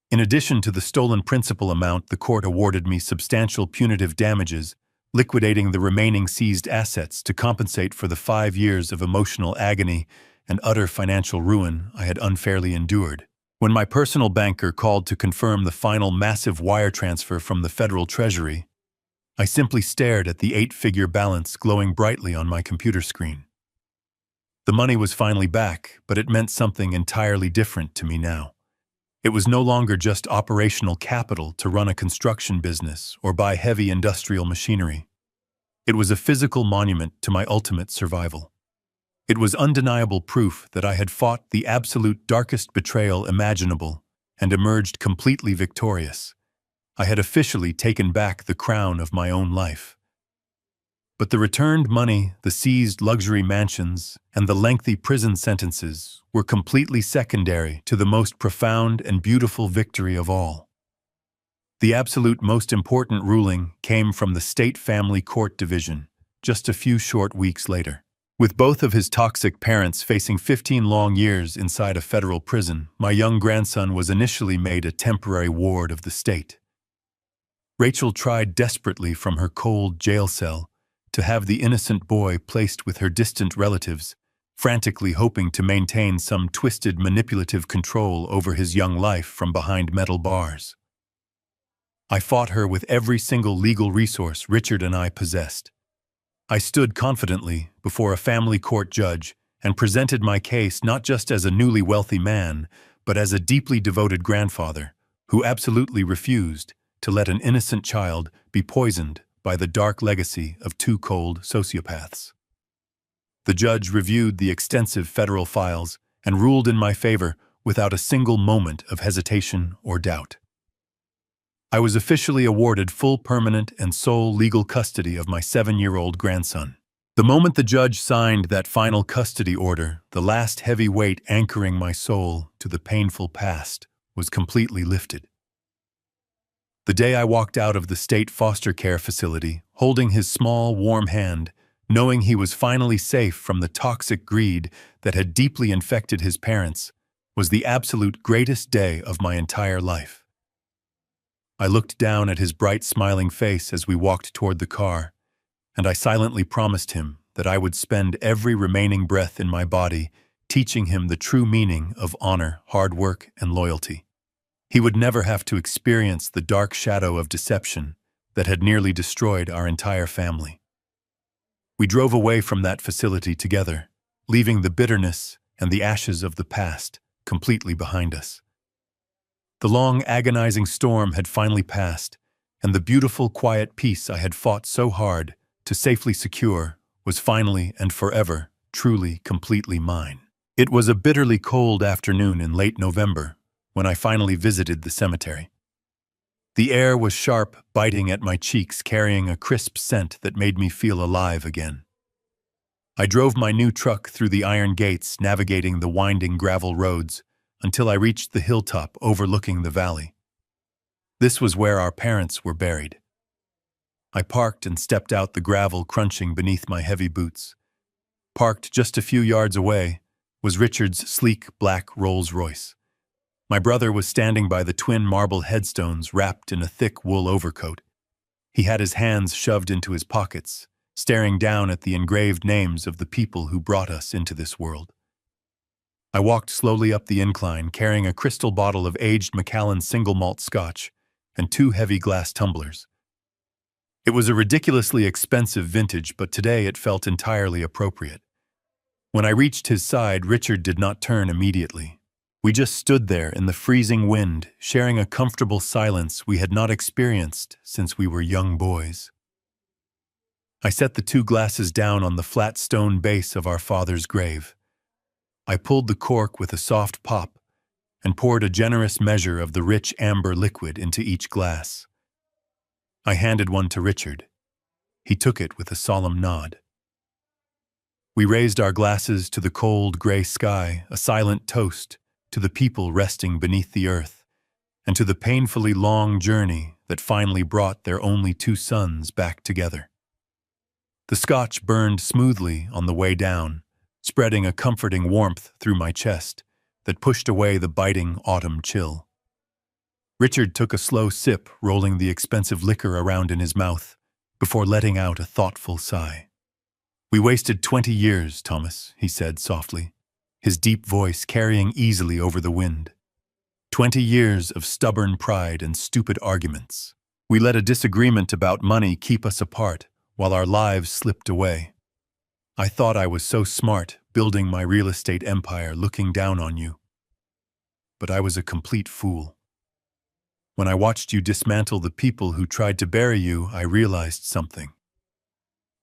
A: In addition to the stolen principal amount, the court awarded me substantial punitive damages, liquidating the remaining seized assets to compensate for the 5 years of emotional agony and utter financial ruin I had unfairly endured. When my personal banker called to confirm the final massive wire transfer from the federal treasury, I simply stared at the 8-figure balance glowing brightly on my computer screen. The money was finally back, but it meant something entirely different to me now. It was no longer just operational capital to run a construction business or buy heavy industrial machinery. It was a physical monument to my ultimate survival. It was undeniable proof that I had fought the absolute darkest betrayal imaginable and emerged completely victorious. I had officially taken back the crown of my own life. But the returned money, the seized luxury mansions, and the lengthy prison sentences were completely secondary to the most profound and beautiful victory of all. The absolute most important ruling came from the State Family Court Division just a few short weeks later. With both of his toxic parents facing 15 long years inside a federal prison, my young grandson was initially made a temporary ward of the state. Rachel tried desperately from her cold jail cell to have the innocent boy placed with her distant relatives frantically hoping to maintain some twisted manipulative control over his young life from behind metal bars. I fought her with every single legal resource Richard and I possessed. I stood confidently before a family court judge and presented my case not just as a newly wealthy man, but as a deeply devoted grandfather who absolutely refused to let an innocent child be poisoned by the dark legacy of two cold sociopaths. The judge reviewed the extensive federal files and ruled in my favor without a single moment of hesitation or doubt. I was officially awarded full permanent and sole legal custody of my 7-year-old grandson. The moment the judge signed that final custody order, the last heavy weight anchoring my soul to the painful past was completely lifted. The day I walked out of the state foster care facility, holding his small, warm hand, knowing he was finally safe from the toxic greed that had deeply infected his parents, was the absolute greatest day of my entire life. I looked down at his bright, smiling face as we walked toward the car, and I silently promised him that I would spend every remaining breath in my body teaching him the true meaning of honor, hard work, and loyalty. He would never have to experience the dark shadow of deception that had nearly destroyed our entire family. We drove away from that facility together, leaving the bitterness and the ashes of the past completely behind us. The long, agonizing storm had finally passed, and the beautiful, quiet peace I had fought so hard to safely secure was finally and forever, truly, completely mine. It was a bitterly cold afternoon in late November when I finally visited the cemetery. The air was sharp, biting at my cheeks, carrying a crisp scent that made me feel alive again. I drove my new truck through the iron gates, navigating the winding gravel roads, until I reached the hilltop overlooking the valley. This was where our parents were buried. I parked and stepped out, the gravel crunching beneath my heavy boots. Parked just a few yards away was Richard's sleek black Rolls-Royce. My brother was standing by the twin marble headstones wrapped in a thick wool overcoat. He had his hands shoved into his pockets, staring down at the engraved names of the people who brought us into this world. I walked slowly up the incline, carrying a crystal bottle of aged Macallan single malt scotch and 2 heavy glass tumblers. It was a ridiculously expensive vintage, but today it felt entirely appropriate. When I reached his side, Richard did not turn immediately. We just stood there in the freezing wind, sharing a comfortable silence we had not experienced since we were young boys. I set the 2 glasses down on the flat stone base of our father's grave. I pulled the cork with a soft pop and poured a generous measure of the rich amber liquid into each glass. I handed one to Richard. He took it with a solemn nod. We raised our glasses to the cold, gray sky, a silent toast to the people resting beneath the earth, and to the painfully long journey that finally brought their only 2 sons back together. The scotch burned smoothly on the way down, spreading a comforting warmth through my chest that pushed away the biting autumn chill. Richard took a slow sip, rolling the expensive liquor around in his mouth, before letting out a thoughtful sigh. "We wasted 20 years, Thomas," he said softly, his deep voice carrying easily over the wind. 20 years of stubborn pride and stupid arguments. We let a disagreement about money keep us apart while our lives slipped away. I thought I was so smart, building my real estate empire, looking down on you. But I was a complete fool. When I watched you dismantle the people who tried to bury you, I realized something."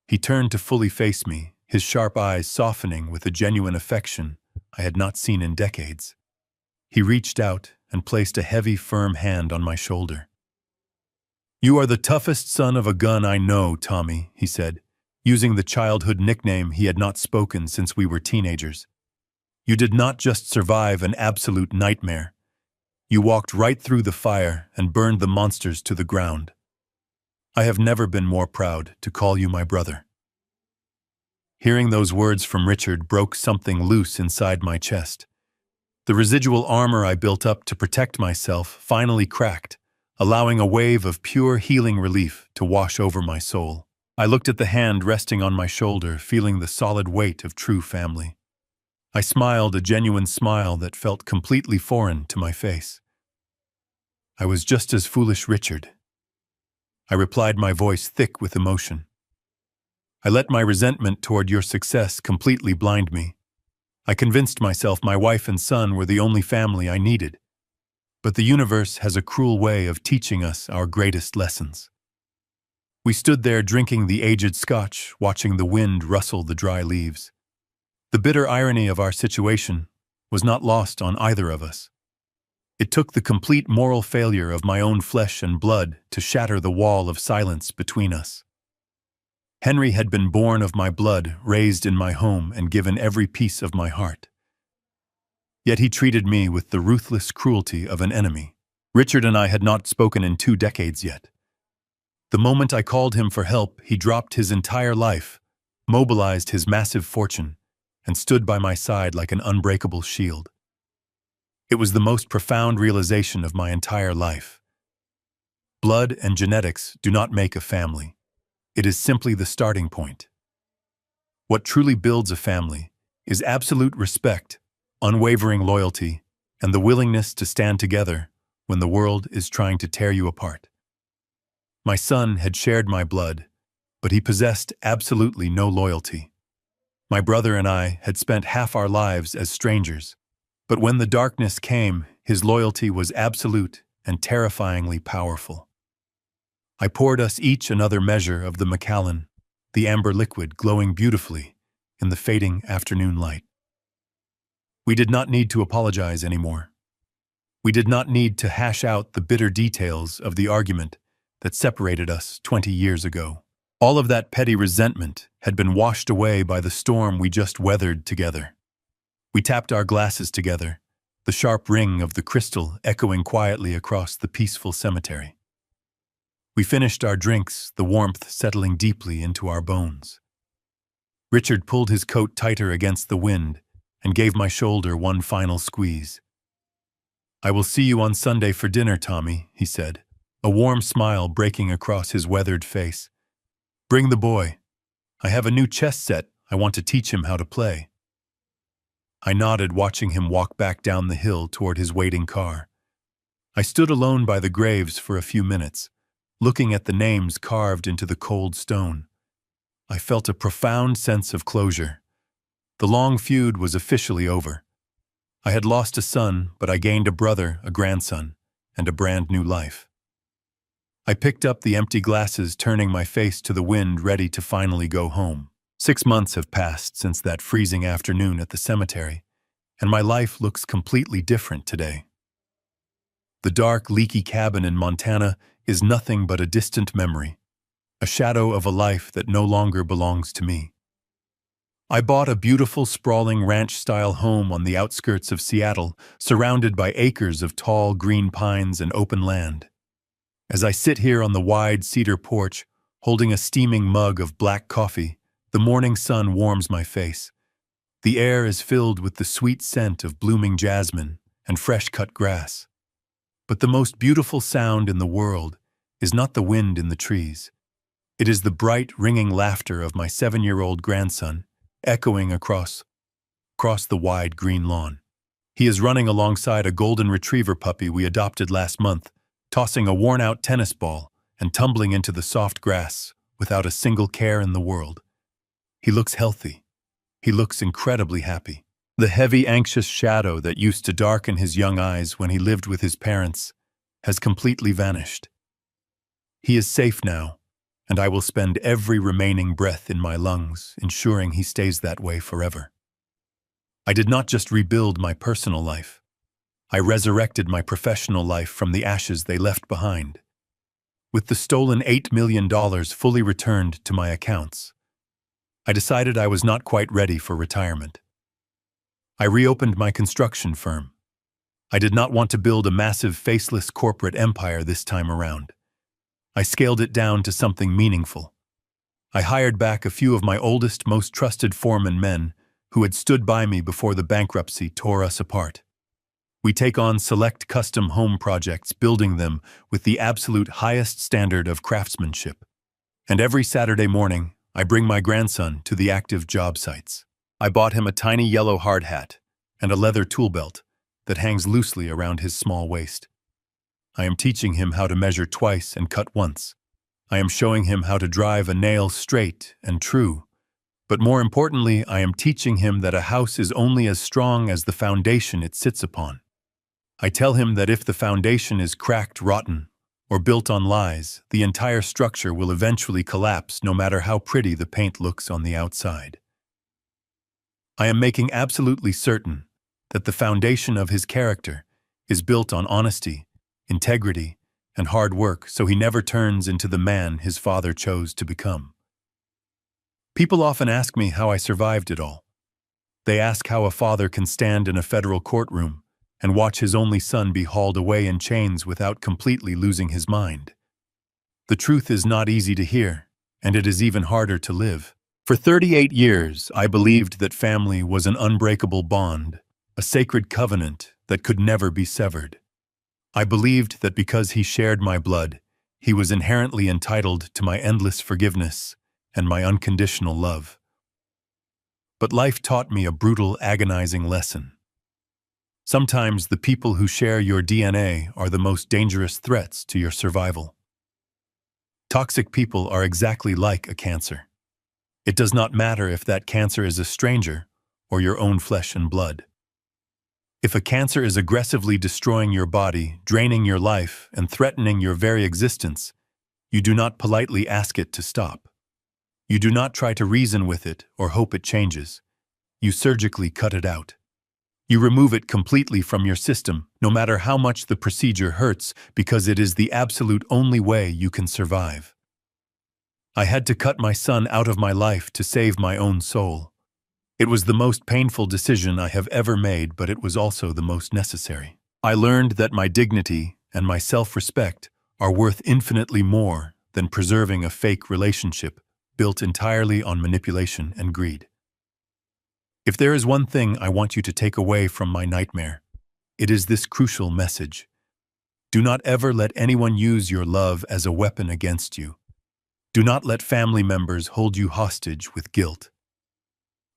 A: He turned to fully face me, his sharp eyes softening with a genuine affection I had not seen in decades. He reached out and placed a heavy, firm hand on my shoulder. "You are the toughest son of a gun I know, Tommy," he said, using the childhood nickname he had not spoken since we were teenagers. "You did not just survive an absolute nightmare. You walked right through the fire and burned the monsters to the ground. I have never been more proud to call you my brother." Hearing those words from Richard broke something loose inside my chest. The residual armor I built up to protect myself finally cracked, allowing a wave of pure healing relief to wash over my soul. I looked at the hand resting on my shoulder, feeling the solid weight of true family. I smiled, a genuine smile that felt completely foreign to my face. I was just as foolish, Richard. I replied, my voice thick with emotion. I let my resentment toward your success completely blind me. I convinced myself my wife and son were the only family I needed. But the universe has a cruel way of teaching us our greatest lessons. We stood there drinking the aged scotch, watching the wind rustle the dry leaves. The bitter irony of our situation was not lost on either of us. It took the complete moral failure of my own flesh and blood to shatter the wall of silence between us. Henry had been born of my blood, raised in my home, and given every piece of my heart. Yet he treated me with the ruthless cruelty of an enemy. Richard and I had not spoken in 2 decades yet. The moment I called him for help, he dropped his entire life, mobilized his massive fortune, and stood by my side like an unbreakable shield. It was the most profound realization of my entire life. Blood and genetics do not make a family. It is simply the starting point. What truly builds a family is absolute respect, unwavering loyalty, and the willingness to stand together when the world is trying to tear you apart. My son had shared my blood, but he possessed absolutely no loyalty. My brother and I had spent half our lives as strangers, but when the darkness came, his loyalty was absolute and terrifyingly powerful. I poured us each another measure of the Macallan, the amber liquid glowing beautifully in the fading afternoon light. We did not need to apologize anymore. We did not need to hash out the bitter details of the argument that separated us 20 years ago. All of that petty resentment had been washed away by the storm we just weathered together. We tapped our glasses together, the sharp ring of the crystal echoing quietly across the peaceful cemetery. We finished our drinks, the warmth settling deeply into our bones. Richard pulled his coat tighter against the wind and gave my shoulder one final squeeze. "I will see you on Sunday for dinner, Tommy," he said, a warm smile breaking across his weathered face. "Bring the boy. I have a new chess set I want to teach him how to play." I nodded, watching him walk back down the hill toward his waiting car. I stood alone by the graves for a few minutes, looking at the names carved into the cold stone. I felt a profound sense of closure. The long feud was officially over. I had lost a son, but I gained a brother, a grandson, and a brand new life. I picked up the empty glasses, turning my face to the wind, ready to finally go home. 6 months have passed since that freezing afternoon at the cemetery, and my life looks completely different today. The dark, leaky cabin in Montana is nothing but a distant memory, a shadow of a life that no longer belongs to me. I bought a beautiful, sprawling ranch-style home on the outskirts of Seattle, surrounded by acres of tall, green pines and open land. As I sit here on the wide cedar porch, holding a steaming mug of black coffee, the morning sun warms my face. The air is filled with the sweet scent of blooming jasmine and fresh-cut grass. But the most beautiful sound in the world is not the wind in the trees. It is the bright, ringing laughter of my 7-year-old grandson, echoing across the wide green lawn. He is running alongside a golden retriever puppy we adopted last month, tossing a worn-out tennis ball and tumbling into the soft grass without a single care in the world. He looks healthy. He looks incredibly happy. The heavy, anxious shadow that used to darken his young eyes when he lived with his parents has completely vanished. He is safe now, and I will spend every remaining breath in my lungs ensuring he stays that way forever. I did not just rebuild my personal life. I resurrected my professional life from the ashes they left behind. With the stolen $8 million fully returned to my accounts, I decided I was not quite ready for retirement. I reopened my construction firm. I did not want to build a massive, faceless corporate empire this time around. I scaled it down to something meaningful. I hired back a few of my oldest, most trusted foreman men who had stood by me before the bankruptcy tore us apart. We take on select custom home projects, building them with the absolute highest standard of craftsmanship. And every Saturday morning, I bring my grandson to the active job sites. I bought him a tiny yellow hard hat and a leather tool belt that hangs loosely around his small waist. I am teaching him how to measure twice and cut once. I am showing him how to drive a nail straight and true. But more importantly, I am teaching him that a house is only as strong as the foundation it sits upon. I tell him that if the foundation is cracked, rotten, or built on lies, the entire structure will eventually collapse no matter how pretty the paint looks on the outside. I am making absolutely certain that the foundation of his character is built on honesty, integrity, and hard work, so he never turns into the man his father chose to become. People often ask me how I survived it all. They ask how a father can stand in a federal courtroom and watch his only son be hauled away in chains without completely losing his mind. The truth is not easy to hear, and it is even harder to live. For 38 years, I believed that family was an unbreakable bond, a sacred covenant that could never be severed. I believed that because he shared my blood, he was inherently entitled to my endless forgiveness and my unconditional love. But life taught me a brutal, agonizing lesson. Sometimes the people who share your DNA are the most dangerous threats to your survival. Toxic people are exactly like a cancer. It does not matter if that cancer is a stranger or your own flesh and blood. If a cancer is aggressively destroying your body, draining your life, and threatening your very existence, you do not politely ask it to stop. You do not try to reason with it or hope it changes. You surgically cut it out. You remove it completely from your system, no matter how much the procedure hurts, because it is the absolute only way you can survive. I had to cut my son out of my life to save my own soul. It was the most painful decision I have ever made, but it was also the most necessary. I learned that my dignity and my self-respect are worth infinitely more than preserving a fake relationship built entirely on manipulation and greed. If there is one thing I want you to take away from my nightmare, it is this crucial message. Do not ever let anyone use your love as a weapon against you. Do not let family members hold you hostage with guilt.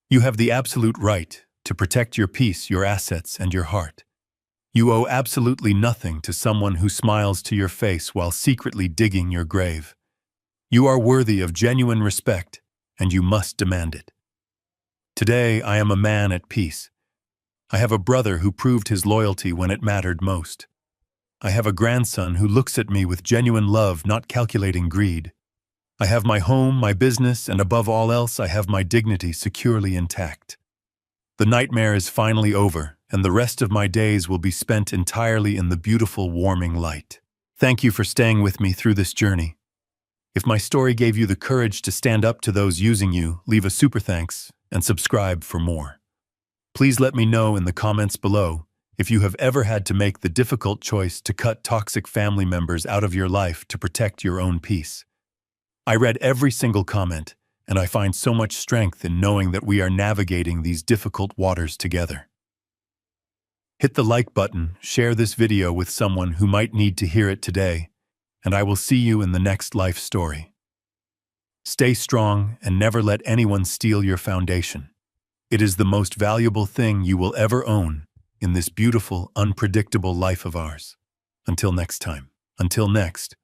A: You have the absolute right to protect your peace, your assets, and your heart. You owe absolutely nothing to someone who smiles to your face while secretly digging your grave. You are worthy of genuine respect, and you must demand it. Today, I am a man at peace. I have a brother who proved his loyalty when it mattered most. I have a grandson who looks at me with genuine love, not calculating greed. I have my home, my business, and above all else, I have my dignity securely intact. The nightmare is finally over, and the rest of my days will be spent entirely in the beautiful, warming light. Thank you for staying with me through this journey. If my story gave you the courage to stand up to those using you, leave a super thanks and subscribe for more. Please let me know in the comments below if you have ever had to make the difficult choice to cut toxic family members out of your life to protect your own peace. I read every single comment, and I find so much strength in knowing that we are navigating these difficult waters together. Hit the like button, share this video with someone who might need to hear it today, and I will see you in the next life story. Stay strong and never let anyone steal your foundation. It is the most valuable thing you will ever own in this beautiful, unpredictable life of ours. Until next time. Until next.